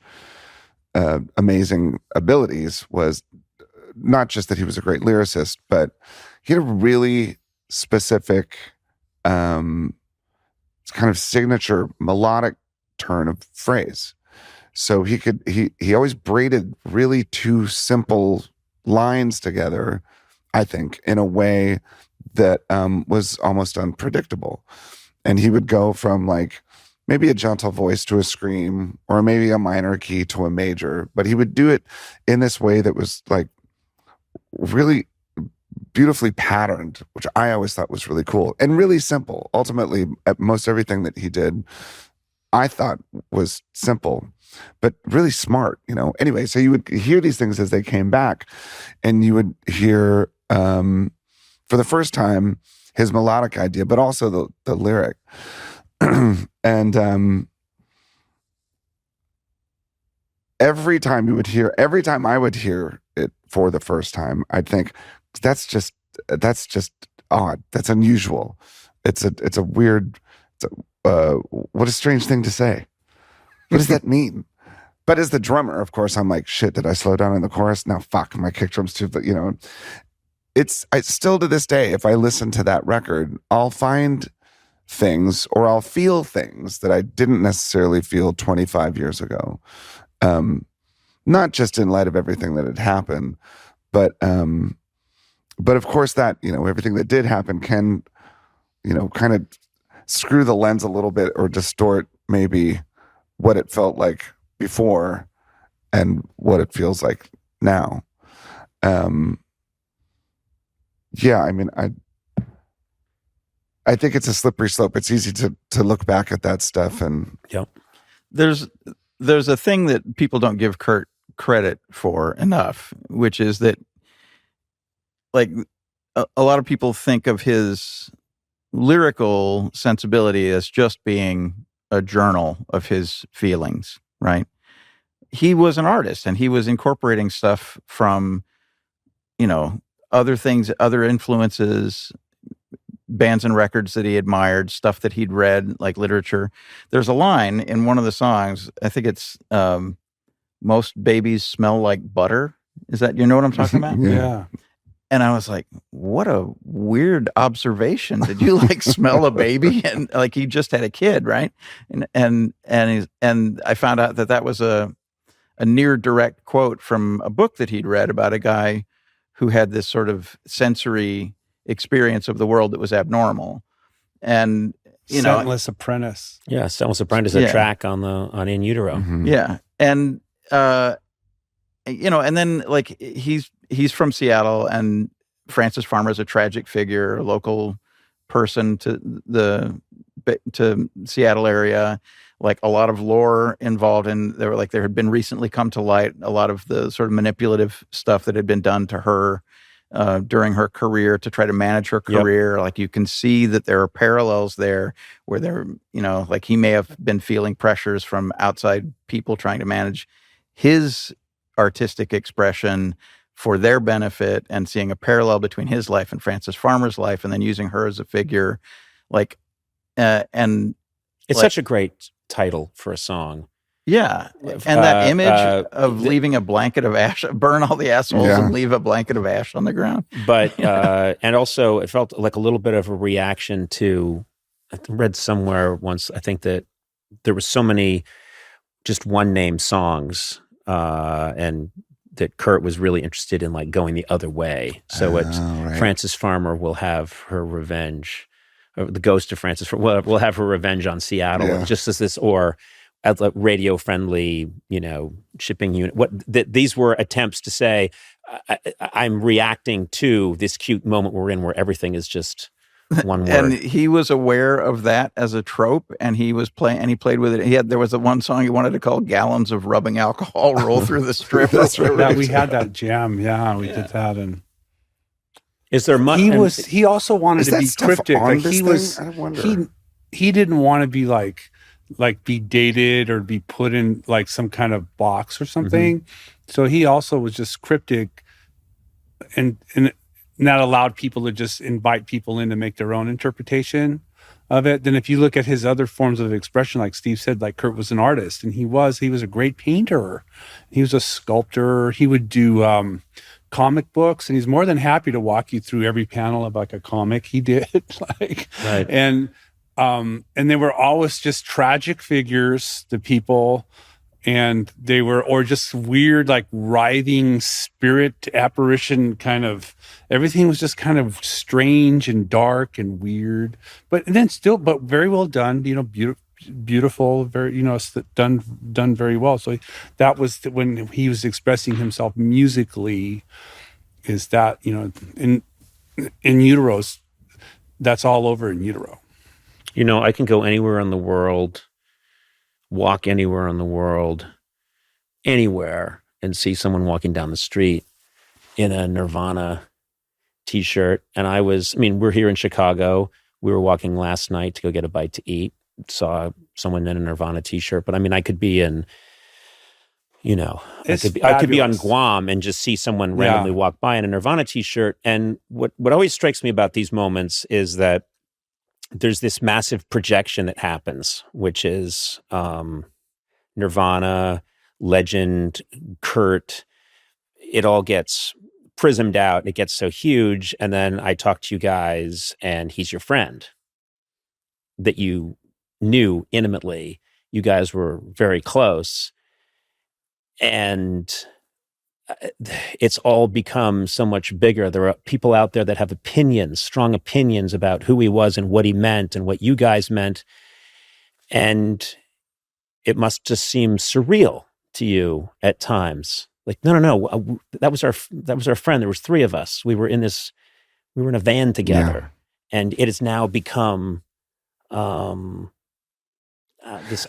amazing abilities was not just that he was a great lyricist, but he had a really specific kind of signature melodic turn of phrase. So he always braided really two simple lines together, I think, in a way that was almost unpredictable. And he would go from like maybe a gentle voice to a scream, or maybe a minor key to a major, but he would do it in this way that was like really beautifully patterned, which I always thought was really cool and really simple. Ultimately, most everything that he did, I thought was simple, but really smart, Anyway, so you would hear these things as they came back, and you would hear, for the first time, his melodic idea, but also the lyric. And every time I would hear it for the first time, I'd think, that's just odd. That's unusual. It's a weird, what a strange thing to say. What does that mean? But as the drummer, of course, I'm like, shit, did I slow down in the chorus? Now, fuck, my kick drum's too, I still to this day, if I listen to that record, I'll find things or I'll feel things that I didn't necessarily feel 25 years ago. Not just in light of everything that had happened, but of course that, everything that did happen can, kind of screw the lens a little bit or distort maybe what it felt like before and what it feels like now. Yeah, I mean, I think it's a slippery slope. It's easy to look back at that stuff and There's a thing that people don't give Kurt credit for enough, which is that like a lot of people think of his lyrical sensibility as just being a journal of his feelings, right? He was an artist and he was incorporating stuff from, other things, other influences, bands and records that he admired, stuff that he'd read, like literature. There's a line in one of the songs, I think it's most babies smell like butter. Is that, you know what I'm talking about? Yeah. And I was like, what a weird observation. Did you like smell a baby? And like, he just had a kid, right? And I found out that was a near direct quote from a book that he'd read about a guy who had this sort of sensory experience of the world that was abnormal. And, Scentless Apprentice. Yeah, Scentless Apprentice, a track on In Utero. Mm-hmm. Yeah. And, and then like he's from Seattle, and Francis Farmer is a tragic figure, a local person to the Seattle area. Like a lot of lore involved in there had been recently come to light a lot of the sort of manipulative stuff that had been done to her during her career to try to manage her career. Yep. Like you can see that there are parallels there where there, like he may have been feeling pressures from outside people trying to manage his artistic expression for their benefit, and seeing a parallel between his life and Francis Farmer's life, and then using her as a figure, like, and it's such a great title for a song. Yeah, and that image of leaving a blanket of ash, burn all the assholes and leave a blanket of ash on the ground. But and also, it felt like a little bit of a reaction to. I read somewhere once, I think, that there were so many just one name songs, and that Kurt was really interested in like going the other way. So Frances Farmer will have her revenge, or the ghost of Frances will have her revenge on Seattle, just as this, or as a radio friendly, shipping unit. These were attempts to say, I'm reacting to this cute moment we're in where everything is just one word. And he was aware of that as a trope, and he was playing, and he played with it. There was one song he wanted to call "Gallons of Rubbing Alcohol Roll Through the Strip." That's right. Yeah, we had that jam. Yeah, we did that. And is there much? He also wanted to be cryptic. Like he didn't want to be like be dated or be put in like some kind of box or something. Mm-hmm. So he also was just cryptic, and that allowed people to just invite people in to make their own interpretation of it. Then if you look at his other forms of expression, like Steve said, like Kurt was an artist, and he was a great painter. He was a sculptor. He would do comic books, and he's more than happy to walk you through every panel of like a comic he did. Right. And they were always just tragic figures, the people. And they were, or just weird, like writhing spirit apparition kind of, everything was just kind of strange and dark and weird, but very well done, beautiful, very, done very well. So that was when he was expressing himself musically, is that, in Utero's, that's all over In Utero. I can go anywhere in the world, walk anywhere in the world, anywhere, and see someone walking down the street in a Nirvana t-shirt. And we're here in Chicago. We were walking last night to go get a bite to eat. Saw someone in a Nirvana t-shirt. But I could be in, I could be on Guam and just see someone randomly walk by in a Nirvana t-shirt. And what always strikes me about these moments is that there's this massive projection that happens, which is Nirvana, Legend, Kurt. It all gets prismed out, and it gets so huge. And then I talk to you guys, and he's your friend that you knew intimately. You guys were very close. And it's all become so much bigger. There are people out there that have opinions, strong opinions about who he was and what he meant and what you guys meant. And it must just seem surreal to you at times. Like, no, that was our friend. There was three of us. We were in a van together, and it has now become this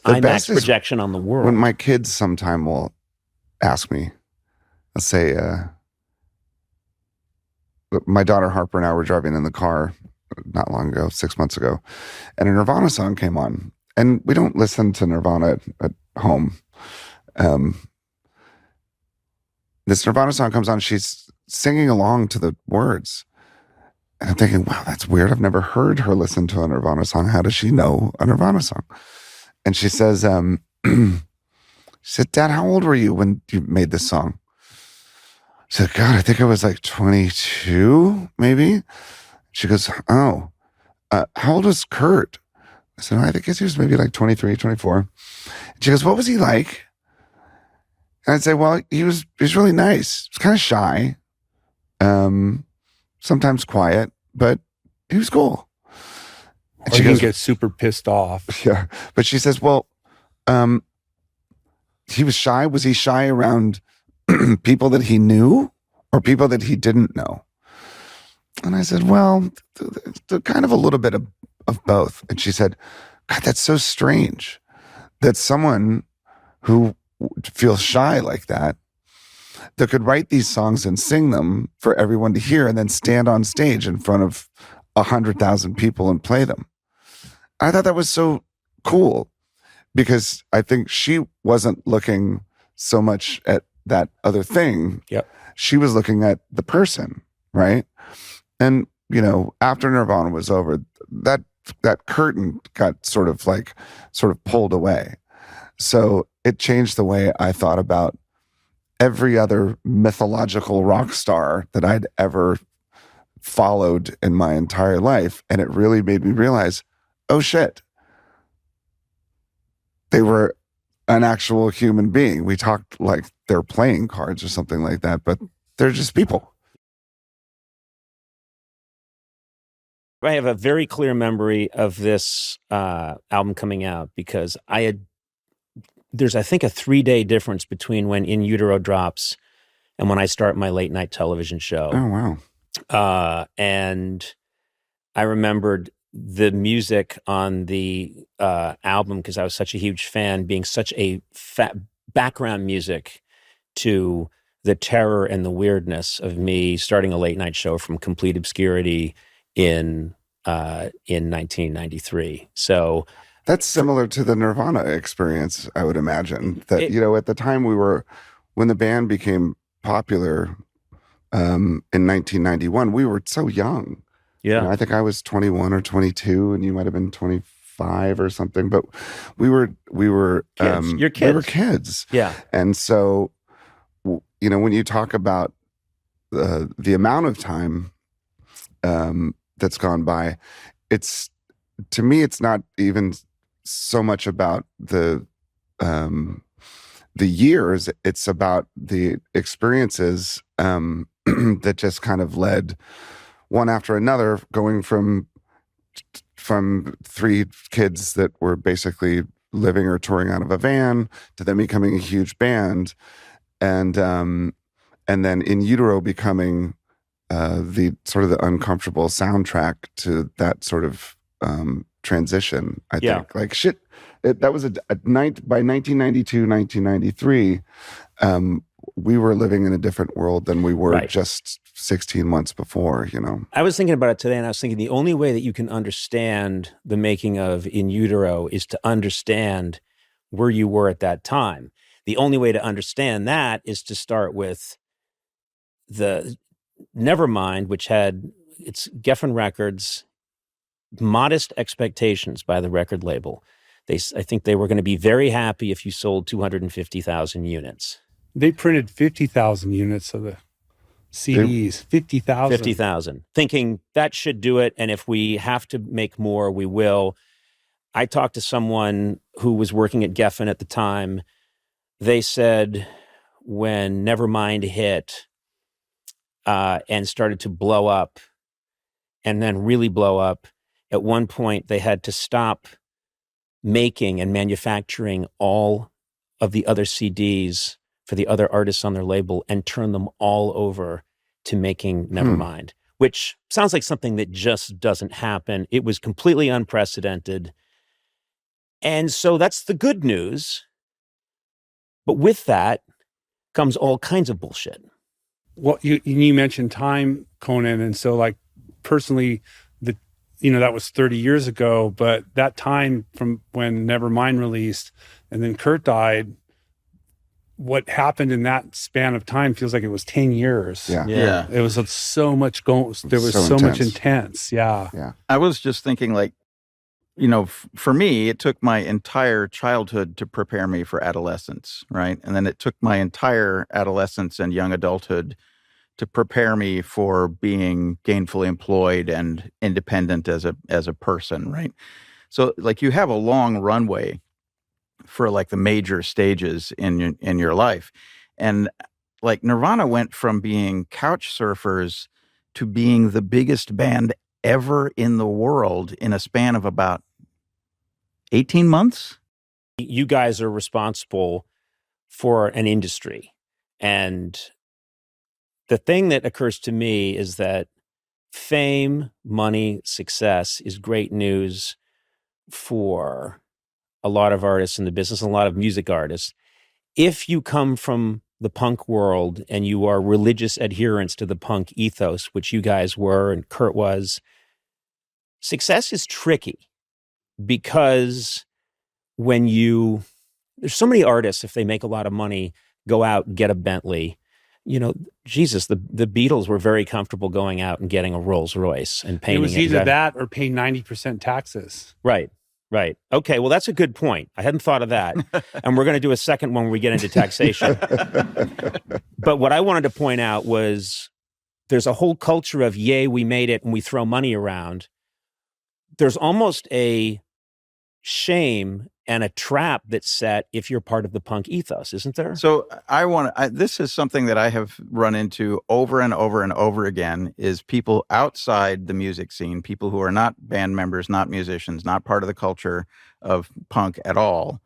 IMAX projection on the world. When my kids sometime will ask me, let's say, my daughter Harper and I were driving in the car not long ago, 6 months ago, and a Nirvana song came on. And we don't listen to Nirvana at home. This Nirvana song comes on, she's singing along to the words. And I'm thinking, wow, that's weird. I've never heard her listen to a Nirvana song. How does she know a Nirvana song? And she says, She said, Dad, how old were you when you made this song? I said, God, I think I was like 22, maybe. She goes, oh, how old was Kurt? I said, I think he was maybe like 23, 24. And she goes, what was he like? And I'd say, well, he was really nice. He was kind of shy, sometimes quiet, but he was cool. And she goes, get super pissed off. Yeah. But she says, well, he was shy. Was he shy around people that he knew or people that he didn't know? And I said, well, kind of a little bit of both. And she said, God, that's so strange that someone who feels shy like that could write these songs and sing them for everyone to hear and then stand on stage in front of 100,000 people and play them. I thought that was so cool because I think she wasn't looking so much at that other thing. Yep. She was looking at the person, right? And, after Nirvana was over, that curtain got sort of pulled away. So it changed the way I thought about every other mythological rock star that I'd ever followed in my entire life. And it really made me realize, oh shit, they were an actual human being. We talked like they're playing cards or something like that, but they're just people. I have a very clear memory of this album coming out because there's, I think, a 3-day difference between when In Utero drops and when I start my late night television show. Oh, wow. And I remembered the music on the album, because I was such a huge fan, being such a background music to the terror and the weirdness of me starting a late night show from complete obscurity in 1993. So that's similar to the Nirvana experience, I would imagine. That at the time when the band became popular in 1991, we were so young. Yeah, I think I was 21 or 22, and you might have been 25 or something. But we were kids. You're kids. We were kids. Yeah, and so when you talk about the amount of time that's gone by, to me it's not even so much about the years. It's about the experiences that just kind of led one after another, going from 3 kids that were basically living or touring out of a van to them becoming a huge band, and then In Utero becoming the sort of the uncomfortable soundtrack to that sort of transition. I think like shit. That was a night by 1992, 1993. We were living in a different world than we were just 16 months before. I was thinking about it today, and I was thinking the only way that you can understand the making of In Utero is to understand where you were at that time. The only way to understand that is to start with the Nevermind, which had its Geffen Records, modest expectations by the record label. I think they were going to be very happy if you sold 250,000 units. They printed 50,000 units of the CDs. 50,000. 50,000. Thinking that should do it, and if we have to make more, we will. I talked to someone who was working at Geffen at the time. They said when Nevermind hit and started to blow up, and then really blow up, at one point they had to stop making and manufacturing all of the other CDs for the other artists on their label and turn them all over to making Nevermind, which sounds like something that just doesn't happen. It was completely unprecedented. And so that's the good news. But with that comes all kinds of bullshit. Well, you mentioned time, Conan, and so like personally, that was 30 years ago, but that time from when Nevermind released and then Kurt died, what happened in that span of time feels like it was 10 years. Yeah. It was so much going, there was so much intense. Yeah. I was just thinking, like, for me, it took my entire childhood to prepare me for adolescence, right? And then it took my entire adolescence and young adulthood to prepare me for being gainfully employed and independent as a person, right? So like you have a long runway for like the major stages in your life. And like Nirvana went from being couch surfers to being the biggest band ever in the world in a span of about 18 months. You guys are responsible for an industry. And the thing that occurs to me is that fame, money, success is great news for a lot of artists in the business, and a lot of music artists. If you come from the punk world and you are religious adherents to the punk ethos, which you guys were and Kurt was, success is tricky because there's so many artists, if they make a lot of money, go out and get a Bentley. Jesus, the Beatles were very comfortable going out and getting a Rolls Royce and painting it. It was either that or paying 90% taxes. Right. Okay, well, that's a good point. I hadn't thought of that. And we're going to do a second one when we get into taxation. But what I wanted to point out was there's a whole culture of, yay, we made it, and we throw money around. There's almost a shame and a trap that's set if you're part of the punk ethos, isn't there? So this is something that I have run into over and over and over again, is people outside the music scene, people who are not band members, not musicians, not part of the culture of punk at all,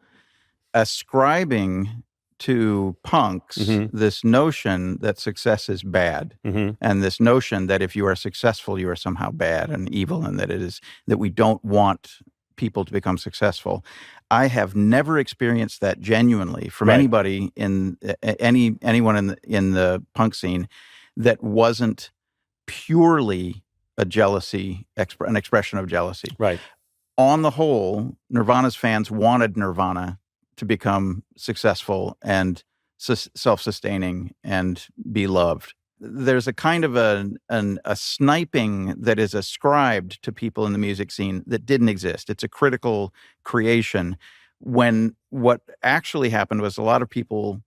ascribing to punks this notion that success is bad, and this notion that if you are successful, you are somehow bad and evil, and that we don't want people to become successful. I have never experienced that genuinely from anybody anyone in the punk scene that wasn't purely an expression of jealousy. Right. On the whole, Nirvana's fans wanted Nirvana to become successful and self-sustaining and be loved. There's a kind of a sniping that is ascribed to people in the music scene that didn't exist. It's a critical creation, when what actually happened was a lot of people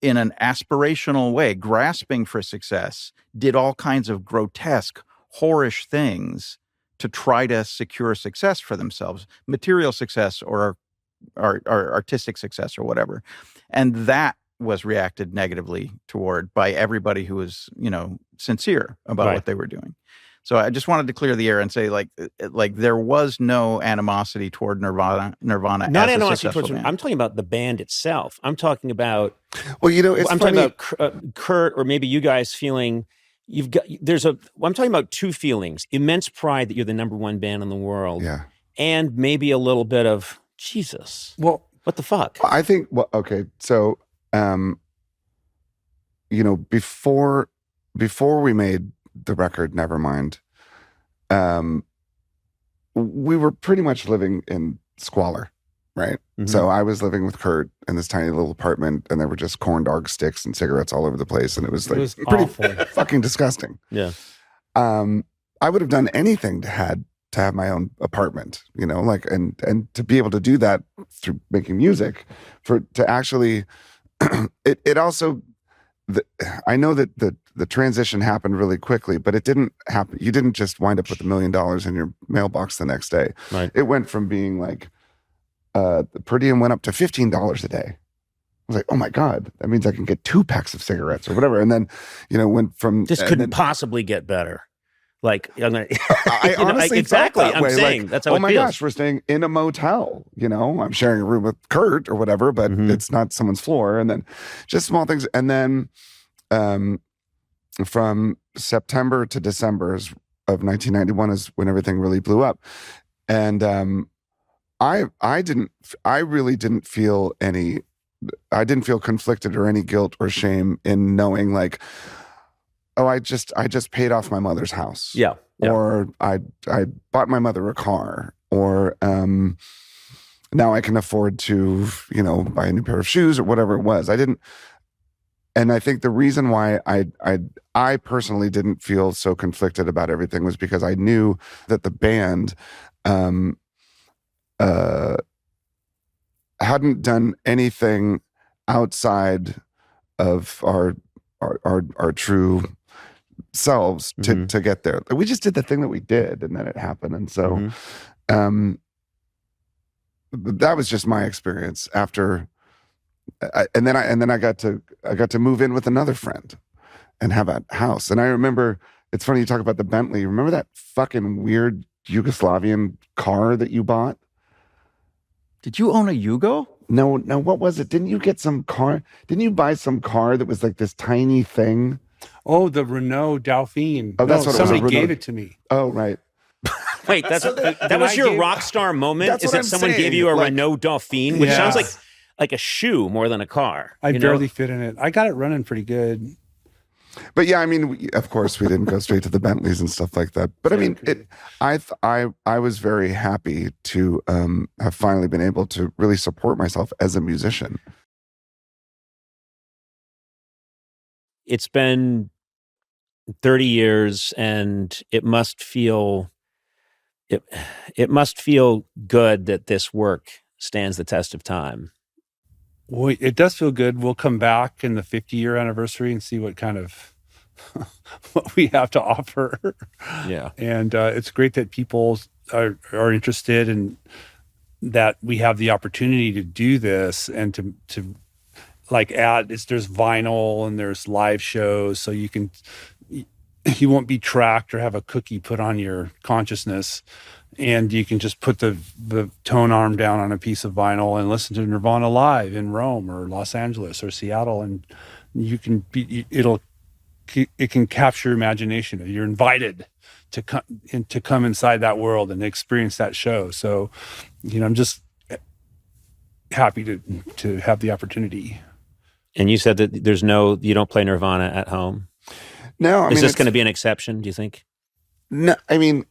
in an aspirational way, grasping for success, did all kinds of grotesque, whorish things to try to secure success for themselves, material success or artistic success or whatever. And that was reacted negatively toward by everybody who was, sincere about what they were doing. So I just wanted to clear the air and say, like there was no animosity toward Nirvana. Not animosity towards. I'm talking about the band itself. I'm talking about. Well, it's I'm funny. talking about Kurt, or maybe you guys feeling I'm talking about two feelings: immense pride that you're the number one band in the world, and maybe a little bit of Jesus. Well, what the fuck? I think. Well, okay, so. Before we made the record Nevermind, we were pretty much living in squalor, right? So I was living with Kurt in this tiny little apartment, and there were just corn dog sticks and cigarettes all over the place, and it was pretty awful. Fucking disgusting. Yeah. I would have done anything to have my own apartment, and to be able to do that through making music, to actually. It also, I know that the transition happened really quickly, but it didn't happen. You didn't just wind up with $1 million in your mailbox the next day. Right. It went from being like, the per diem went up to $15 a day. I was like, oh my God, that means I can get 2 packs of cigarettes or whatever. And then, went from. This couldn't possibly get better. Like, I honestly exactly. That I'm way. saying that's how it feels. Oh my gosh, we're staying in a motel. I'm sharing a room with Kurt or whatever, but it's not someone's floor. And then just small things. And then from September to December of 1991 is when everything really blew up. And I really didn't feel conflicted or any guilt or shame in knowing like, oh, I just paid off my mother's house. Yeah. Or I bought my mother a car. Or now I can afford to, buy a new pair of shoes or whatever it was. I didn't. And I think the reason why I personally didn't feel so conflicted about everything was because I knew that the band hadn't done anything outside of our true selves to get there. We just did the thing that we did, and then it happened. And so that was just my experience after. And then I got to move in with another friend and have a house. And I remember, it's funny you talk about the Bentley. Remember that fucking weird Yugoslavian car that you bought? Did you own a Yugo? No, what was it? Didn't you get some car? Didn't you buy some car that was like this tiny thing? Oh, the Renault Dauphine. Oh, that's what somebody it was. gave it to me. Oh, right. Wait, that was your rock star moment? Is that someone gave you a Renault Dauphine, which sounds like a shoe more than a car? I barely fit in it. I got it running pretty good. But yeah, I mean, of course, we didn't go straight to the Bentleys and stuff like that. But I mean, I was very happy to have finally been able to really support myself as a musician. It's been 30 years, and it must feel good that this work stands the test of time. Well, it does feel good. We'll come back in the 50-year anniversary and see what kind of what we have to offer. Yeah, and it's great that people are interested and that we have the opportunity to do this and to like add. There's vinyl and there's live shows, so you won't be tracked or have a cookie put on your consciousness. And you can just put the tone arm down on a piece of vinyl and listen to Nirvana live in Rome or Los Angeles or Seattle, and it can capture your imagination. You're invited to come inside that world and experience that show. So, I'm just happy to have the opportunity. And you said that you don't play Nirvana at home. No, is this going to be an exception, do you think? No, I mean,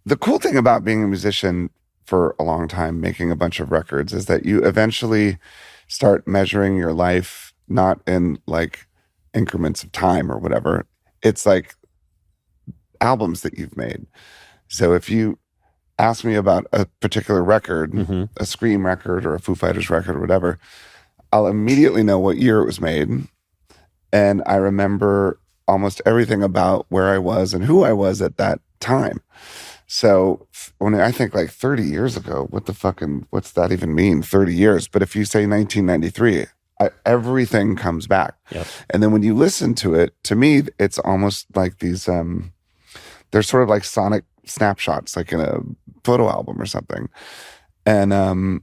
the cool thing about being a musician for a long time, making a bunch of records, is that you eventually start measuring your life not in like increments of time or whatever. It's like albums that you've made. So if you ask me about a particular record, a Scream record or a Foo Fighters record or whatever, I'll immediately know what year it was made. And I remember almost everything about where I was and who I was at that time. So when I think like 30 years ago, what's that even mean? 30 years. But if you say 1993, everything comes back. Yep. And then when you listen to it, to me, it's almost like these, they're sort of like sonic snapshots, like in a photo album or something. And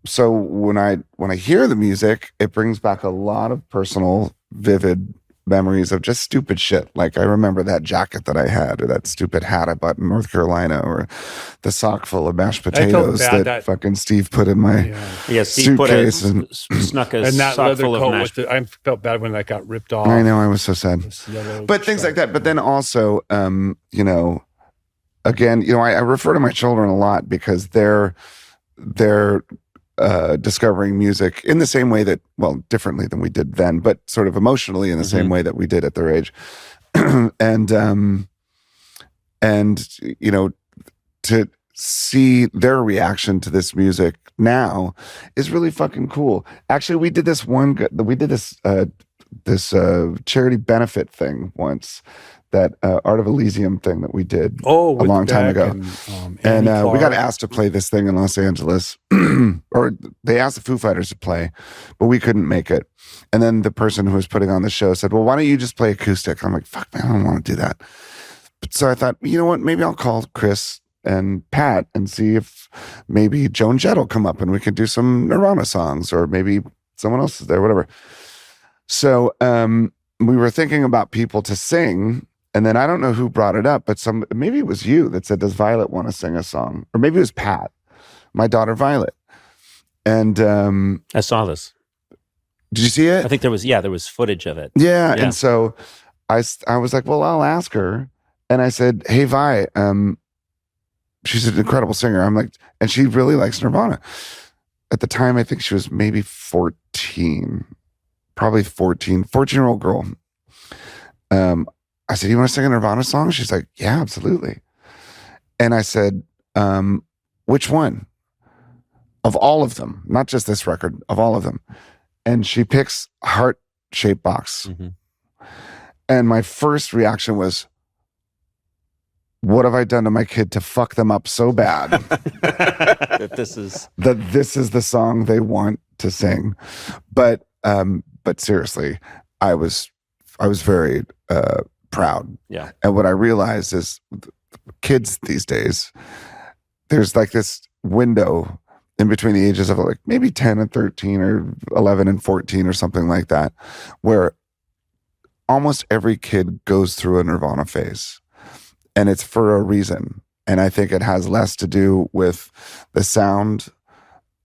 so when I hear the music, it brings back a lot of personal, vivid memories of just stupid shit. Like I remember that jacket that I had, or that stupid hat I bought in North Carolina, or the sock full of mashed potatoes that fucking Steve put in my Steve suitcase snuck a and that sock leather full of coat mashed. I felt bad when that got ripped off. I know, I was so sad. But things like that. But then also, again, I refer to my children a lot because they're discovering music in the same way that, well, differently than we did then, but sort of emotionally in the same way that we did at their age. and to see their reaction to this music now is really fucking cool. Actually, we did this charity benefit thing once, that Art of Elysium thing that we did a long time ago. And we got asked to play this thing in Los Angeles, or they asked the Foo Fighters to play, but we couldn't make it. And then the person who was putting on the show said, well, why don't you just play acoustic? I'm like, fuck, man, I don't want to do that. But so I thought, you know what, maybe I'll call Chris and Pat and see if maybe Joan Jett will come up and we can do some Nirvana songs, or maybe someone else is there, whatever. So we were thinking about people to sing. And then I don't know who brought it up, but maybe it was you that said, does Violet want to sing a song? Or maybe it was Pat, my daughter Violet. And I saw this. Did you see it? I think there was footage of it. Yeah. And so I was like, well, I'll ask her. And I said, hey, Vi, she's an incredible singer. I'm like, and she really likes Nirvana. At the time, I think she was maybe 14, probably 14-year-old girl. I said, you want to sing a Nirvana song? She's like, yeah, absolutely. And I said, which one of all of them, not just this record, of all of them. And she picks Heart-Shaped Box. And my first reaction was, what have I done to my kid to fuck them up so bad that this is the song they want to sing? But seriously, I was very proud. Yeah. And what I realized is kids these days, there's like this window in between the ages of like maybe 10 and 13 or 11 and 14 or something like that, where almost every kid goes through a Nirvana phase. And it's for a reason. And I think it has less to do with the sound.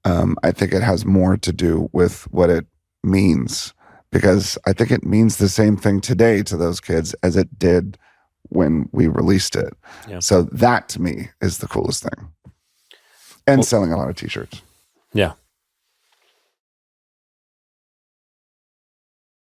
I think it has more to do with what it means. Because I think it means the same thing today to those kids as it did when we released it. Yeah. So that to me is the coolest thing. And selling a lot of t-shirts. Yeah.